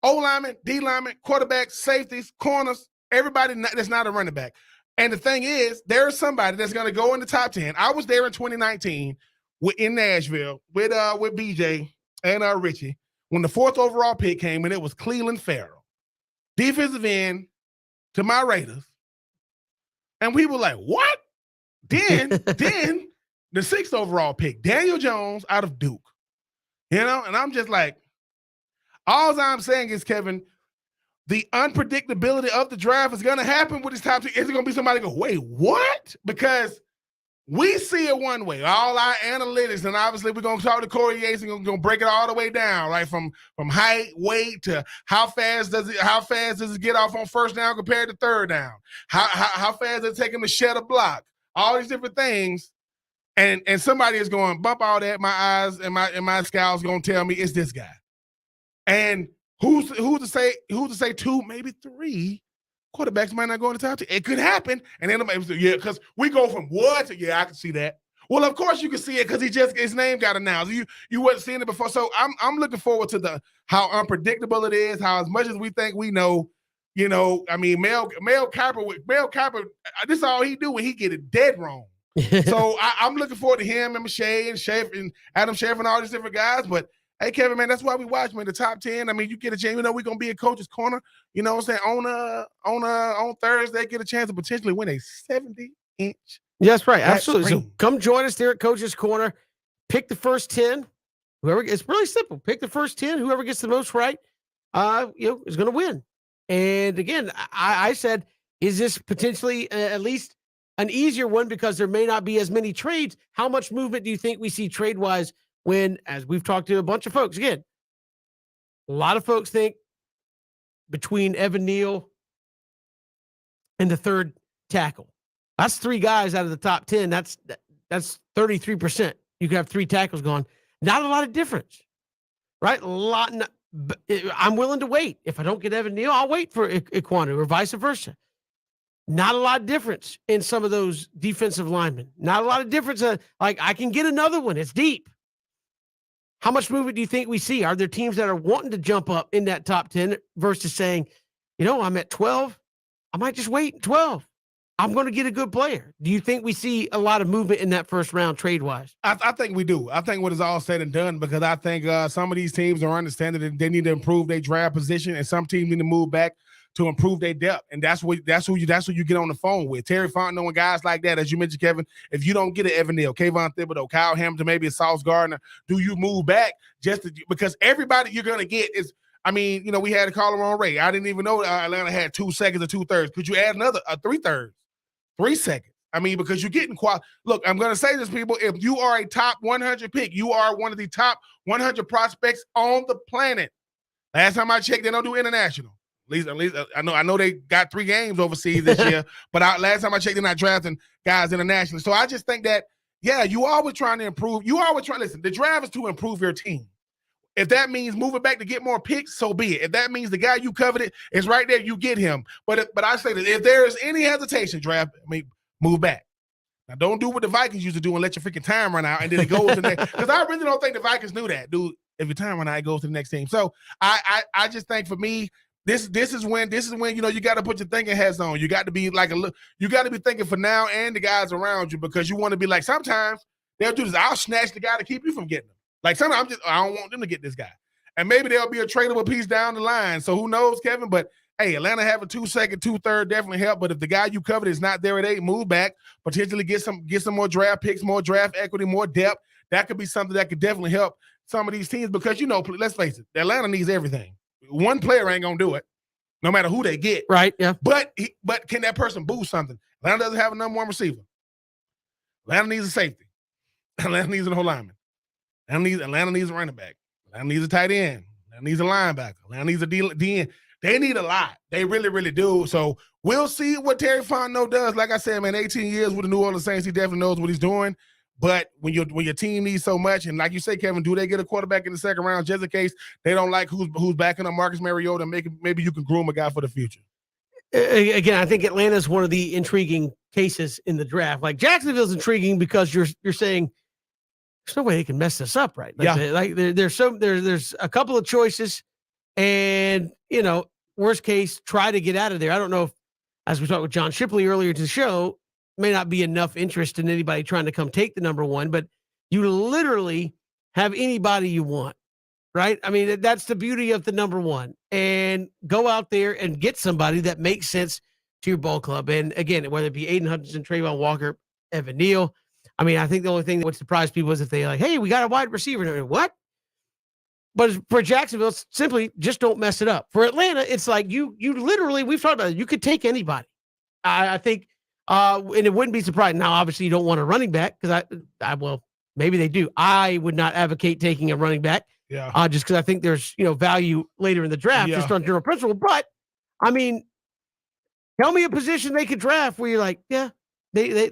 O linemen, D linemen, quarterbacks, safeties, corners, everybody that's not a running back. And the thing is, there's somebody that's going to go in the top 10. I was there in 2019 in Nashville with BJ and Richie when the 4th overall pick came, and it was Cleveland Farrell, defensive end to my Raiders. And we were like, what? Then the 6th overall pick, Daniel Jones out of Duke. And I'm just like, all I'm saying is, Kevin, the unpredictability of the draft is going to happen with this top 10. Is it going to be somebody go, wait, what? Because we see it one way, all our analytics, and obviously we're going to talk to Corey Yates and going to break it all the way down, right? From height, weight to how fast does it get off on first down compared to third down? How fast does it take him to shed a block? All these different things. And somebody is going to bump all that. My eyes and my scowl's going to tell me it's this guy. And who's to say 2, maybe 3 quarterbacks might not go in the top 10. It could happen. And then because we go from what to I can see that. Well, of course you can see it because his name got announced. You wasn't seeing it before. So I'm looking forward to how unpredictable it is, how as much as we think we know, I mean, Mel Kiper, this is all he do when he get it dead wrong. So I'm looking forward to him and Shea and Schaefer and Adam Schefter and all these different guys. But hey, Kevin, man, that's why we watch, man, the top 10. I mean, you get a chance. We're going to be at Coach's Corner, what I'm saying, on Thursday, get a chance to potentially win a 70-inch. That's right. Absolutely. So come join us there at Coach's Corner. pick the first 10. It's really simple. Pick the first 10. Whoever gets the most right, is going to win. And again, I said, is this potentially at least an easier one because there may not be as many trades? How much movement do you think we see trade wise when, as we've talked to a bunch of folks, again, a lot of folks think between Evan Neal and the third tackle, that's 3 guys out of the top 10. That's 33%. You could have 3 tackles gone. Not a lot of difference, right? I'm willing to wait. If I don't get Evan Neal, I'll wait for Ekwonu or vice versa. Not a lot of difference in some of those defensive linemen. Not a lot of difference. Like I can get another one. It's deep. How much movement do you think we see? Are there teams that are wanting to jump up in that top 10 versus saying, I'm at 12. I might just wait 12. I'm going to get a good player. Do you think we see a lot of movement in that first round trade-wise? I think we do. I think when it's all said and done, because I think some of these teams are understanding that they need to improve their draft position, and some teams need to move back to improve their depth, and that's who you get on the phone with. Terry Fontenot and guys like that, as you mentioned, Kevin. If you don't get an Evan Neal, Kayvon Thibodeau, Kyle Hamilton, maybe a Sauce Gardner, do you move back because everybody you're going to get is? I mean, we had a caller on Ray. I didn't even know Atlanta had 2 seconds or 2/3. Could you add another 3/3? 3 seconds. I mean, because you're getting Look, I'm going to say this, people. If you are a top 100 pick, you are one of the top 100 prospects on the planet. Last time I checked, they don't do international. At least I know they got 3 games overseas this year, but last time I checked, they're not drafting guys internationally. So I just think that, you always trying to improve. Listen, the draft is to improve your team. If that means moving back to get more picks, so be it. If that means the guy you coveted is right there, you get him. But I say that if there is any hesitation, move back. Now, don't do what the Vikings used to do and let your freaking time run out and then it goes to the next. Because I really don't think the Vikings knew that, dude. If your time run out, it goes to the next team. So I just think for me, this is when you got to put your thinking hats on. You got to be you got to be thinking for now and the guys around you, because you want to be like, sometimes they'll do this. I'll snatch the guy to keep you from getting them. Like sometimes I don't want them to get this guy. And maybe there'll be a tradable piece down the line. So who knows, Kevin? But hey, Atlanta having 2 second, 2/3 definitely help. But if the guy you covered is not there at 8, move back, potentially get some more draft picks, more draft equity, more depth. That could be something that could definitely help some of these teams, because let's face it, Atlanta needs everything. One player ain't gonna do it, no matter who they get. Right. Yeah. But can that person boost something? Atlanta doesn't have a number 1 receiver. Atlanta needs a safety. Atlanta needs a whole lineman. Atlanta needs a running back. Atlanta needs a tight end. Atlanta needs a linebacker. Atlanta needs a DN. They need a lot. They really, really do. So we'll see what Terry Fontenot does. Like I said, man, 18 years with the New Orleans Saints, he definitely knows what he's doing. But when your team needs so much, and like you say, Kevin, do they get a quarterback in the second round just in case they don't like who's backing up Marcus Mariota, and maybe you can groom a guy for the future? Again, I think Atlanta is one of the intriguing cases in the draft. Like Jacksonville's intriguing because you're saying there's no way they can mess this up, right? There's a couple of choices, and worst case, try to get out of there. I don't know if, as we talked with John Shipley earlier to the show, may not be enough interest in anybody trying to come take the number 1, but you literally have anybody you want, right? I mean, that's the beauty of the number 1, and go out there and get somebody that makes sense to your ball club. And again, whether it be Aiden Hutchinson, Trayvon Walker, Evan Neal, I mean, I think the only thing that would surprise people is if they hey, we got a wide receiver. What? But for Jacksonville, it's simply just don't mess it up. For Atlanta, it's like you literally, we've talked about it, you could take anybody. I think, and it wouldn't be surprising. Now, obviously, you don't want a running back because well, maybe they do. I would not advocate taking a running back. Yeah. Just because I think there's value later in the draft, just on general principle. But I mean, tell me a position they could draft where you're like, yeah, they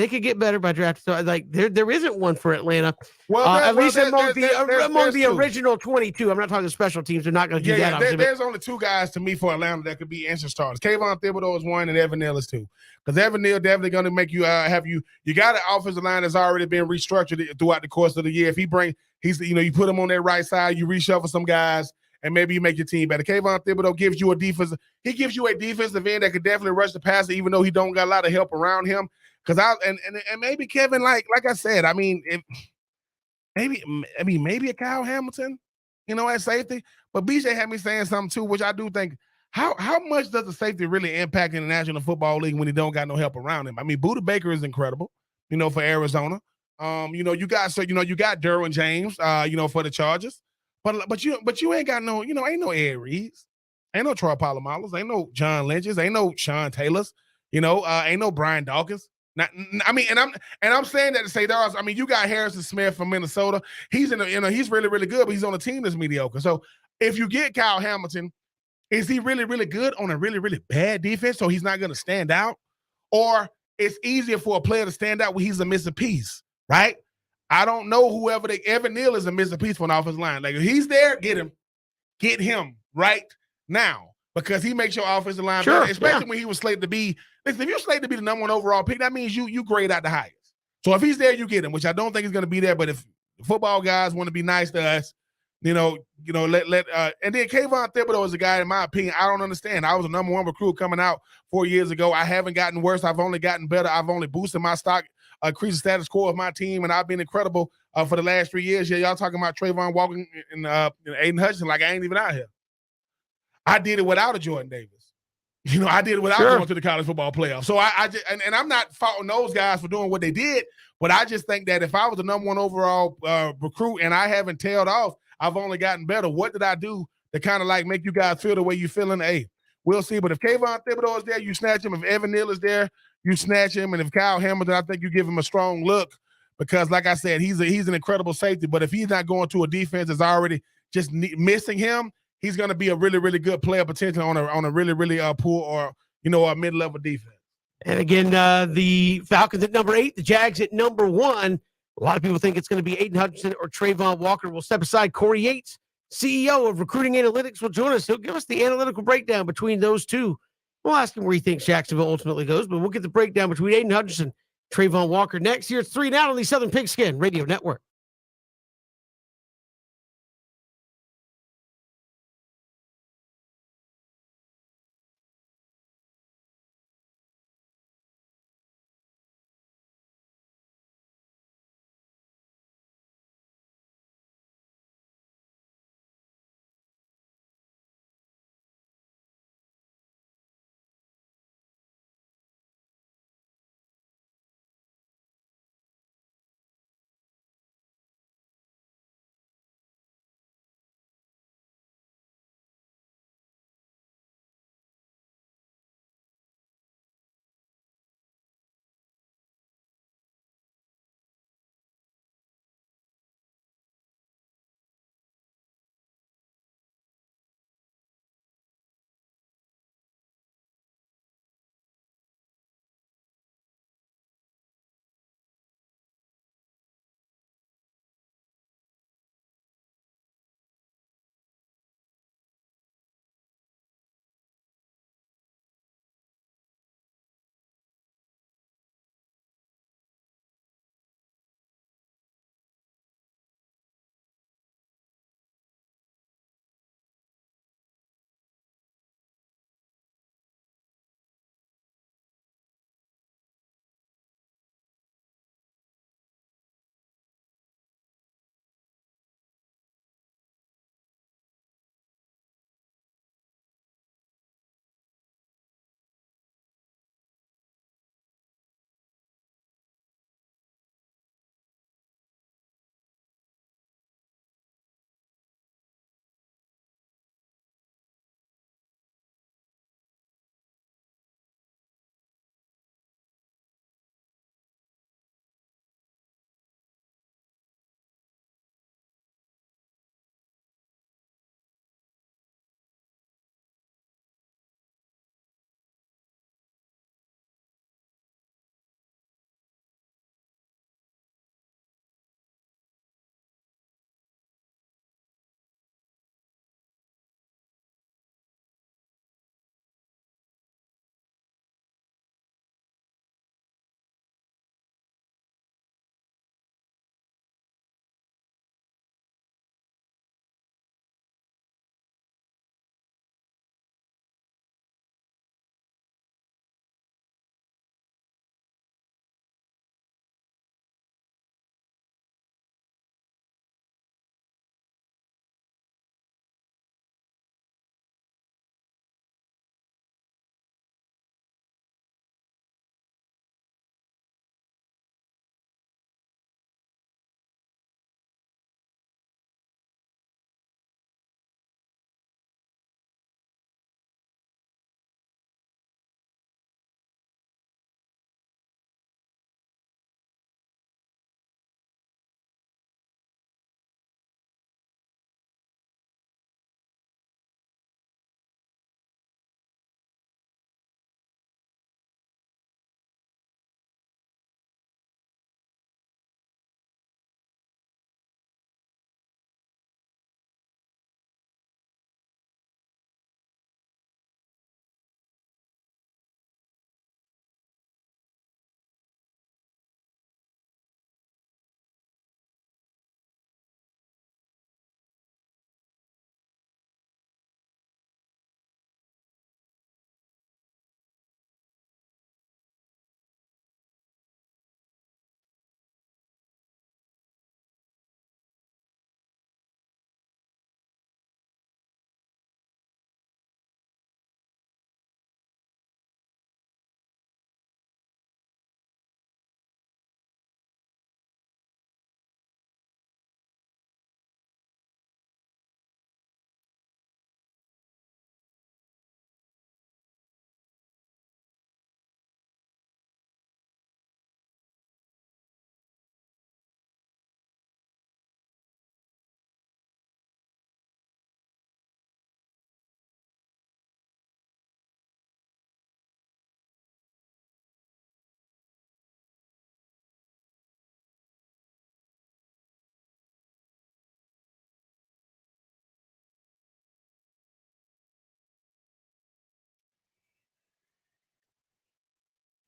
could get better by drafting. So like there isn't one for Atlanta. Well, at least among the original 22. I'm not talking special teams. They're not going to do that. There's only 2 guys to me for Atlanta that could be instant starters. Kayvon Thibodeau is 1, and Evan Neal is 2. Because Evan Neal definitely going to make you you got an offensive line that's already been restructured throughout the course of the year. If you put him on that right side, you reshuffle some guys, and maybe you make your team better. Kayvon Thibodeau gives you a defensive end that could definitely rush the passer, even though he don't got a lot of help around him. Because and maybe Kevin, like I said, I mean, maybe a Kyle Hamilton, at safety. But BJ had me saying something too, which I do think. How much does the safety really impact in the National Football League when he don't got no help around him? I mean, Budda Baker is incredible, for Arizona. You got you got Derwin James, for the Chargers, but you ain't got no, ain't no Ed Reeds, ain't no Troy Polamalu's, ain't no John Lynch's, ain't no Sean Taylor's, ain't no Brian Dawkins. Not, I mean, and I'm saying that to say you got Harrison Smith from Minnesota. He's he's really, really good, but he's on a team that's mediocre. So if you get Kyle Hamilton, is he really, really good on a really, really bad defense? So he's not going to stand out, or it's easier for a player to stand out when he's a missing piece, right? I don't know Evan Neal is a missing piece for an offensive line. Like if he's there, get him right now because he makes your offensive line better, especially when he was slated to be. Listen, if you're slated to be the number 1 overall pick, that means you grade out the highest. So if he's there, you get him, which I don't think he's going to be there. But if football guys want to be nice to us, and then Kayvon Thibodeau is a guy, in my opinion, I don't understand. I was a number 1 recruit coming out 4 years ago. I haven't gotten worse. I've only gotten better. I've only boosted my stock, increased the status quo of my team, and I've been incredible for the last 3 years. Yeah, y'all talking about Trayvon Walker and Aiden Hutchinson like I ain't even out here. I did it without a Jordan Davis. I did it without going to the college football playoff. So I just, and I'm not faulting those guys for doing what they did, but I just think that if I was the number 1 overall recruit and I haven't tailed off, I've only gotten better. What did I do to kind of like make you guys feel the way you feeling? Hey, we'll see. But if Kayvon Thibodeau is there, you snatch him. If Evan Neal is there, you snatch him. And if Kyle Hamilton, I think you give him a strong look because, like I said, he's an incredible safety. But if he's not going to a defense that's already just missing him, he's going to be a really, really good player potential on a really, really poor or a mid-level defense. And again, the Falcons at number 8, the Jags at number 1. A lot of people think it's going to be Aiden Hutchinson or Trayvon Walker. We'll step aside. Corey Yates, CEO of Recruiting Analytics, will join us. He'll give us the analytical breakdown between those two. We'll ask him where he thinks Jacksonville ultimately goes, but we'll get the breakdown between Aiden Hutchinson, Trayvon Walker next. Here it's 3 and Out on the Southern Pigskin Radio Network.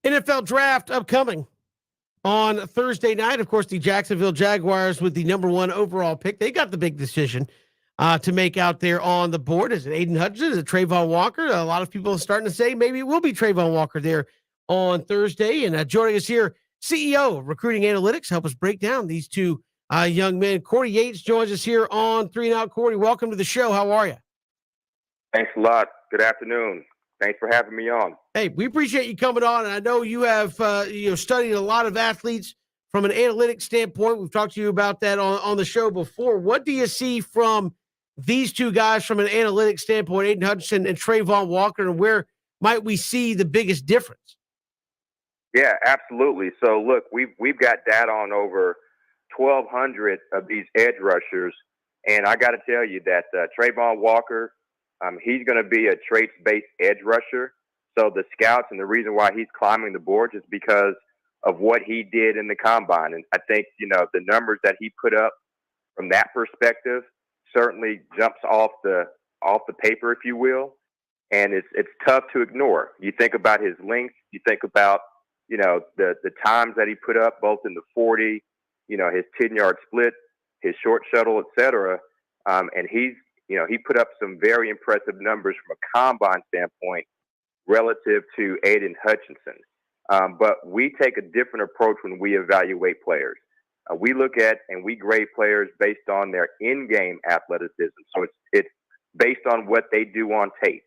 NFL draft upcoming on Thursday night. Of course, the Jacksonville Jaguars with the number 1 overall pick. They got the big decision to make out there on the board. Is it Aiden Hutchinson? Is it Trayvon Walker? A lot of people are starting to say maybe it will be Trayvon Walker there on Thursday. And joining us here, CEO of Recruiting Analytics, help us break down these two young men. Cordy Yates joins us here on 3 and Out. Cordy, welcome to the show. How are you? Thanks a lot. Good afternoon. Thanks for having me on. Hey, we appreciate you coming on, and I know you have studied a lot of athletes from an analytics standpoint. We've talked to you about that on the show before. What do you see from these two guys from an analytics standpoint, Aiden Hutchinson and Trayvon Walker, and where might we see the biggest difference? Yeah, absolutely. So look, we've got data on over 1,200 of these edge rushers, and I got to tell you that Trayvon Walker, he's going to be a traits-based edge rusher. So the scouts, and the reason why he's climbing the boards is because of what he did in the combine. And I think, the numbers that he put up from that perspective certainly jumps off the paper, if you will. And it's tough to ignore. You think about his length, you think about, the times that he put up both in the 40, his 10-yard split, his short shuttle, et cetera. And he put up some very impressive numbers from a combine standpoint relative to Aiden Hutchinson. But we take a different approach when we evaluate players. We look at and we grade players based on their in-game athleticism. So it's based on what they do on tape.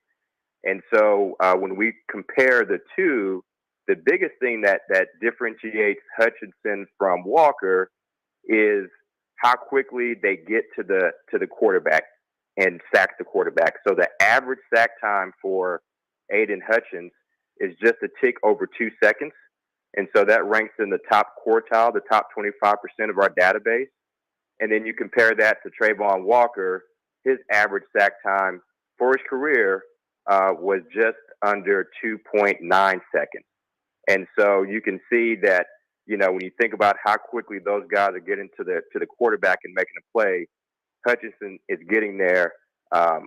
And so when we compare the two, the biggest thing that differentiates Hutchinson from Walker is how quickly they get to the quarterback and sack the quarterback. So the average sack time for Aiden Hutchins is just a tick over 2 seconds. And so that ranks in the top quartile, the top 25% of our database. And then you compare that to Trayvon Walker, his average sack time for his career was just under 2.9 seconds. And so you can see that, when you think about how quickly those guys are getting to the quarterback and making a play, Hutchinson is getting there, a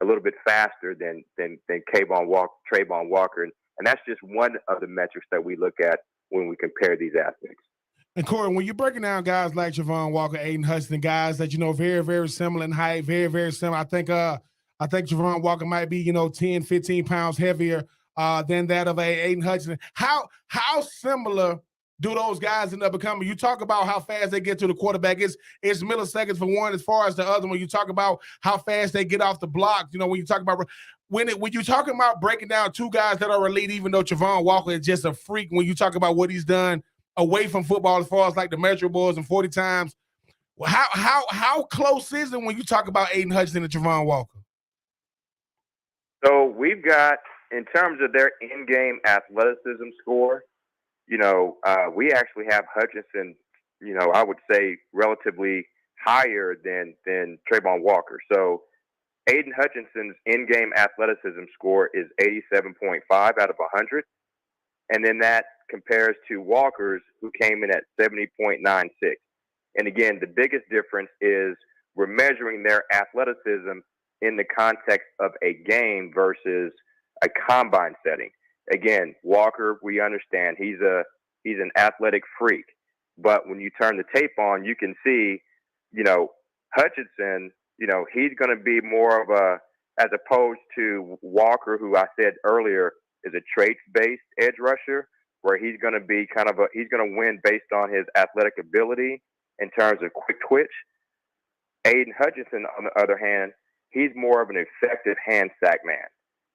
little bit faster than Trayvon Walker. And that's just one of the metrics that we look at when we compare these athletes. And Corey, when you're breaking down guys like Trayvon Walker, Aiden Hutchinson, guys that very, very similar in height, very, very similar. I think Trayvon Walker might be 10, 15 pounds heavier than that of Aiden Hutchinson. How similar do those guys end up becoming? You talk about how fast they get to the quarterback. It's milliseconds for one as far as the other. When you talk about how fast they get off the block, when you talk about when you're talking about breaking down two guys that are elite, even though Trayvon Walker is just a freak, when you talk about what he's done away from football as far as like the measurables and 40 times, how close is it when you talk about Aiden Hutchinson and Trayvon Walker? So we've got, in terms of their in-game athleticism score, we actually have Hutchinson, I would say relatively higher than Trayvon Walker. So Aiden Hutchinson's in-game athleticism score is 87.5 out of 100. And then that compares to Walker's, who came in at 70.96. And again, the biggest difference is we're measuring their athleticism in the context of a game versus a combine setting. Again, Walker, we understand he's an athletic freak, but when you turn the tape on, you can see, Hutchinson, he's going to be more of a, as opposed to Walker, who I said earlier is a traits-based edge rusher, where he's going to be he's going to win based on his athletic ability in terms of quick twitch. Aiden Hutchinson, on the other hand, he's more of an effective hand sack man.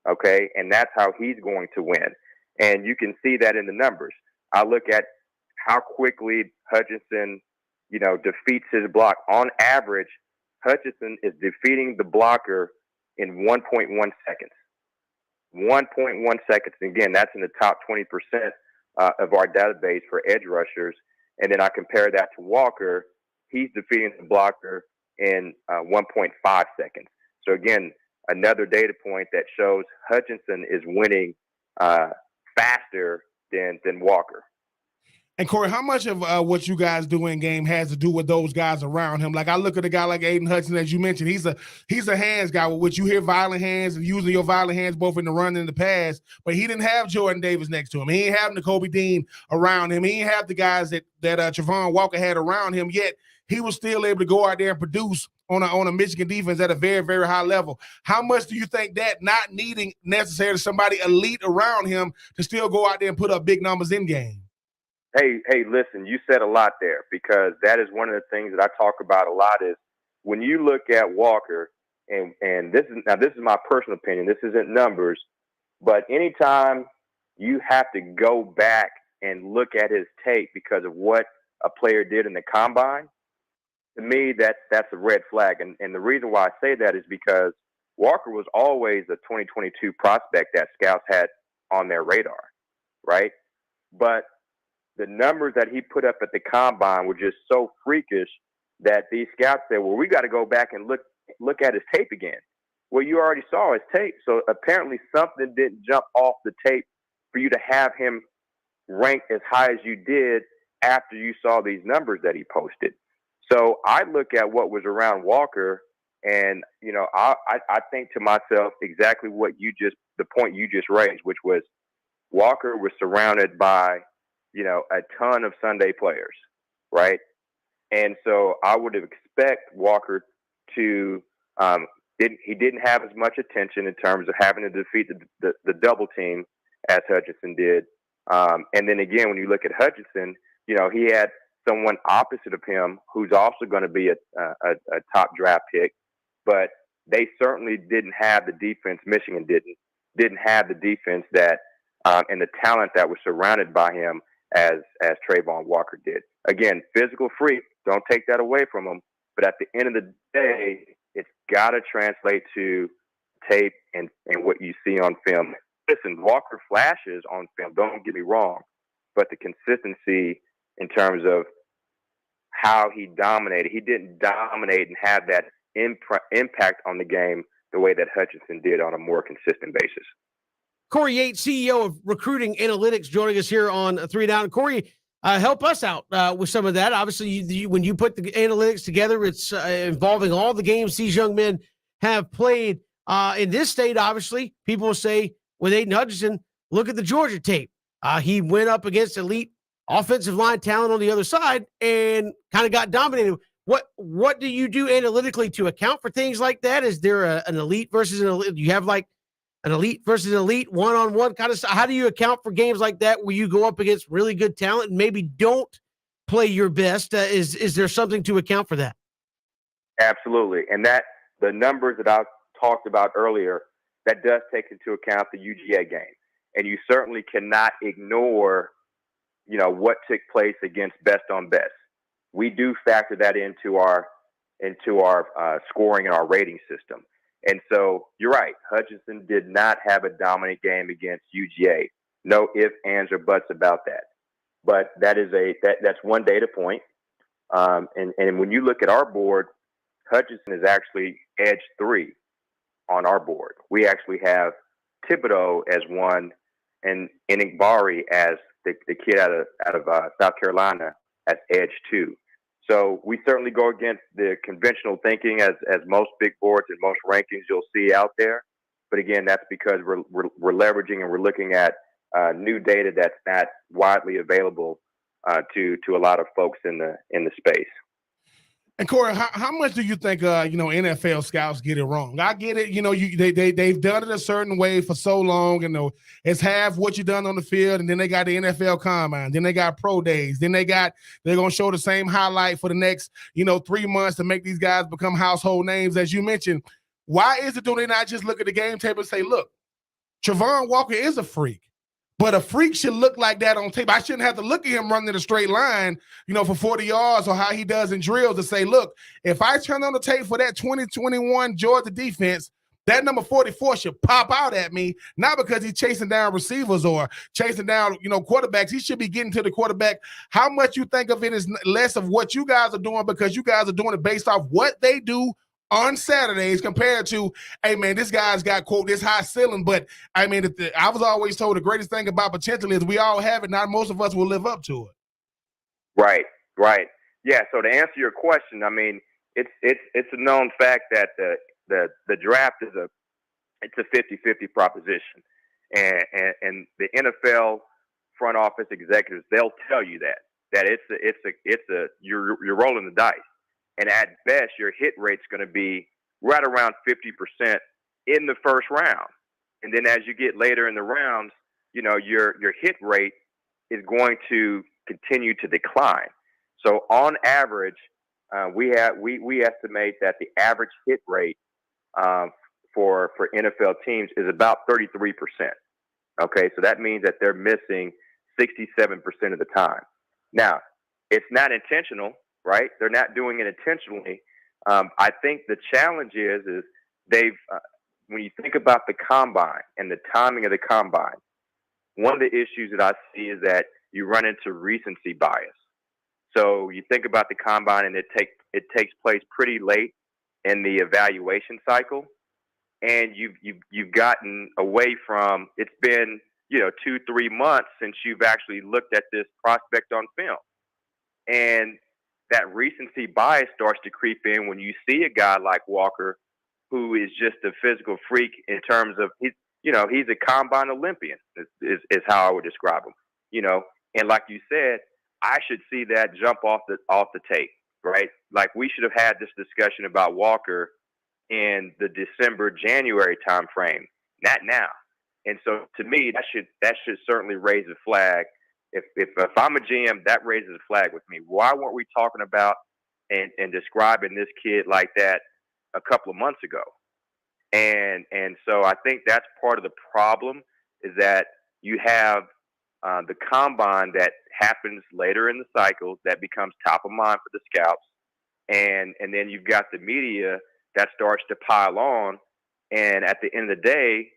Okay, and that's how he's going to win. And you can see that in the numbers. I look at how quickly Hutchinson, defeats his block. On average, Hutchinson is defeating the blocker in 1.1 seconds. 1.1 seconds. Again, that's in the top 20% of our database for edge rushers. And then I compare that to Walker. He's defeating the blocker in 1.5 seconds. So again, another data point that shows Hutchinson is winning faster than Walker. And Corey, how much of what you guys do in game has to do with those guys around him? Like I look at a guy like Aiden Hudson, as you mentioned, he's a hands guy, with which you hear violent hands and using your violent hands both in the run and in the pass. But he didn't have Jordan Davis next to him. He didn't have Nakobe Dean around him. He didn't have the guys that Travon Walker had around him. Yet he was still able to go out there and produce on a Michigan defense at a very, very high level. How much do you think that not needing necessarily somebody elite around him to still go out there and put up big numbers in game? Hey, listen, you said a lot there, because that is one of the things that I talk about a lot is when you look at Walker, and this is my personal opinion, this isn't numbers, but anytime you have to go back and look at his tape because of what a player did in the combine, to me, that's a red flag. And the reason why I say that is because Walker was always a 2022 prospect that scouts had on their radar, right? But the numbers that he put up at the combine were just so freakish that these scouts said, well, we got to go back and look at his tape again. Well, you already saw his tape. So apparently something didn't jump off the tape for you to have him ranked as high as you did after you saw these numbers that he posted. So I look at what was around Walker, and, you know, I think to myself exactly the point you just raised, which was Walker was surrounded by, you know, a ton of Sunday players, right? And so I would expect Walker to he didn't have as much attention in terms of having to defeat the double team as Hutchinson did. And then again, when you look at Hutchinson, you know, he had someone opposite of him who's also going to be a top draft pick, but they certainly didn't have the defense. Michigan didn't have the defense that and the talent that was surrounded by him as Travon Walker did. Again, physical freak, don't take that away from him. But at the end of the day, it's got to translate to tape and what you see on film. Listen, Walker flashes on film, don't get me wrong, but the consistency in terms of how he dominated, he didn't dominate and have that impact on the game the way that Hutchinson did on a more consistent basis. Corey Yates, CEO of Recruiting Analytics, joining us here on 3 Down. Corey, help us out with some of that. Obviously, when you put the analytics together, it's involving all the games these young men have played. In this state, obviously, people will say with Aiden Hutchinson, look at the Georgia tape. He went up against elite offensive line talent on the other side and kind of got dominated. What do you do analytically to account for things like that? Is there an elite versus an elite? Do you have like an elite versus an elite one-on-one kind of stuff? How do you account for games like that where you go up against really good talent and maybe don't play your best? Is there something to account for that? Absolutely. And that the numbers that I talked about earlier, that does take into account the UGA game. And you certainly cannot ignore, you know, what took place against best on best. We do factor that into our scoring and our rating system. And so you're right. Hutchinson did not have a dominant game against UGA. No ifs, ands, or buts about that. But that's one data point. And when you look at our board, Hutchinson is actually edge 3 on our board. We actually have Thibodeau as 1 and Enigbari as the kid out of South Carolina as edge 2. So we certainly go against the conventional thinking as most big boards and most rankings you'll see out there. But again, that's because we're leveraging and we're looking at new data that's not widely available to a lot of folks in the space. And Corey, how much do you think NFL scouts get it wrong? I get it, they've done it a certain way for so long, it's half what you done on the field, and then they got the NFL Combine, then they got pro days, then they're gonna show the same highlight for the next 3 months to make these guys become household names, as you mentioned. Why is it do they not just look at the game tape and say, look, Travon Walker is a freak? But a freak should look like that on tape. I shouldn't have to look at him running a straight line, for 40 yards or how he does in drills to say, look, if I turn on the tape for that 2021 Georgia defense, that number 44 should pop out at me, not because he's chasing down receivers or chasing down, quarterbacks. He should be getting to the quarterback. How much you think of it is less of what you guys are doing because you guys are doing it based off what they do on Saturdays compared to, hey, man, this guy's got, quote, this high ceiling. But, I was always told the greatest thing about potential is we all have it. Not most of us will live up to it. Right, right. Yeah. So to answer your question, I mean, it's a known fact that the draft is a 50-50 proposition, and the NFL front office executives, they'll tell you that you're rolling the dice, and at best your hit rate's going to be right around 50% in the first round, and then as you get later in the rounds, your hit rate is going to continue to decline. So on average, we estimate that the average hit rate for NFL teams is about 33%. Okay, so that means that they're missing 67% of the time. Now, it's not intentional, right? They're not doing it intentionally. I think the challenge is they've when you think about the combine and the timing of the combine, one of the issues that I see is that you run into recency bias. So you think about the combine, and it takes place pretty late in the evaluation cycle, and you've gotten away from. It's been 2-3 months since you've actually looked at this prospect on film, and that recency bias starts to creep in when you see a guy like Walker, who is just a physical freak in terms of he's a combine Olympian is how I would describe him. And like you said, I should see that jump off the tape, right? Like we should have had this discussion about Walker in the December-January timeframe, not now. And so to me, that should certainly raise a flag. If I'm a GM, that raises a flag with me. Why weren't we talking about and describing this kid like that a couple of months ago? And so I think that's part of the problem is that you have the combine that happens later in the cycle that becomes top of mind for the scouts. And then you've got the media that starts to pile on. And at the end of the day,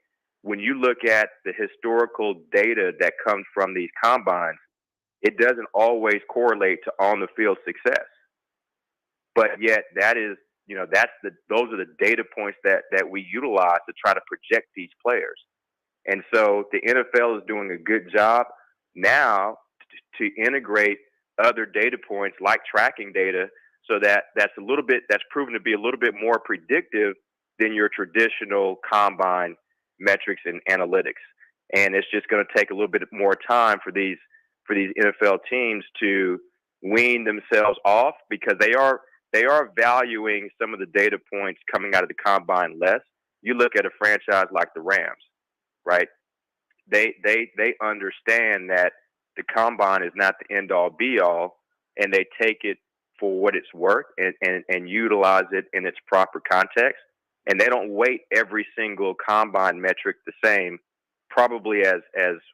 when you look at the historical data that comes from these combines, it doesn't always correlate to on the field success. But yet those are the data points that we utilize to try to project these players. And so the NFL is doing a good job now to integrate other data points like tracking data, so that's proven to be a little bit more predictive than your traditional combine metrics and analytics. And it's just going to take a little bit more time for these NFL teams to wean themselves off, because they are valuing some of the data points coming out of the combine less. You look at a franchise like the Rams, right? They understand that the combine is not the end all be all, and they take it for what it's worth and utilize it in its proper context. And they don't weight every single combine metric the same, probably as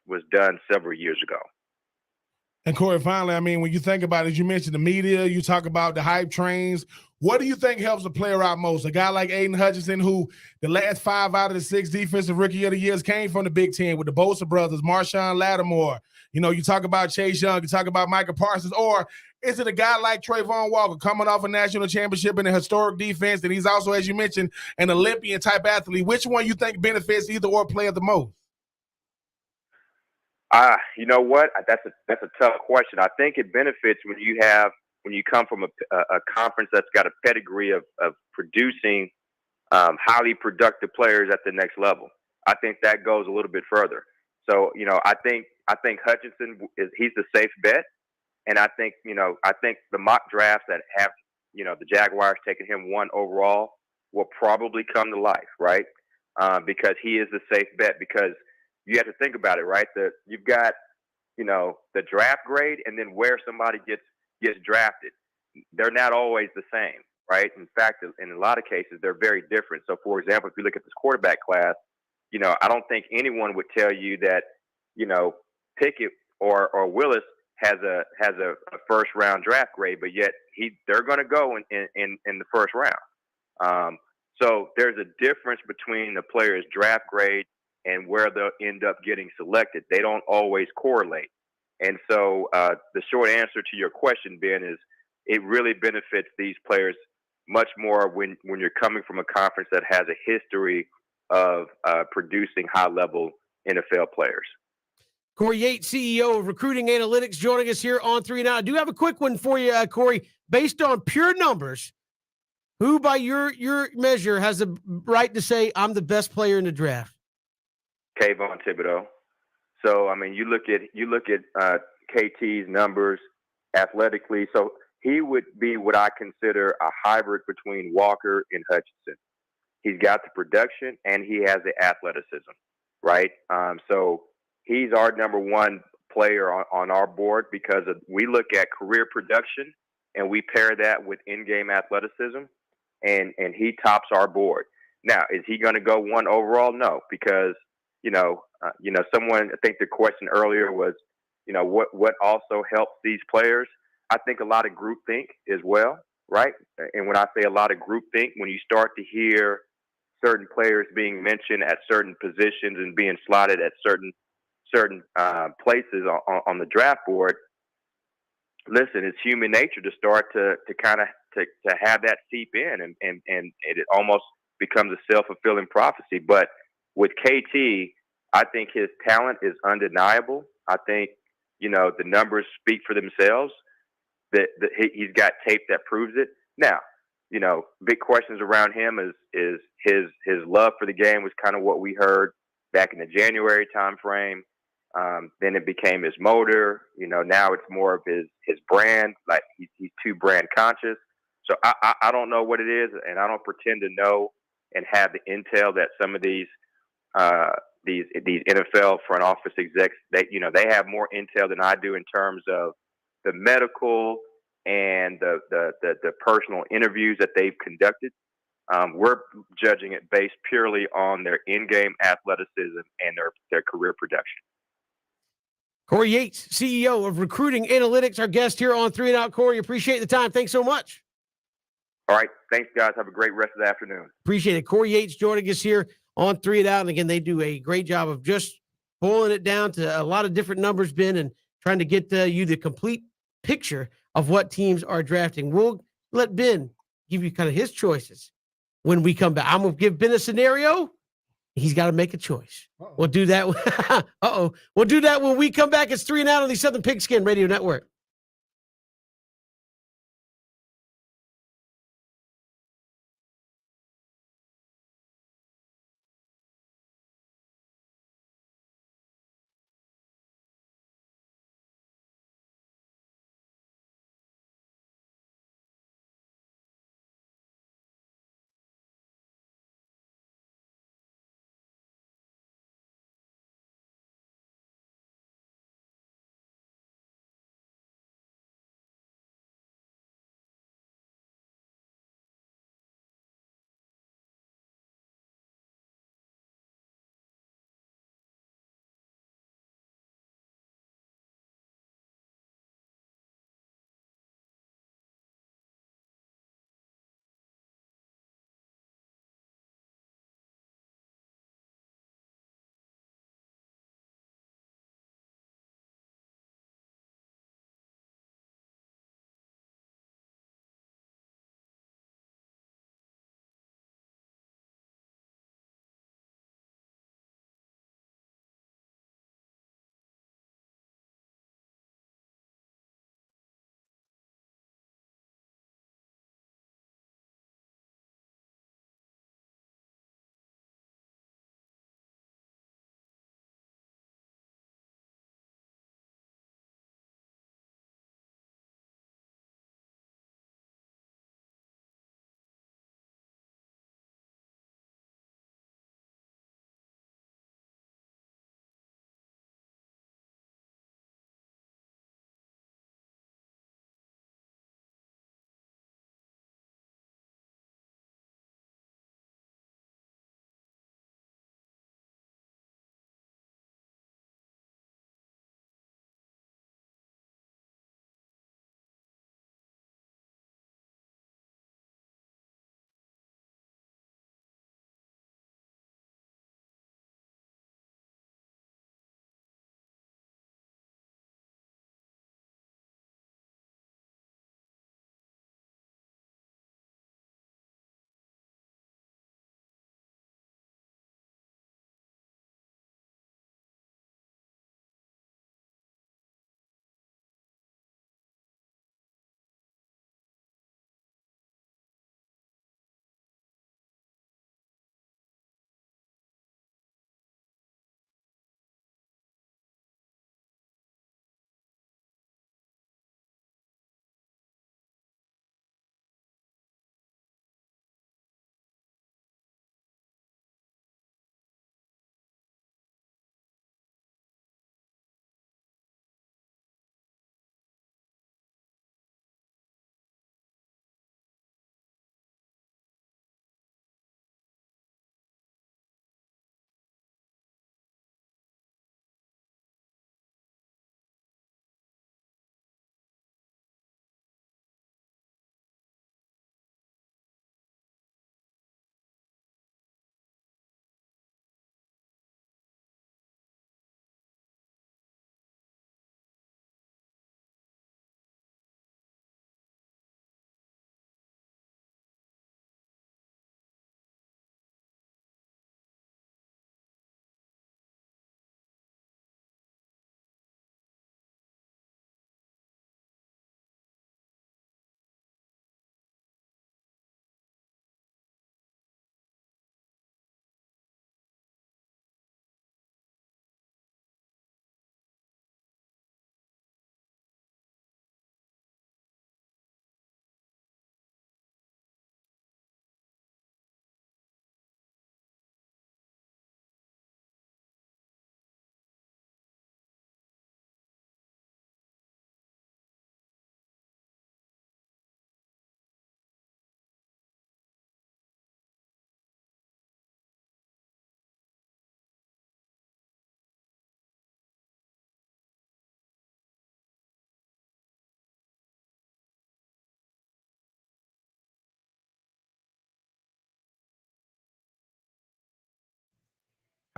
was done several years ago. And Corey, finally, I mean, when you think about it, you mentioned the media, you talk about the hype trains. What do you think helps a player out most? A guy like Aiden Hutchinson, who the last 5 out of the 6 defensive rookie of the years came from the Big Ten with the Bosa brothers, Marshawn Lattimore. You talk about Chase Young, you talk about Micah Parsons, or is it a guy like Trayvon Walker coming off a national championship in a historic defense, and he's also, as you mentioned, an Olympian-type athlete? Which one you think benefits either or player the most? You know what? That's a tough question. I think it benefits when you come from a conference that's got a pedigree of producing highly productive players at the next level. I think that goes a little bit further. So I think Hutchinson he's the safe bet, and I think the mock drafts that have the Jaguars taking him 1 overall will probably come to life, right? Because he is the safe bet, because you have to think about it, right? You've got, the draft grade and then where somebody gets drafted. They're not always the same, right? In fact, in a lot of cases, they're very different. So, for example, if you look at this quarterback class, I don't think anyone would tell you that, Pickett or Willis has a first round draft grade, but yet they're going to go in the first round. So there's a difference between the player's draft grade and where they'll end up getting selected. They don't always correlate. And so the short answer to your question, Ben, is it really benefits these players much more when you're coming from a conference that has a history of producing high-level NFL players. Corey Yates, CEO of Recruiting Analytics, joining us here on 3 and Out. I do have a quick one for you, Corey. Based on pure numbers, who by your measure has the right to say I'm the best player in the draft? Kayvon Thibodeau. So I mean, you look at KT's numbers athletically. So he would be what I consider a hybrid between Walker and Hutchinson. He's got the production and he has the athleticism, right? So he's our number one player on our board because we look at career production and we pair that with in-game athleticism, and he tops our board. Now, is he going to go one overall? No, because someone, I think the question earlier was, what also helps these players? I think a lot of groupthink as well, right? And when I say a lot of groupthink, when you start to hear certain players being mentioned at certain positions and being slotted at certain places on the draft board, listen, it's human nature to start to kind of to have that seep in, and it almost becomes a self-fulfilling prophecy. But with KT, I think his talent is undeniable. I think, the numbers speak for themselves. That he's got tape that proves it. Now, big questions around him is his love for the game was kind of what we heard back in the January timeframe. Then it became his motor. Now it's more of his brand. Like he's too brand conscious. So I don't know what it is, and I don't pretend to know and have the intel that some of these NFL front office execs, they have more intel than I do in terms of the medical and the personal interviews that they've conducted. We're judging it based purely on their in-game athleticism and their career production. Corey Yates, CEO of Recruiting Analytics, our guest here on 3 and Out. Corey, appreciate the time. Thanks so much. All right. Thanks, guys. Have a great rest of the afternoon. Appreciate it. Corey Yates joining us here on 3 and Out. And again, they do a great job of just boiling it down to a lot of different numbers, Ben, and trying to get you the complete picture of what teams are drafting. We'll let Ben give you kind of his choices when we come back. I'm going to give Ben a scenario. He's got to make a choice. Uh-oh. We'll do that. We'll do that when we come back. It's 3 and Out on the Southern Pigskin Radio Network.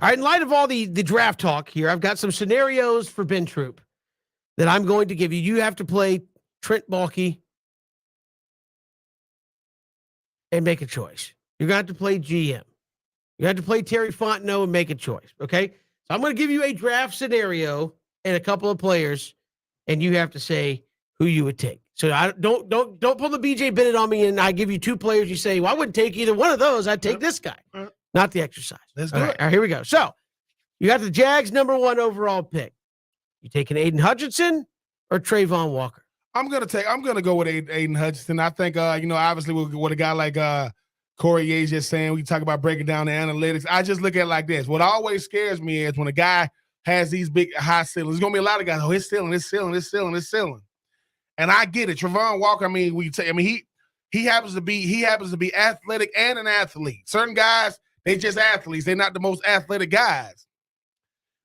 All right, in light of all the draft talk here, I've got some scenarios for Ben Troop that I'm going to give you. You have to play Trent Baalke and make a choice. You're going to have to play GM. You have to play Terry Fontenot and make a choice, okay? So I'm going to give you a draft scenario and a couple of players, and you have to say who you would take. So I don't pull the BJ Bennett on me and I give you two players. You say, well, I wouldn't take either one of those. I'd take this guy. Not the exercise. Let's do All it. right, here we go. So you got the Jags #1 overall pick. You taking Aiden Hutchinson or Trayvon Walker? I'm gonna go with Aiden Hutchinson. I think obviously with a guy like Corey Yates just saying, we talk about breaking down the analytics. I just look at it like this. What always scares me is when a guy has these big high ceilings. There's gonna be a lot of guys, his ceiling. And I get it. Trayvon Walker, he happens to be athletic and an athlete. Certain guys, they just athletes. They're not the most athletic guys.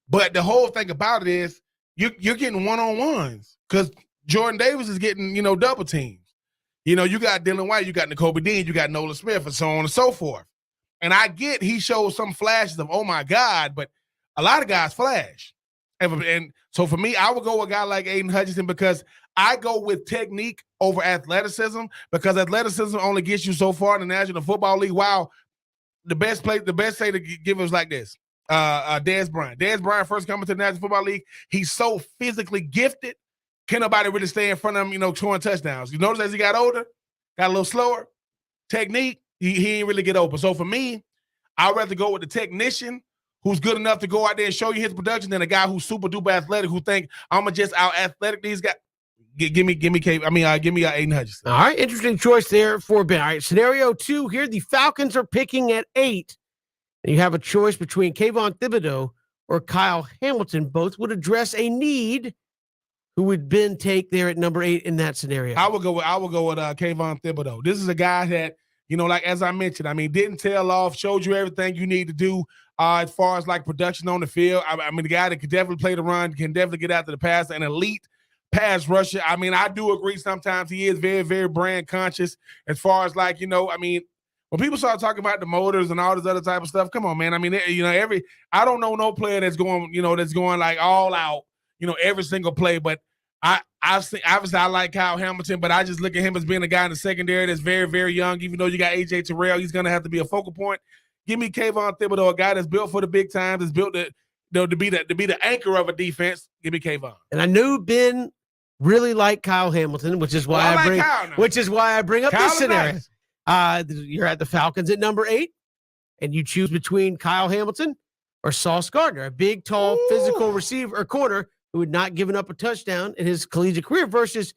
But the whole thing about it is you're getting one-on-ones because Jordan Davis is getting, double teams. You got Dylan White, you got Nakobe Dean, you got Nolan Smith, and so on and so forth. And I get he shows some flashes of, oh, my God, but a lot of guys flash. And so for me, I would go with a guy like Aiden Hutchinson because I go with technique over athleticism because athleticism only gets you so far in the National Football League. Wow, the best say to give us like this. Dez Bryant. Dez Bryant first coming to the National Football League. He's so physically gifted. Can't nobody really stay in front of him, scoring touchdowns. You notice as he got older, got a little slower. Technique, he ain't really get open. So for me, I'd rather go with the technician who's good enough to go out there and show you his production than a guy who's super duper athletic who think I'm gonna just out athletic these guys. Give me Aiden Hutchinson. All right, interesting choice there for Ben. All right, scenario 2 here. The Falcons are picking at 8, and you have a choice between Kayvon Thibodeau or Kyle Hamilton. Both would address a need. Who would Ben take there at number 8 in that scenario? I would go with Kayvon Thibodeau. This is a guy that, like as I mentioned, didn't tail off, showed you everything you need to do as far as like production on the field. The guy that could definitely play the run, can definitely get after the pass, an elite pass rusher. I do agree sometimes he is very, very brand conscious as far as like, when people start talking about the motors and all this other type of stuff, come on, man. I don't know no player that's going, like all out, every single play. But obviously I like Kyle Hamilton, but I just look at him as being a guy in the secondary that's very, very young. Even though you got AJ Terrell, he's going to have to be a focal point. Give me Kayvon Thibodeau, a guy that's built for the big times, that's built to be the anchor of a defense. Give me Kayvon. And I knew Ben really liked Kyle Hamilton, which is why I bring up Kyle this scenario. Nice. You're at the Falcons at number 8, and you choose between Kyle Hamilton or Sauce Gardner, a big, tall, physical receiver or corner who had not given up a touchdown in his collegiate career versus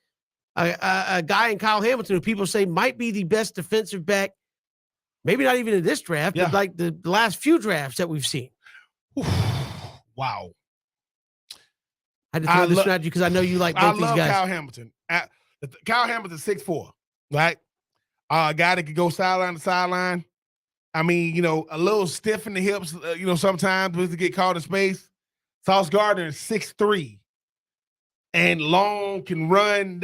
a guy in Kyle Hamilton who people say might be the best defensive back, maybe not even in this draft, but like the last few drafts that we've seen. Wow. I had to throw this one at you because I know you like both these guys. I love Kyle Hamilton. Kyle Hamilton's 6'4", right? A guy that could go sideline to sideline. A little stiff in the hips, sometimes to get caught in space. Sauce Gardner is 6'3", and long, can run.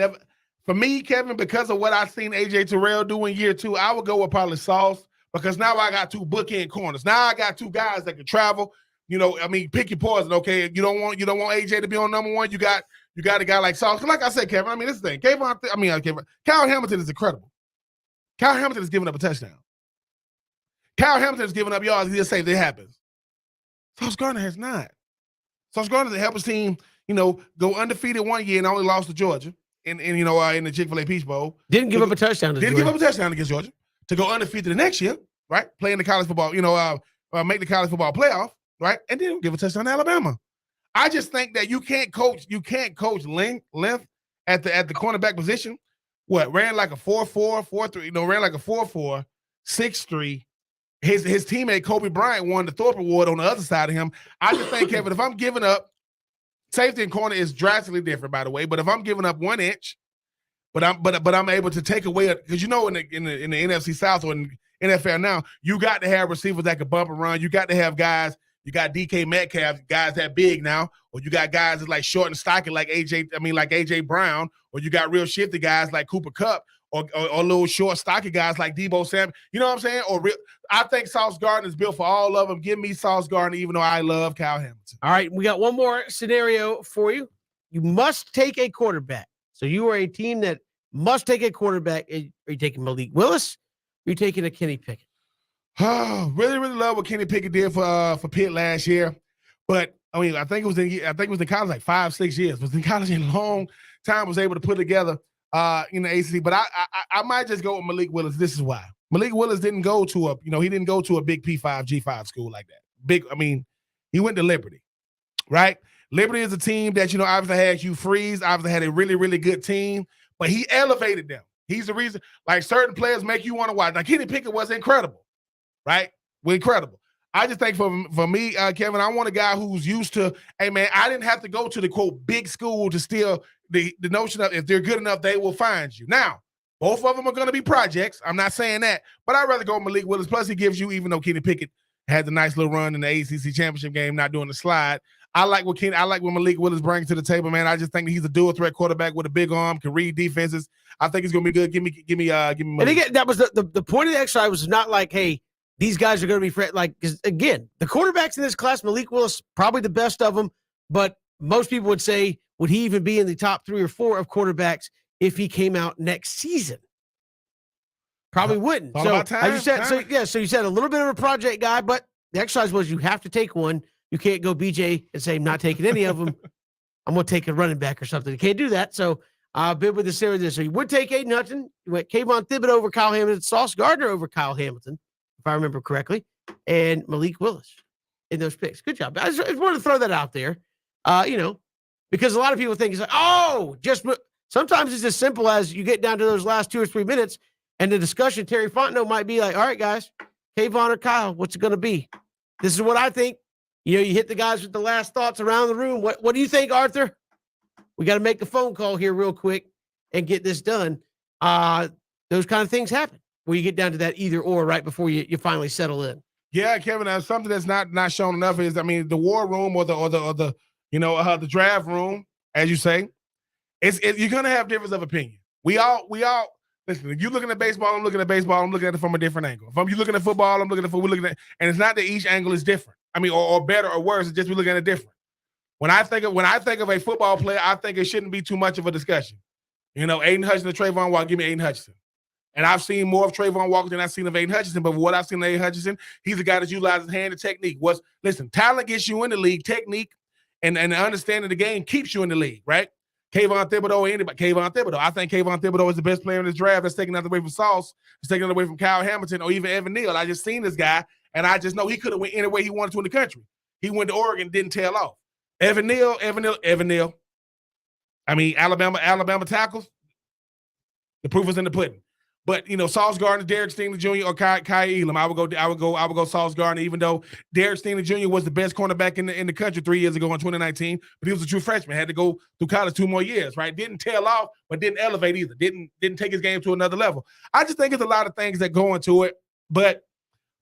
For me, Kevin, because of what I've seen AJ Terrell do in year 2, I would go with probably Sauce because now I got 2 bookend corners. Now I got 2 guys that can travel. Pick your poison. Okay, you don't want AJ to be on number 1. You got a guy like Sauce. Like I said, Kevin. This is the thing. Kyle Hamilton is incredible. Kyle Hamilton has given up a touchdown. Kyle Hamilton has given up yards. He just says it happens. Sauce Gardner has not. Sauce Gardner has helped his team, go undefeated one year and only lost to Georgia in the Chick-fil-A Peach Bowl. Didn't give up a touchdown. Didn't give up a touchdown against Georgia to go undefeated the next year, right? Playing the college football, make the college football playoff. Right, and then give a touchdown to Alabama. I just think that you can't coach length at the cornerback position. Ran like a 4.4, 4.3, ran like a 4.4, 6'3. His teammate Kobe Bryant won the Thorpe Award on the other side of him. I just think, Kevin, if I'm giving up, safety and corner is drastically different, by the way. But if I'm giving up 1 inch, but I'm able to take away because in the NFC South or in NFL now, you got to have receivers that can bump and run. You got to have guys. You got DK Metcalf, guys that big now, or you got guys that like short and stocky like AJ Brown, or you got real shifty guys like Cooper Kupp, or little short, stocky guys like Debo Samuel. You know what I'm saying? I think Sauce Gardner is built for all of them. Give me Sauce Gardner, even though I love Kyle Hamilton. All right, we got one more scenario for you. You must take a quarterback. So you are a team that must take a quarterback. Are you taking Malik Willis? Or are you taking a Kenny Pickett? Really, really love what Kenny Pickett did for Pitt last year. But I mean, I think it was in college like 5-6 years. Was in college a long time. Was able to put together in the ACC. But I might just go with Malik Willis. This is why Malik Willis didn't go to a big P5 G5 school like that. He went to Liberty, right? Liberty is a team that obviously had Hugh Freeze. Obviously had a really, really good team, but he elevated them. He's the reason. Like certain players make you want to watch. Like Kenny Pickett was incredible. Right? We're incredible. I just think for me, Kevin, I want a guy who's used to, hey, man, I didn't have to go to the, quote, big school to steal the notion of if they're good enough, they will find you. Now, both of them are going to be projects. I'm not saying that, but I'd rather go with Malik Willis. Plus, he gives you, even though Kenny Pickett had the nice little run in the ACC championship game, not doing the slide, I like what Malik Willis brings to the table, man. I just think he's a dual threat quarterback with a big arm, can read defenses. I think he's going to be good. Give me Malik. And again, that was the point of the exercise was not like, hey, these guys are going to be like, because again, the quarterbacks in this class, Malik Willis, probably the best of them, but most people would say, would he even be in the top 3 or 4 of quarterbacks if he came out next season? Probably wouldn't. All so about time, as you said, so you said a little bit of a project guy, but the exercise was you have to take one. You can't go BJ and say, I'm not taking any of them. I'm going to take a running back or something. You can't do that. So I've been with the series. So you would take Aiden Hutchinson. You went Kayvon Thibodeau over Kyle Hamilton, Sauce Gardner over Kyle Hamilton, if I remember correctly, and Malik Willis in those picks. Good job. I just wanted to throw that out there, because a lot of people think it's like, sometimes it's as simple as you get down to those last 2 or 3 minutes and the discussion, Terry Fontenot might be like, all right, guys, Kayvon or Kyle, what's it going to be? This is what I think. You hit the guys with the last thoughts around the room. What do you think, Arthur? We got to make a phone call here real quick and get this done. Those kind of things happen where you get down to that either or right before you finally settle in. Yeah, Kevin. Something that's not shown enough is, the war room or the draft room, as you say, you're gonna have difference of opinion. We all listen. If you're looking at baseball, I'm looking at baseball. I'm looking at it from a different angle. If you're looking at football, I'm looking at football. We're looking at, and it's not that each angle is different. Or better or worse. It's just we're looking at it different. When I think of a football player, I think it shouldn't be too much of a discussion. Aiden Hutchinson or Trayvon Walker. Give me Aiden Hutchinson. And I've seen more of Trayvon Walker than I've seen of Aiden Hutchinson. But what I've seen of Aiden Hutchinson, he's a guy that utilizes hand and technique. Talent gets you in the league. Technique and understanding the game keeps you in the league, right? Kayvon Thibodeau or anybody. Kayvon Thibodeau. I think Kayvon Thibodeau is the best player in this draft. That's taking nothing away from Sauce. It's taking nothing away from Kyle Hamilton or even Evan Neal. I just seen this guy, and I just know he could have went any way he wanted to in the country. He went to Oregon, didn't tail off. Evan Neal. Alabama tackles. The proof is in the pudding. But Sauce Gardner, Derek Stingley Jr. or Kai Elam, I would go Sauce Gardner, even though Derek Stingley Jr. was the best cornerback in the country 3 years ago in 2019. But he was a true freshman, had to go through college 2 more years, right? Didn't tail off, but didn't elevate either. Didn't take his game to another level. I just think it's a lot of things that go into it. But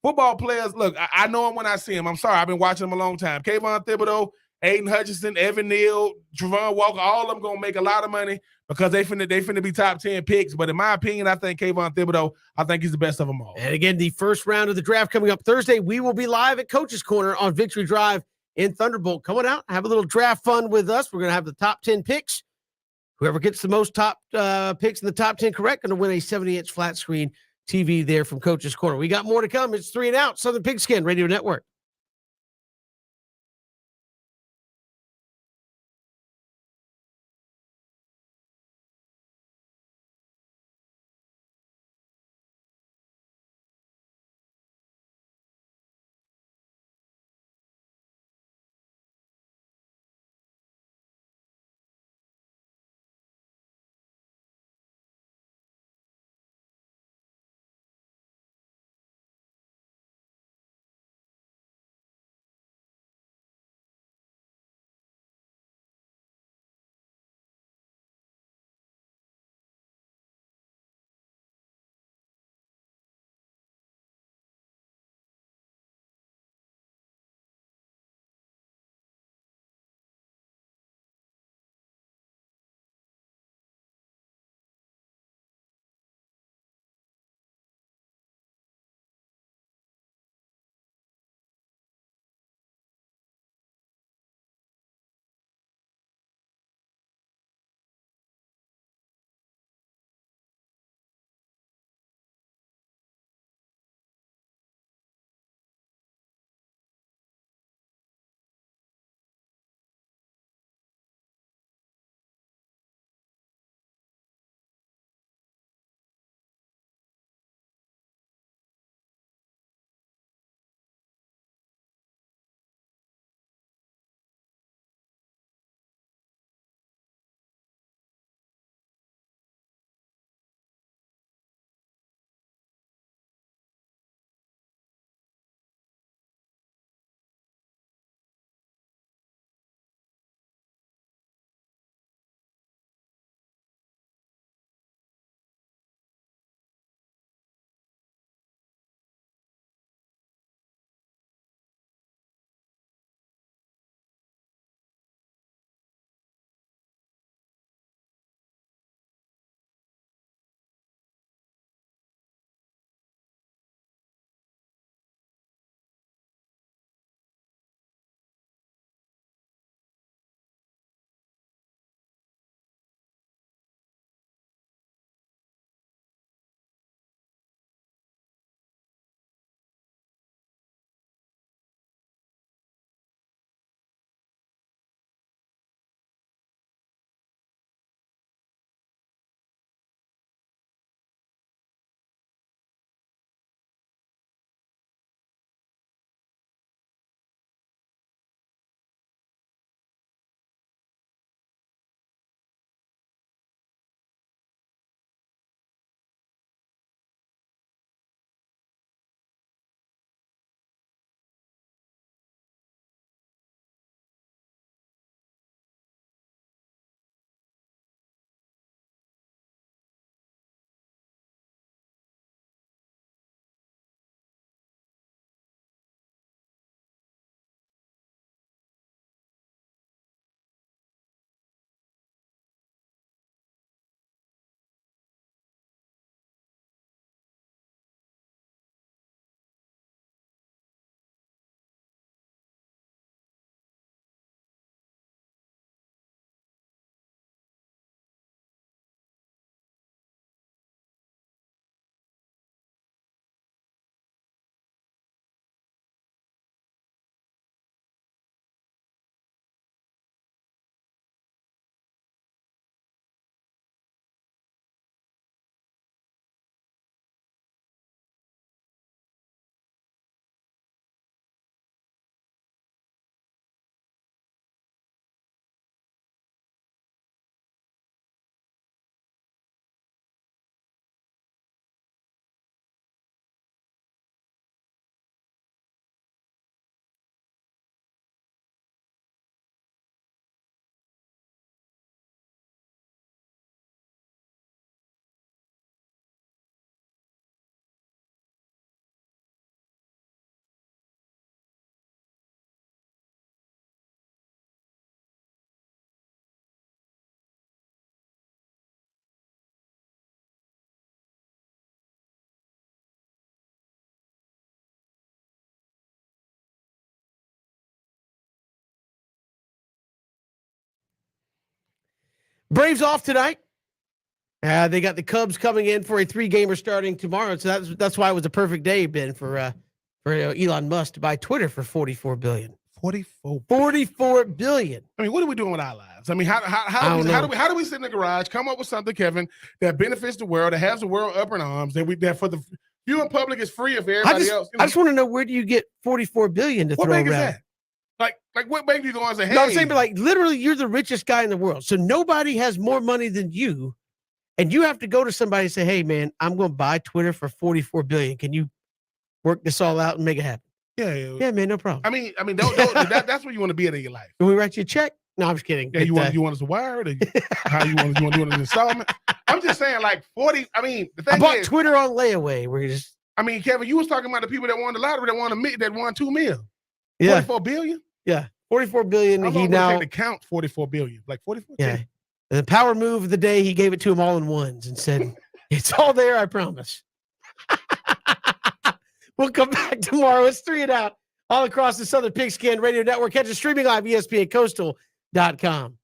football players, look, I know him when I see him. I'm sorry, I've been watching him a long time. Kayvon Thibodeau, Aiden Hutchinson, Evan Neal, Trevon Walker, all of them gonna make a lot of money because they finna be top 10 picks. But in my opinion, I think Kayvon Thibodeau, I think he's the best of them all. And again, the first round of the draft coming up Thursday. We will be live at Coach's Corner on Victory Drive in Thunderbolt. Coming out, have a little draft fun with us. We're gonna have the top 10 picks. Whoever gets the most top picks in the top 10 correct, gonna win a 70-inch flat screen TV there from Coach's Corner. We got more to come. It's 3 and Out, Southern Pigskin Radio Network. Braves off tonight. They got the Cubs coming in for a 3-gamer starting tomorrow. So that's why it was a perfect day, Ben, for Elon Musk to buy Twitter for $44 billion. 44 billion. I mean, what are we doing with our lives? I mean, how do we sit in the garage, come up with something, Kevin, that benefits the world, that has the world up in arms, that for the viewing public is free of everybody else? I just want to know, where do you get $44 billion to what throw bank around? is that? Like what bank do you go and say, hey? No, I'm saying, but like literally, you're the richest guy in the world, so nobody has more money than you, and you have to go to somebody and say, "Hey, man, I'm going to buy Twitter for $44 billion. Can you work this all out and make it happen?" Yeah, man, no problem. I mean, that's where you want to be in your life. Can we write you a check? No, I'm just kidding. Yeah, you want us to wire it? How you want to do an installment? I'm just saying, like 40. I mean, the thing I bought is, Twitter on layaway. Where you just, I mean, Kevin, you was talking about the people that won the lottery, that won $2 million. yeah, 44 billion. yeah, $44 billion. I'm He going now to count 44 billion, like 44. Yeah. The power move of the day, he gave it to him all in ones and said, "It's all there, I promise." We'll come back tomorrow. It's 3 and Out all across the Southern Pigskin Radio Network. Catch us streaming live, ESPNCoastal.com.